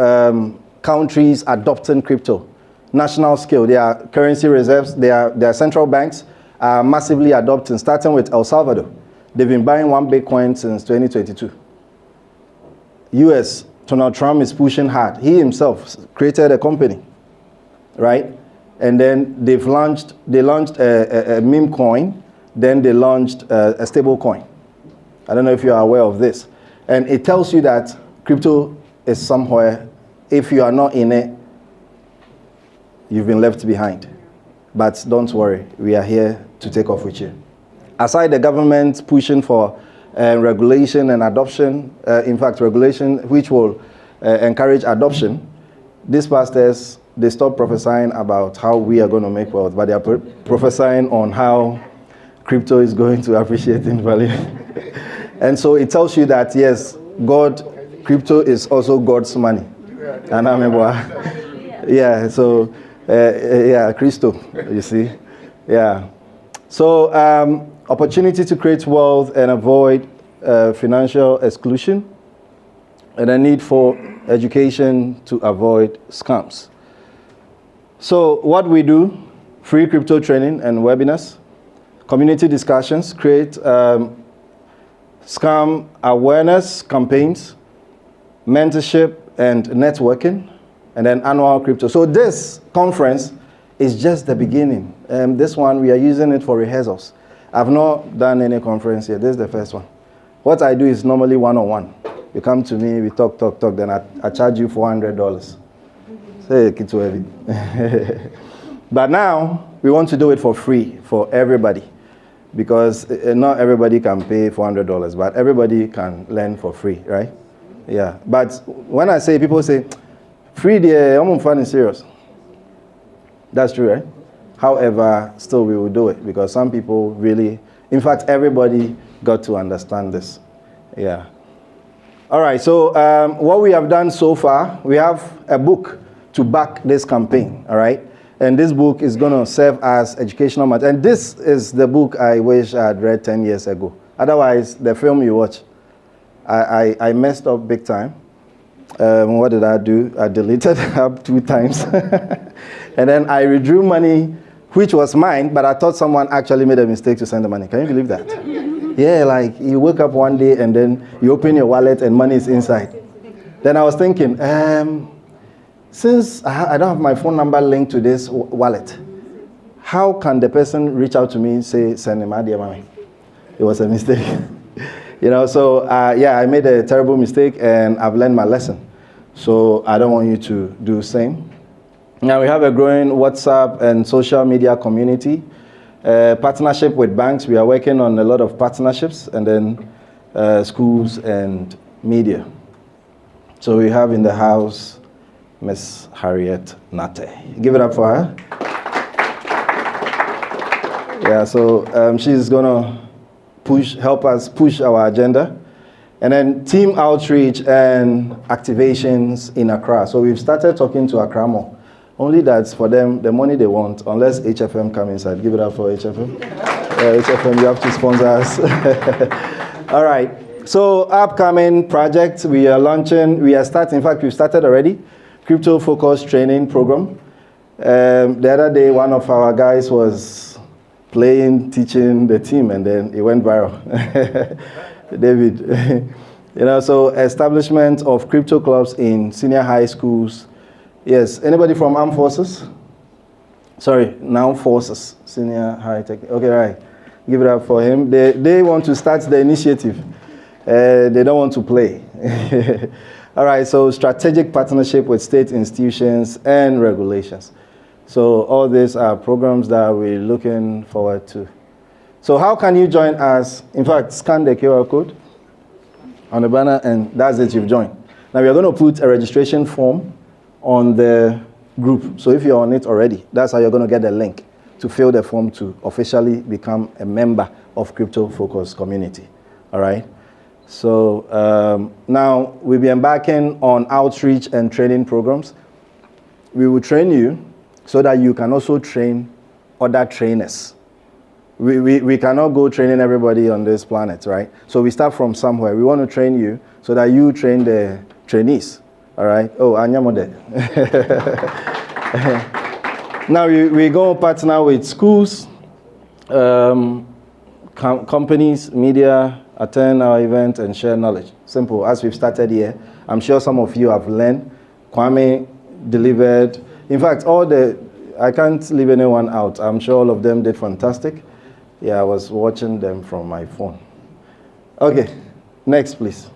countries adopting crypto. National scale, their currency reserves, their central banks are massively adopting, starting with El Salvador. They've been buying 1 Bitcoin since 2022. US, Donald Trump is pushing hard. He himself created a company, right? And then they launched a meme coin. Then they launched a stable coin. I don't know if you are aware of this. And it tells you that crypto is somewhere. If you are not in it, you've been left behind. But don't worry, we are here to take off with you. Aside the government pushing for regulation and adoption, in fact, regulation which will encourage adoption, these pastors, they stop prophesying about how we are going to make wealth, but they are prophesying on how crypto is going to appreciate in value. And so it tells you that, yes, crypto is also God's money. And I remember, yeah, so, Christo, you see. Yeah. So, opportunity to create wealth and avoid financial exclusion, and a need for education to avoid scams. So what we do, free crypto training and webinars, community discussions, create scam awareness campaigns, mentorship and networking, and then annual crypto. So this conference is just the beginning. This one, we are using it for rehearsals. I've not done any conference yet. This is the first one. What I do is normally one-on-one. You come to me, we talk, then I charge you $400. Say, it's too heavy. But now, we want to do it for free for everybody, because not everybody can pay $400, but everybody can learn for free, right? Yeah. But when I say, people say, free, I'm fun and serious. That's true, right? However, still we will do it, because some people really, in fact, everybody got to understand this. Yeah. All right, so what we have done so far, we have a book to back this campaign, all right? And this book is going to serve as educational material. And this is the book I wish I had read 10 years ago. Otherwise, the film you watch, I messed up big time. What did I do? I deleted up 2 times. And then I withdrew money, which was mine, but I thought someone actually made a mistake to send the money. Can you believe that? Yeah, like you wake up one day and then you open your wallet and money is inside. Then I was thinking, since I don't have my phone number linked to this wallet, how can the person reach out to me and say, send him money? It was a mistake. You know, so yeah, I made a terrible mistake and I've learned my lesson. So I don't want you to do the same. Now we have a growing WhatsApp and social media community. Partnership with banks. We are working on a lot of partnerships, and then schools and media. So we have in the house Miss Harriet Nate. Give it up for her. Yeah, so she's gonna help us push our agenda. And then team outreach and activations in Accra. So we've started talking to Accra more. Only that's for them, the money they want, unless HFM come inside. Give it up for HFM. HFM, you have to sponsor us. All right. So upcoming projects, we are starting, in fact, we've started already, crypto focused training program. The other day, one of our guys was teaching the team, and then it went viral. David. You know, so establishment of crypto clubs in senior high schools. Yes, anybody from Armed Forces? Sorry, now Forces, Senior High Tech. Okay, right. Give it up for him. They want to start the initiative. They don't want to play. All right, so strategic partnership with state institutions and regulations. So all these are programs that we're looking forward to. So how can you join us? In fact, scan the QR code on the banner, and that's it, you've joined. Now we're going to put a registration form on the group. So if you're on it already, that's how you're going to get the link to fill the form to officially become a member of Crypto Focus community. All right. So now we'll be embarking on outreach and training programs. We will train you so that you can also train other trainers. We cannot go training everybody on this planet, right? So we start from somewhere. We want to train you so that you train the trainees. All right. Oh, Anyamode. Now we go partner with schools, companies, media, attend our event and share knowledge. Simple. As we've started here, I'm sure some of you have learned. Kwame delivered. In fact, I can't leave anyone out. I'm sure all of them did fantastic. Yeah, I was watching them from my phone. Okay, next, please.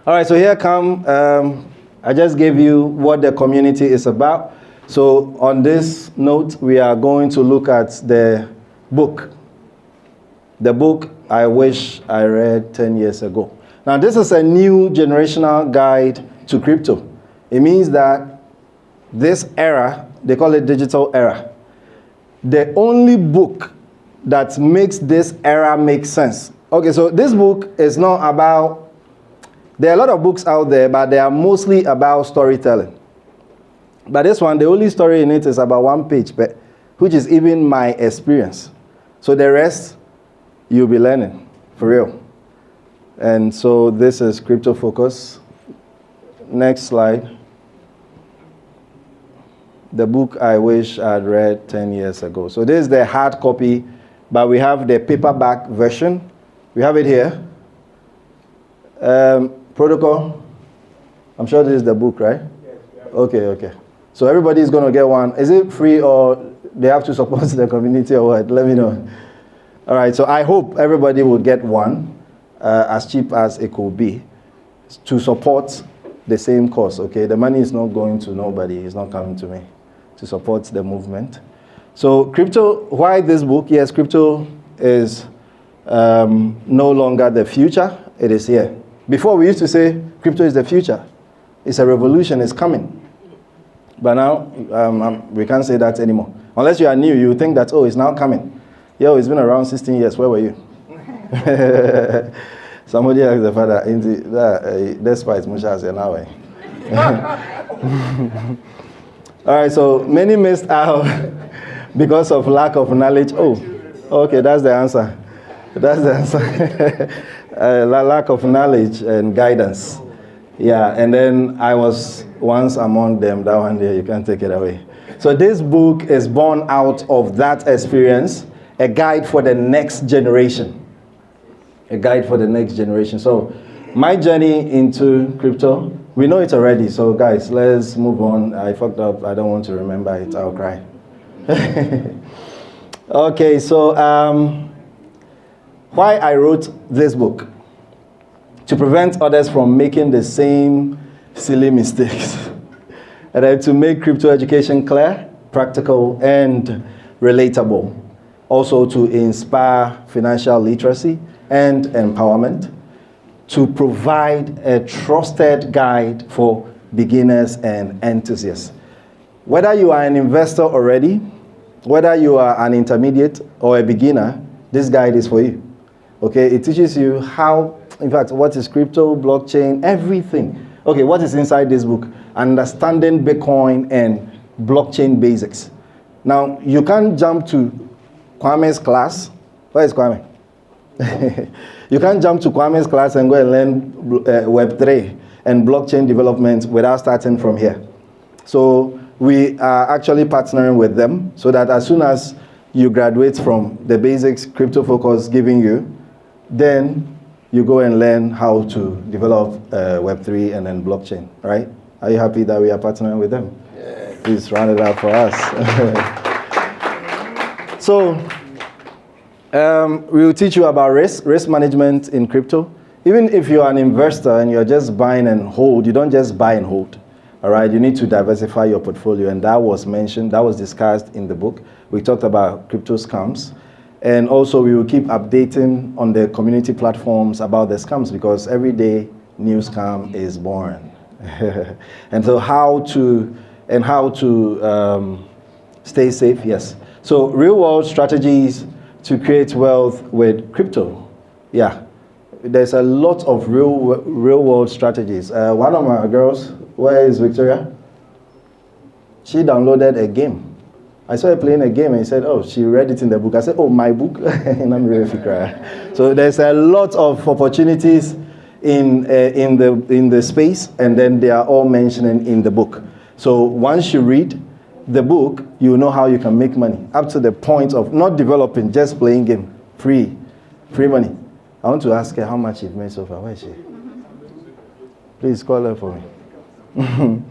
All right, so here come, I just gave you what the community is about. So on this note, we are going to look at the book. The book I wish I read 10 years ago. Now, this is a new generational guide to crypto. It means that this era, they call it digital era. The only book that makes this era make sense. Okay, so this book is not about There are a lot of books out there, but they are mostly about storytelling. But this one, the only story in it is about 1 page, which is even my experience. So the rest, you'll be learning, for real. And so this is Crypto Focus. Next slide. The book I wish I'd read 10 years ago. So this is the hard copy, but we have the paperback version. We have it here. Protocol. I'm sure this is the book, right? Yes. Okay. So everybody is going to get one. Is it free or they have to support the community or what? Let me know. All right, so I hope everybody will get one, as cheap as it could be, to support the same cause, okay? The money is not going to nobody. It's not coming to me to support the movement. So crypto, why this book? Yes, crypto is no longer the future. It is here. Before we used to say crypto is the future. It's a revolution, it's coming. But now we can't say that anymore. Unless you are new, you think that, oh, it's now coming. Yo, it's been around 16 years. Where were you? Somebody asked the father, despite Musha said, now. All right, so many missed out because of lack of knowledge. Oh, okay, that's the answer. That's the answer. Lack of knowledge and guidance. Yeah, and then I was once among them. That one there, you can't take it away. So this book is born out of that experience, a guide for the next generation. A guide for the next generation. So my journey into crypto, we know it already. So guys, let's move on. I fucked up. I don't want to remember it. I'll cry. Okay, so why I wrote this book? To prevent others from making the same silly mistakes. And then to make crypto education clear, practical, and relatable. Also to inspire financial literacy and empowerment. To provide a trusted guide for beginners and enthusiasts. Whether you are an investor already, whether you are an intermediate or a beginner, this guide is for you. Okay, it teaches you how, in fact, what is crypto, blockchain, everything. Okay, what is inside this book? Understanding Bitcoin and blockchain basics. Now, you can't jump to Kwame's class. Where is Kwame? You can't jump to Kwame's class and go and learn Web3 and blockchain development without starting from here. So we are actually partnering with them so that as soon as you graduate from the basics Crypto Focus giving you, then you go and learn how to develop Web3 and then blockchain, right? Are you happy that we are partnering with them? Yeah. Please round it up for us. So, we will teach you about risk management in crypto. Even if you're an investor and you're just buying and hold, you don't just buy and hold, all right? You need to diversify your portfolio, and that was mentioned, that was discussed in the book. We talked about crypto scams. And also we will keep updating on the community platforms about the scams because every day new scam is born. And so how to stay safe, yes. So real world strategies to create wealth with crypto. Yeah, there's a lot of real world strategies. One of my girls, where is Victoria? She downloaded a game. I saw her playing a game and he said, oh, she read it in the book. I said, oh, my book? And I'm really crying. So there's a lot of opportunities in the space, and then they are all mentioned in the book. So once you read the book, you know how you can make money, up to the point of not developing, just playing game, free money. I want to ask her how much you've made so far. Where is she? Please call her for me.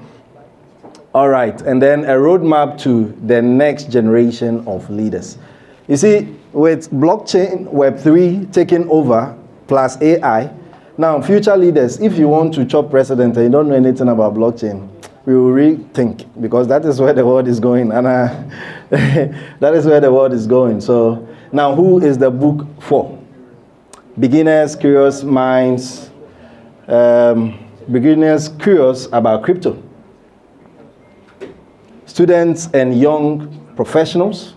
All right, and then a roadmap to the next generation of leaders. You see, with blockchain, Web3 taking over, plus AI, now future leaders, if you want to chop president and you don't know anything about blockchain, we will rethink, because that is where the world is going. And that is where the world is going. So now who is the book for? Beginners, curious minds, beginners curious about crypto. Students and young professionals,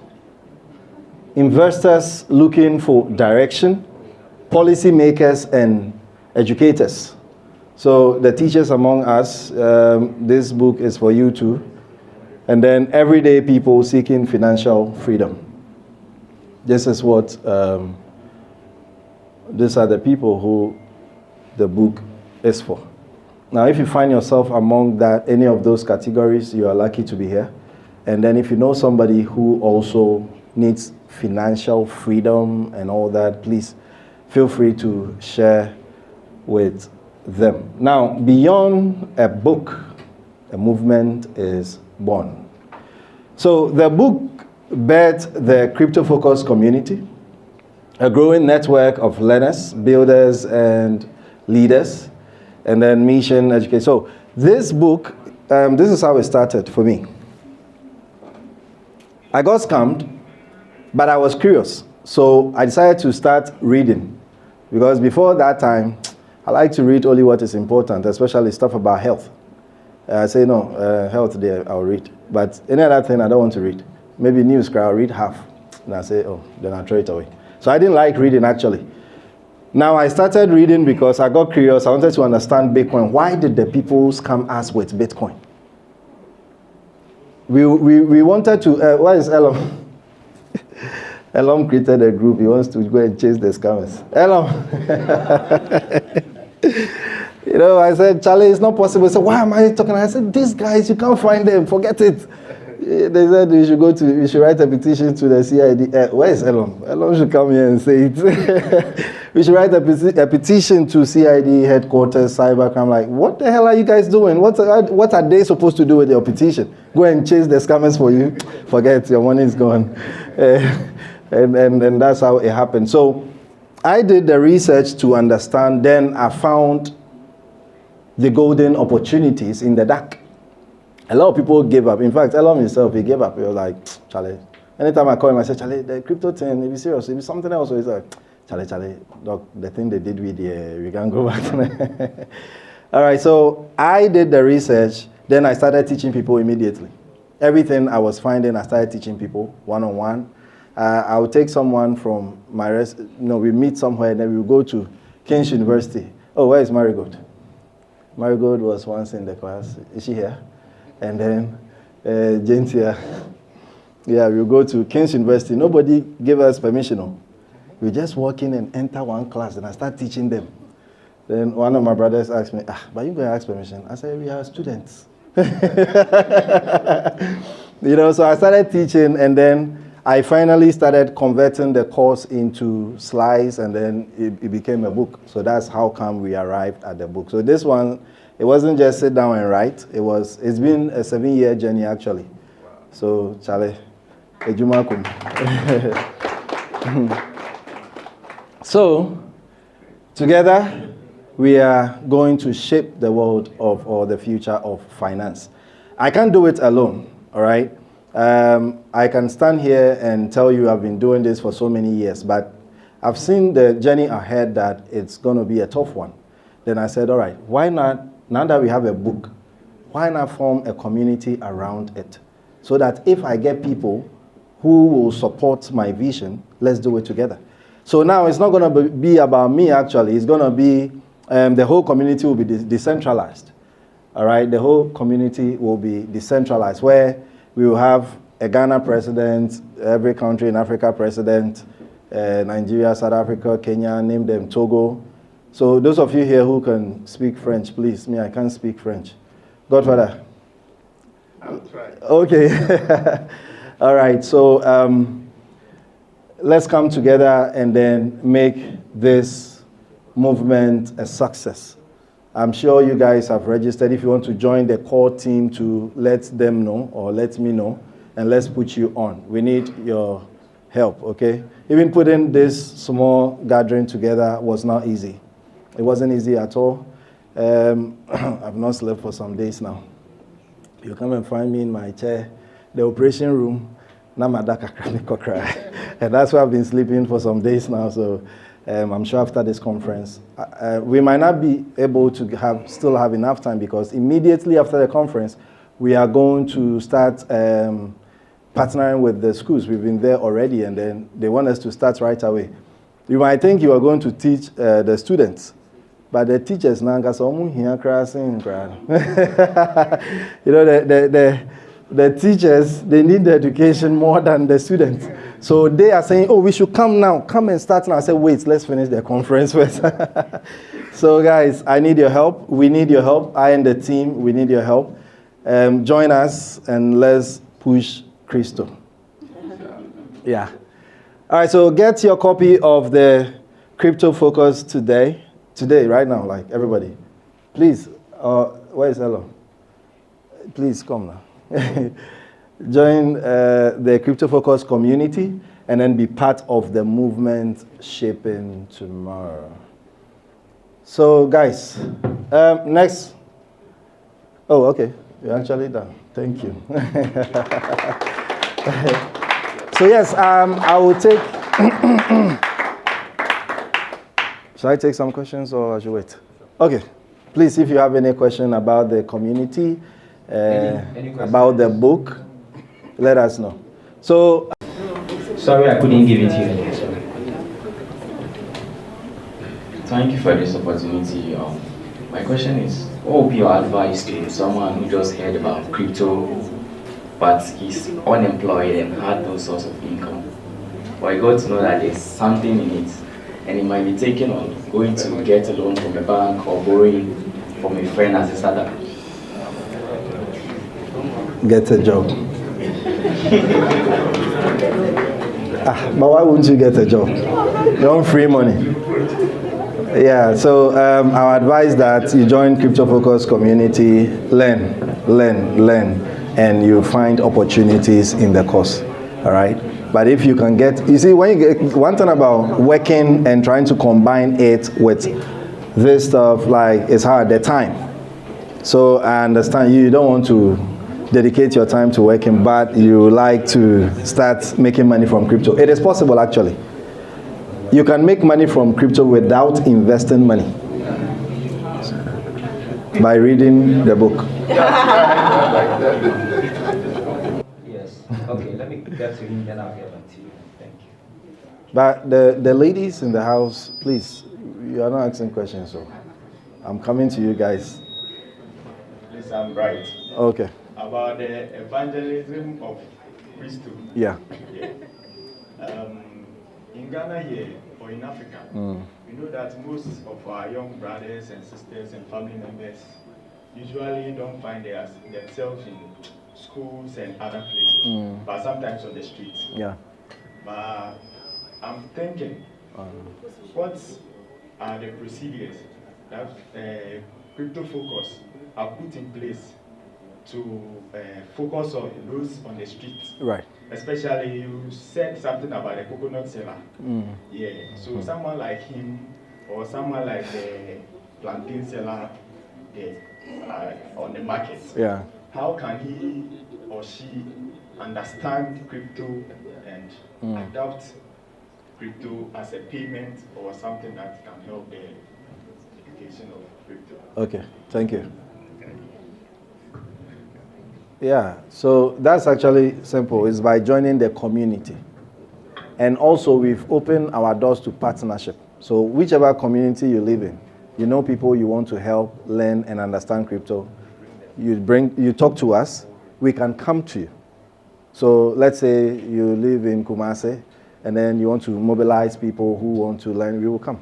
investors looking for direction, policymakers and educators, So the teachers among us, this book is for you too. And then everyday people seeking financial freedom. This is what, these are the people who the book is for. Now, if you find yourself among any of those categories, you are lucky to be here. And then if you know somebody who also needs financial freedom and all that, please feel free to share with them. Now, beyond a book, a movement is born. So the book birthed the crypto-focused community, a growing network of learners, builders, and leaders, and then mission education. So this book, this is how it started for me. I got scammed, but I was curious. So I decided to start reading, because before that time, I like to read only what is important, especially stuff about health. I say, no, health there, I'll read. But any other thing, I don't want to read. Maybe news, I'll read half. And I say, oh, then I'll throw it away. So I didn't like reading, actually. Now I started reading because I got curious. I wanted to understand Bitcoin. Why did the people scam us with Bitcoin? We wanted to, what is Elorm? Elorm created a group. He wants to go and chase the scammers. Elorm. You know, I said, Charlie, it's not possible. So why am I talking? I said, these guys, you can't find them. Forget it. They said you should write a petition to the CID. Where is Elorm? Elorm should come here and say it. We should write a petition to CID headquarters, cybercrime. I'm like, what the hell are you guys doing? What are they supposed to do with your petition? Go and chase the scammers for you? Forget, your money is gone. And that's how it happened. So I did the research to understand. Then I found the golden opportunities in the dark. A lot of people gave up. In fact, Elorm himself, he gave up. He was like, Charlie. Anytime I call him, I say, Charlie, the crypto thing, if you serious, if it's something else, he's like, Charlie, doc, the thing they did with you, we can go back. All right, so I did the research. Then I started teaching people immediately. Everything I was finding, I started teaching people one-on-one. I would take someone from we meet somewhere, and then we would go to King's University. Oh, where is Marigold? Marigold was once in the class. Is she here? And then Jane's here. Yeah, we'll go to King's University. Nobody gave us permission. We just walk in and enter one class, and I start teaching them. Then one of my brothers asked me, but you going to ask permission? I said, we are students. So I started teaching, and then I finally started converting the course into slides, and then it became a book. So that's how come we arrived at the book. So this one, it wasn't just sit down and write. It's been a 7-year journey, actually. Wow. So, Charlie, ejumakum. So, together, we are going to shape the world or the future of finance. I can't do it alone, all right? I can stand here and tell you I've been doing this for so many years, but I've seen the journey ahead that it's going to be a tough one. Then I said, all right, why not, now that we have a book, why not form a community around it? So that if I get people who will support my vision, let's do it together. So now it's not going to be about me, actually. It's going to be, the whole community will be decentralized. All right, the whole community will be decentralized, where we will have a Ghana president, every country in Africa president, Nigeria, South Africa, Kenya, name them, Togo. So those of you here who can speak French, please. Me, I can't speak French. Godfather? I'll try. Okay. All right, so let's come together and then make this movement a success. I'm sure you guys have registered. If you want to join the core team, to let them know or let me know, and let's put you on. We need your help, okay? Even putting this small gathering together was not easy. It wasn't easy at all. I've not slept for some days now. You come and find me in my chair, the operation room, and that's where I've been sleeping for some days now. So I'm sure after this conference, we might not be able to still have enough time, because immediately after the conference, we are going to start partnering with the schools. We've been there already, and then they want us to start right away. You might think you are going to teach the students, but the teachers now got some here crashing. You know, the teachers, they need the education more than the students. So they are saying, oh, we should come now. Come and start now. I said, wait, let's finish the conference first. So guys, I need your help. We need your help. I and the team, we need your help. Join us and let's push Christo. Yeah. All right, so get your copy of the Crypto Focus today, right now, like everybody. Please, where is Elorm? Please come now. Join the Crypto Focus community and then be part of the movement shaping tomorrow. So guys, next. Oh, okay, you're actually done. Thank you. So yes, I will take. Should I take some questions or should I wait? Okay, please, if you have any question about the community, about the book, let us know. So, sorry, I couldn't give it to you. Thank you for this opportunity. My question is, what would be your advice to someone who just heard about crypto, but he's unemployed and had no source of income? But he got to know that there's something in it, and he might be taking on going to get a loan from a bank or borrowing from a friend as a startup. Get a job. But why wouldn't you get a job? You want free money. Yeah, so our advice that you join Crypto Focus community, learn, and you find opportunities in the course. All right. But if you can get, you see, when you get one thing about working and trying to combine it with this stuff, like it's hard, the time. So I understand you don't want to dedicate your time to working, but you like to start making money from crypto. It is possible, actually. You can make money from crypto without investing money by reading the book. Yes. Okay, let me get to him, then I'll get back to you. Thank you. But the ladies in the house, please, you are not asking questions, so I'm coming to you guys. Please, I'm right. Okay. About the evangelism of Christo. Yeah. In Ghana here, or in Africa, we know that most of our young brothers and sisters and family members usually don't find themselves in schools and other places, but sometimes on the streets. Yeah. But I'm thinking, what are the procedures that Crypto Focus are put in place to focus on those on the streets? Right. Especially, you said something about the coconut seller. Yeah. So someone like him, or someone like the plantain seller, on the market. Yeah. How can he or she understand crypto and adopt crypto as a payment or something that can help the education of crypto? Okay. Thank you. Yeah, so that's actually simple. It's by joining the community. And also we've opened our doors to partnership. So whichever community you live in, you know people you want to help learn and understand crypto, you talk to us, we can come to you. So let's say you live in Kumasi and then you want to mobilize people who want to learn, we will come.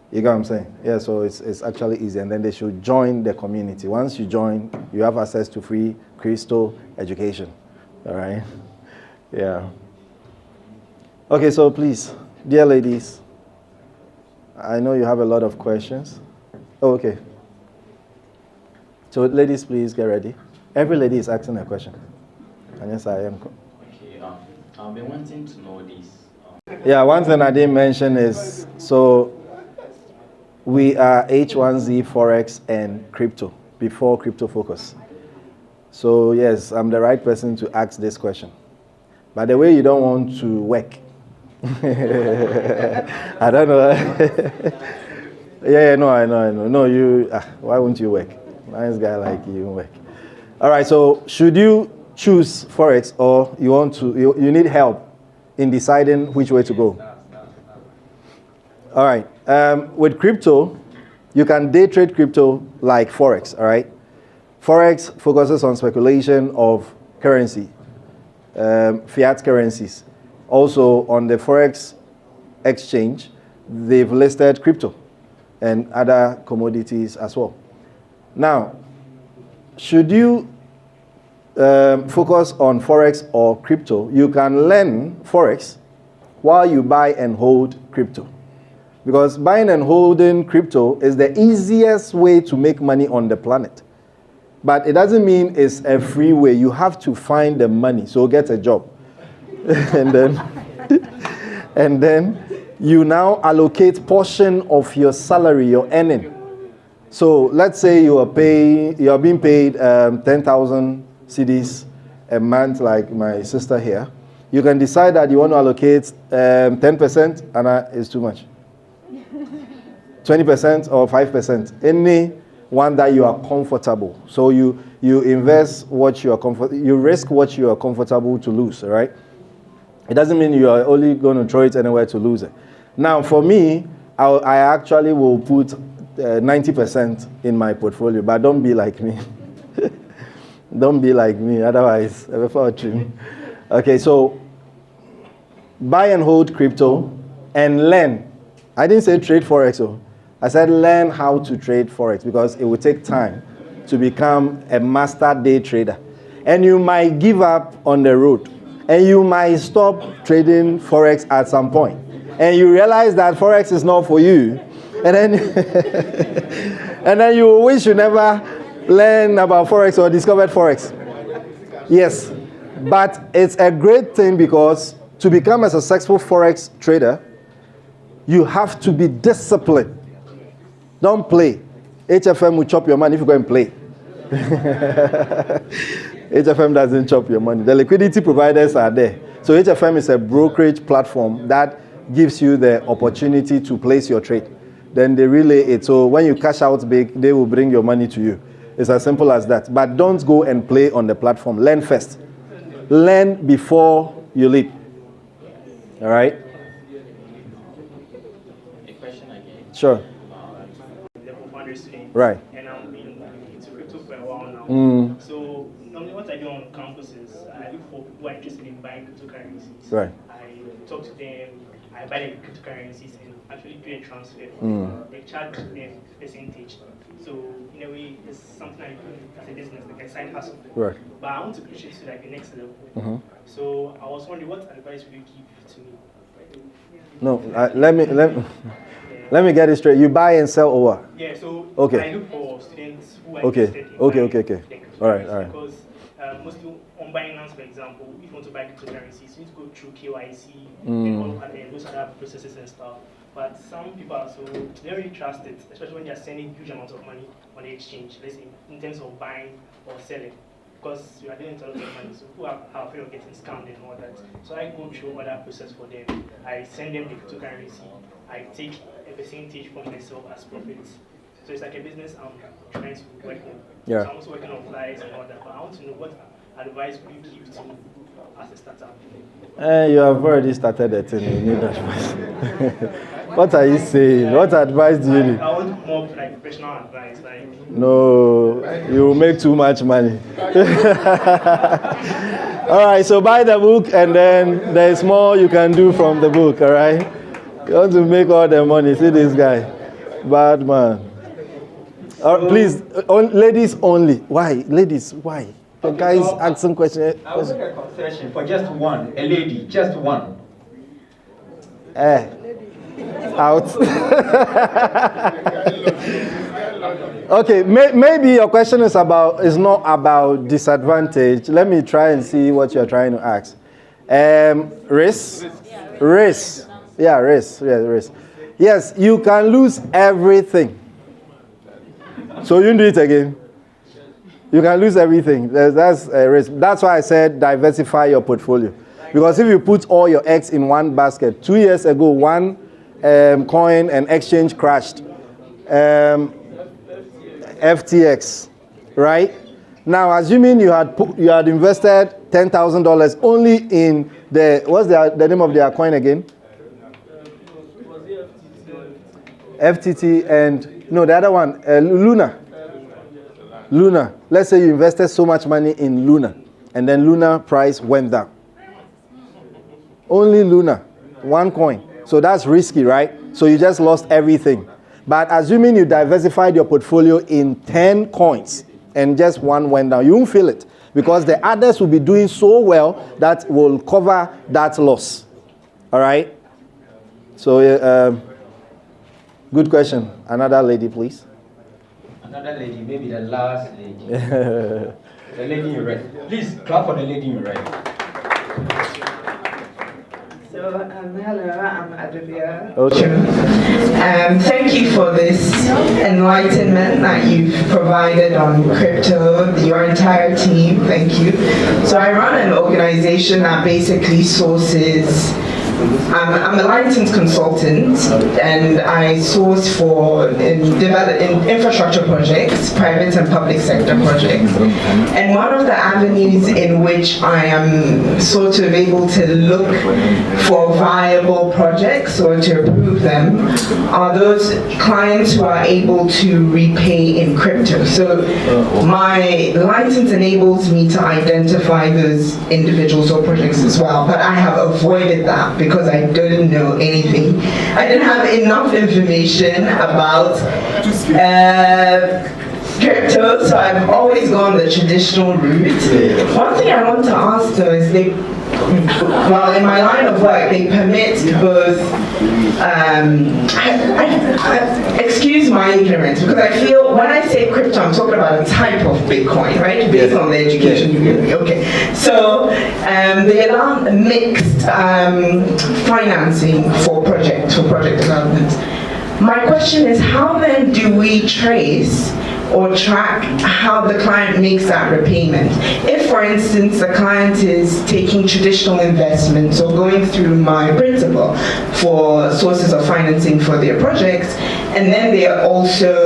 You get what I'm saying? Yeah, so it's actually easy, and then they should join the community. Once you join, you have access to free crystal education. All right? Yeah. Okay, so please, dear ladies, I know you have a lot of questions. Oh, okay. So ladies, please get ready. Every lady is asking a question. And yes, I am. Okay, I've been wanting to know this. Yeah, one thing I didn't mention is, so we are H1Z, Forex, and crypto, before Crypto Focus. So yes, I'm the right person to ask this question. By the way, you don't want to work. I don't know. No, I know. No, you, why won't you work? Nice guy like you work. All right, so should you choose Forex or you need help in deciding which way to go? All right. With crypto, You can day trade crypto like Forex, all right? Forex focuses on speculation of currency, fiat currencies. Also, on the Forex exchange, they've listed crypto and other commodities as well. Now, should you focus on Forex or crypto, you can learn Forex while you buy and hold crypto. Because buying and holding crypto is the easiest way to make money on the planet. But it doesn't mean it's a free way. You have to find the money, so get a job. and then you now allocate portion of your salary, your earning. So let's say you are being paid 10,000 cedis a month, like my sister here. You can decide that you want to allocate 10%, and it's too much. 20% or 5%, any one that you are comfortable. So you invest what you are you risk what you are comfortable to lose, right? It doesn't mean you are only going to throw it anywhere to lose it. Now, for me, I actually will put 90% in my portfolio, but don't be like me. Don't be like me, otherwise, before trim. Okay, so buy and hold crypto and learn. I didn't say trade Forex, so I said learn how to trade Forex, because it will take time to become a master day trader. And you might give up on the road, and you might stop trading Forex at some point. And you realize that Forex is not for you. And then, and then you wish you never learned about Forex or discovered Forex. Yes, but it's a great thing, because to become a successful Forex trader, you have to be disciplined. Don't play. HFM will chop your money if you go and play. HFM doesn't chop your money. The liquidity providers are there. So HFM is a brokerage platform that gives you the opportunity to place your trade. Then they relay it. So when you cash out big, they will bring your money to you. It's as simple as that. But don't go and play on the platform. Learn first. Learn before you leap. All right? A question again. Sure. Right. And I've been into crypto for a while now. So normally what I do on campus is I look for people who are interested in buying cryptocurrencies. Right. I talk to them, I buy the cryptocurrencies and actually do a transfer. They charge them percentage. So in a way, it's something I do as a business, like a side hustle. Right. But I want to push it to like the next level. So I was wondering, what advice would you give to me? No, let me get it straight. You buy and sell or what? Yeah, so okay. I look for students who are okay. interested in Okay. All right. Because mostly on Binance, for example, if you want to buy cryptocurrencies, you need to go through KYC and all those other processes and stuff. But some people are so they don't really trust it, especially when they are sending huge amounts of money on the exchange, let's say in terms of buying or selling. Because you are dealing with a lot of money, so who are afraid of getting scammed and all that. So I go through all that process for them. I send them the cryptocurrency. I take a percentage from myself as profits. So it's like a business I'm trying to work on. Yeah. So I'm also working on flights and all that. But I want to know what advice would you give to me as a startup? You have already started the thing. You need advice. What are you saying? What advice do you need? I want more like professional advice. No, you will make too much money. All right, so buy the book, and then there's more you can do from the book. All right, you want to make all the money. See this guy, bad man. Please, ladies only. Why, ladies? Why? The guys asking questions. I will make a concession for just one, a lady, just one. Out. Okay, maybe your question is not about disadvantage. Let me try and see what you're trying to ask. Risk. Yeah, risk. Yes, you can lose everything. So you do it again. You can lose everything. That's a risk. That's why I said diversify your portfolio. Because if you put all your eggs in one basket, 2 years ago, one coin and exchange crashed. FTX, right? Now, assuming you had invested $10,000 only in what's the name of their coin again? FTT and No, the other one, Luna. Luna. Let's say you invested so much money in Luna, and then Luna price went down. Only Luna, one coin. So that's risky, right? So you just lost everything. But assuming you diversified your portfolio in 10 coins and just one went down, you won't feel it because the others will be doing so well that will cover that loss. All right? So, good question. Another lady, please. Another lady, maybe the last lady. The lady in red. Please clap for the lady in red. So, hello, I'm Adobia. Okay. Thank you for this enlightenment that you've provided on crypto, your entire team. Thank you. So I run an organization that basically sources. I'm a licensed consultant, and I source for in infrastructure projects, private and public sector projects. And one of the avenues in which I am sort of able to look for viable projects or to approve them are those clients who are able to repay in crypto. So my license enables me to identify those individuals or projects as well, but I have avoided that because I didn't know anything. I didn't have enough information about crypto, so I've always gone the traditional route. One thing I want to ask though is well, in my line of work, they permit both, excuse my ignorance, because I feel when I say crypto, I'm talking about a type of Bitcoin, right? Based on the education you give me. Okay. So they allow mixed financing for project development. My question is, how then do we trace or track how the client makes that repayment? If, for instance, the client is taking traditional investments or going through my principal for sources of financing for their projects, and then they are also,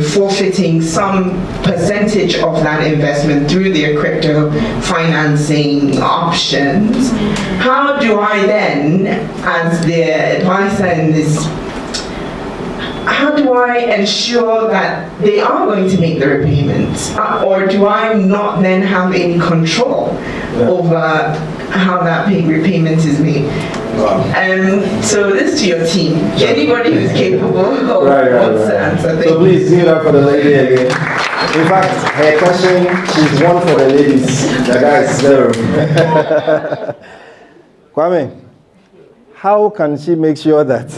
forfeiting some percentage of that investment through their crypto financing options, how do I then, as the advisor in this, how do I ensure that they are going to make the repayments? Or do I not then have any control over how that repayment is made? So this to your team. Anybody who's capable of wants to answer. So please give it up for the lady again. In fact, her question, she's one for the ladies. The guys, zero. Kwame, how can she make sure that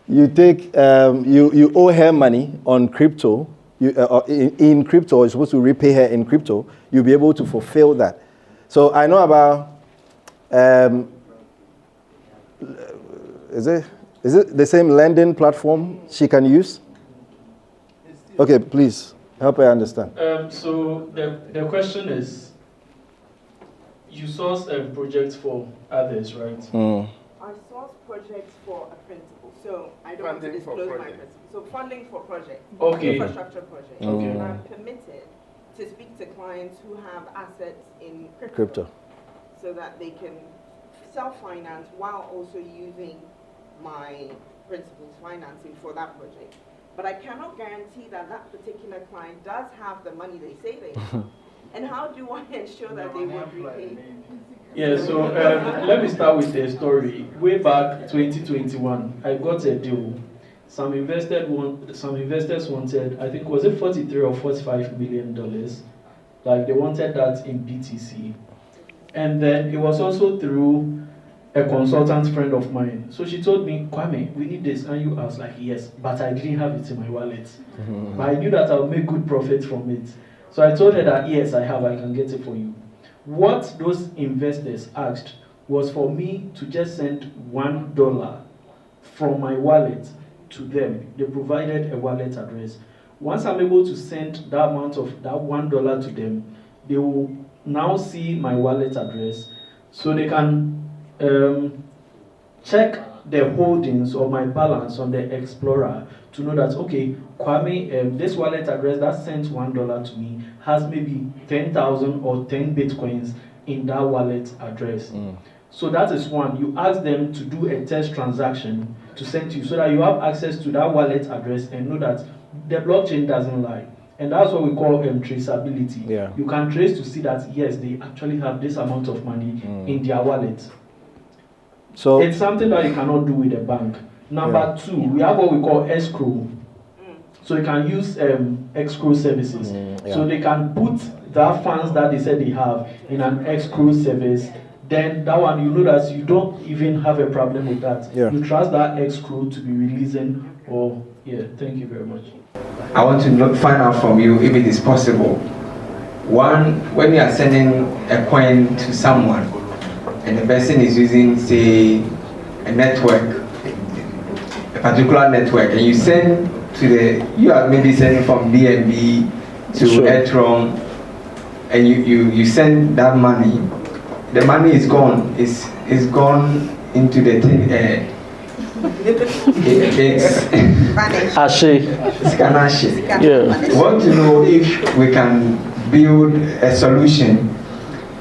you take, you owe her money on crypto, in crypto, you're supposed to repay her in crypto, you'll be able to fulfill that. So I know about, is it the same lending platform she can use? Okay, please, help her understand. So the question is, you source projects for others, right? I source projects for a principal. So I don't want to disclose my principal. So funding for projects, infrastructure projects. Okay. And I'm permitted to speak to clients who have assets in Crypto. so that they can self-finance while also using my principal's financing for that project. But I cannot guarantee that that particular client does have the money they say they have. And how do I ensure that they will repay? Yeah, so let me start with the story. Way back 2021, I got a deal. Some investors wanted, I think, was it 43 or 45 million dollars? Like they wanted that in BTC. And then it was also through a consultant friend of mine. So she told me, Kwame, we need this. And I was like, yes, but I didn't have it in my wallet. But I knew that I'll make good profit from it. So I told her that, yes, I can get it for you. What those investors asked was for me to just send $1 from my wallet to them. They provided a wallet address. Once I'm able to send that amount of that $1 to them, they will now see my wallet address so they can check the holdings or my balance on the Explorer to know that, okay, Kwame, this wallet address that sent $1 to me has maybe 10,000 or 10 Bitcoins in that wallet address. So that is one. You ask them to do a test transaction to send to you, so that you have access to that wallet address and know that the blockchain doesn't lie. And that's what we call traceability. Yeah. You can trace to see that, yes, they actually have this amount of money in their wallet. So it's something that you cannot do with a bank. Number two, we have what we call escrow. So you can use escrow services. So they can put that funds that they said they have in an escrow service. Then that one, you know that you don't even have a problem with that. You trust that escrow to be releasing. Or thank you very much. I want to find out from you if it is possible. One, when you are sending a coin to someone and the person is using, say, a network, a particular network, and you send to you are maybe sending from BNB to Elorm, and you send that money, the money is gone. It's gone into the thing. It's Ashe. Yeah. We want to know if we can build a solution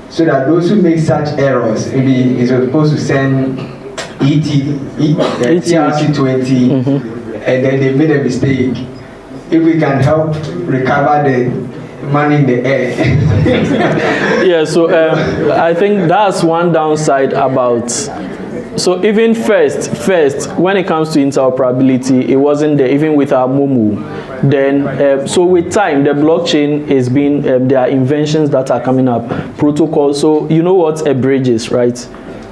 so that those who make such errors, maybe is supposed to send TRC20 and then they made a mistake. If we can help recover the money in the air. Yeah, so I think that's one downside about. So even first, when it comes to interoperability, it wasn't there, even with our Momo. Then, so with time, the blockchain is being, there are inventions that are coming up, protocols. So you know what a bridge is, right?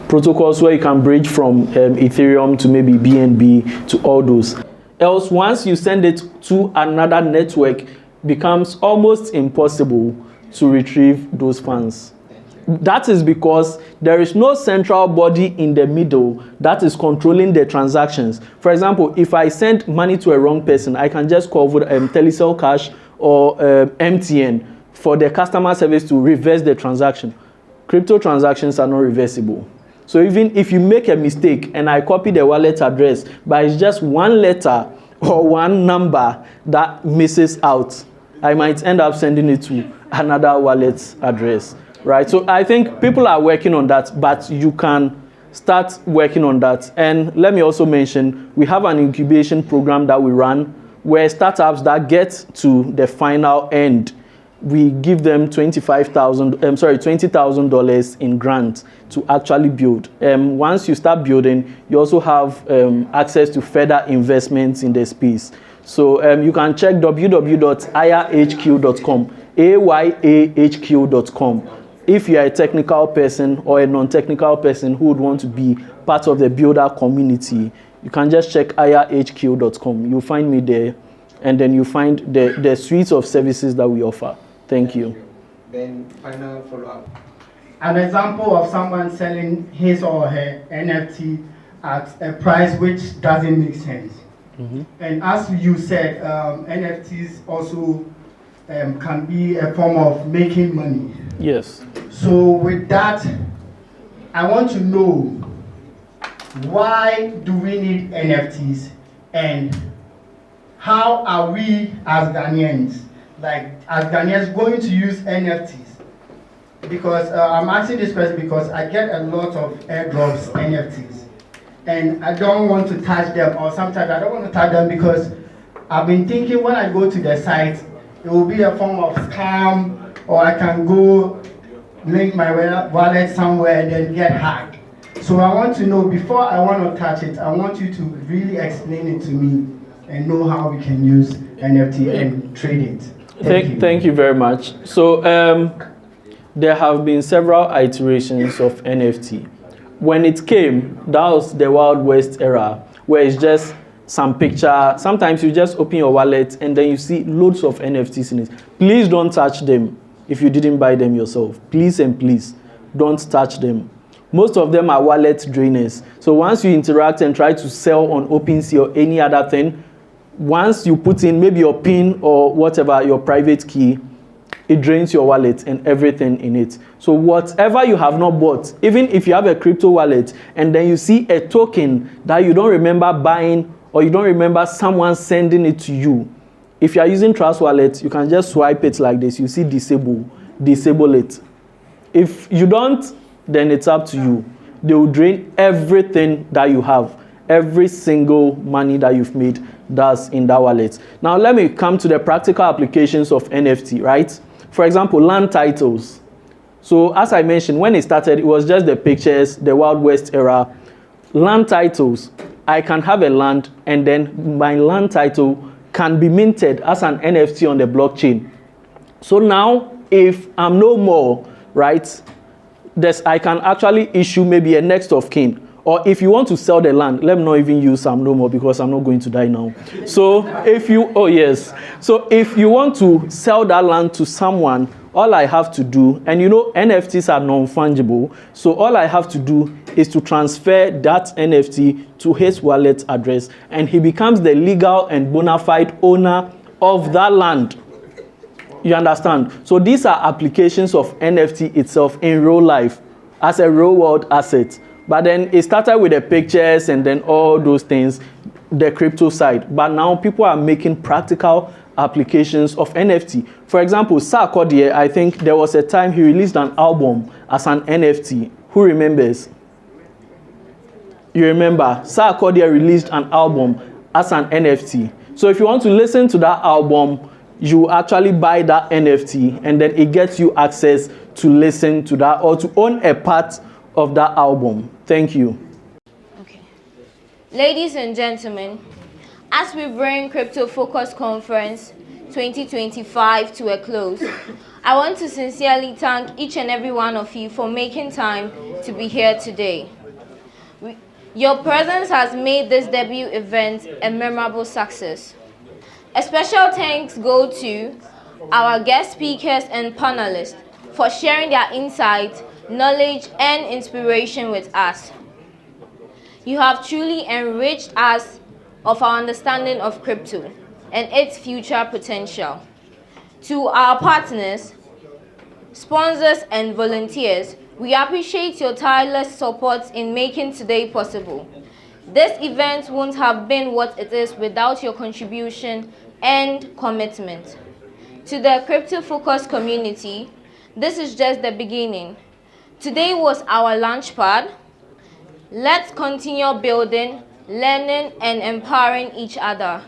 Protocols where you can bridge from Ethereum to maybe BNB to all those. Else, once you send it to another network, becomes almost impossible to retrieve those funds. That is because there is no central body in the middle that is controlling the transactions. For example, if I send money to a wrong person, I can just call Telecel Cash or MTN for the customer service to reverse the transaction. Crypto transactions are not reversible. So even if you make a mistake and I copy the wallet address, but it's just one letter or one number that misses out, I might end up sending it to another wallet address. Right, so I think people are working on that, but you can start working on that. And let me also mention, we have an incubation program that we run where startups that get to the final end, we give them $20,000 in grant to actually build. Once you start building, you also have access to further investments in the space. So you can check www.ayahq.com, ayahq.com. If you are a technical person or a non-technical person who would want to be part of the builder community, you can just check ayahq.com. You'll find me there, and then you find the suite of services that we offer. Thank you. Then final follow-up. An example of someone selling his or her NFT at a price which doesn't make sense. And as you said, NFTs also can be a form of making money. Yes. So with that, I want to know, why do we need NFTs, and how are we as Ghanaians, going to use NFTs? Because I'm asking this question because I get a lot of airdrops NFTs, and I don't want to touch them, or sometimes I don't want to touch them because I've been thinking when I go to the site, it will be a form of scam, or I can go link my wallet somewhere and then get hacked. So I want to know, before I want to touch it, I want you to really explain it to me and know how we can use NFT and trade it. Thank you very much. So there have been several iterations of NFT. When it came, that was the Wild West era, where it's just some picture. Sometimes you just open your wallet and then you see loads of NFTs in it. Please don't touch them if you didn't buy them yourself. Please and please don't touch them. Most of them are wallet drainers. So once you interact and try to sell on OpenSea or any other thing, once you put in maybe your PIN or whatever, your private key, it drains your wallet and everything in it. So whatever you have not bought, even if you have a crypto wallet and then you see a token that you don't remember buying or you don't remember someone sending it to you, if you are using Trust Wallet, you can just swipe it like this. You see disable it. If you don't, then it's up to you. They will drain everything that you have. every single money that you've made does in that wallet. Now let me come to the practical applications of NFT, right? For example, land titles. So as I mentioned, when it started, it was just the pictures, the Wild West era. Land titles, I can have a land and then my land title can be minted as an NFT on the blockchain. So now, if I'm no more, right, I can actually issue maybe a next of kin. Or if you want to sell the land, let me not even use I'm no more because I'm not going to die now. So if you, oh yes. So if you want to sell that land to someone, all I have to do, and you know NFTs are non-fungible, so all I have to do is to transfer that NFT to his wallet address and he becomes the legal and bona fide owner of that land. You understand? So these are applications of NFT itself in real life as a real world asset. But then it started with the pictures and then all those things, the crypto side. But now people are making practical applications of NFT. For example, Sarkodie, I think there was a time he released an album as an NFT. Who remembers? You remember? Sarkodie released an album as an NFT. So if you want to listen to that album, you actually buy that NFT and then it gets you access to listen to that or to own a part of that album. Thank you. Okay. Ladies and gentlemen, as we bring Crypto Focus Conference 2025 to a close, I want to sincerely thank each and every one of you for making time to be here today. Your presence has made this debut event a memorable success. A special thanks go to our guest speakers and panelists for sharing their insights, knowledge, and inspiration with us. You have truly enriched us of our understanding of crypto and its future potential. To our partners, sponsors, and volunteers, we appreciate your tireless support in making today possible. This event wouldn't have been what it is without your contribution and commitment. To the Crypto Focus community, this is just the beginning. Today was our launchpad. Let's continue building, learning, and empowering each other.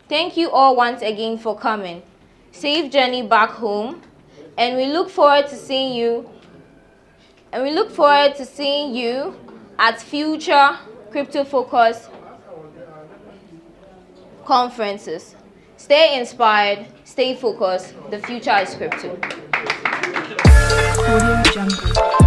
Thank you all once again for coming. Safe journey back home, and we look forward to seeing you. At future Crypto Focus conferences. Stay inspired, stay focused. The future is crypto. Audio Jungle.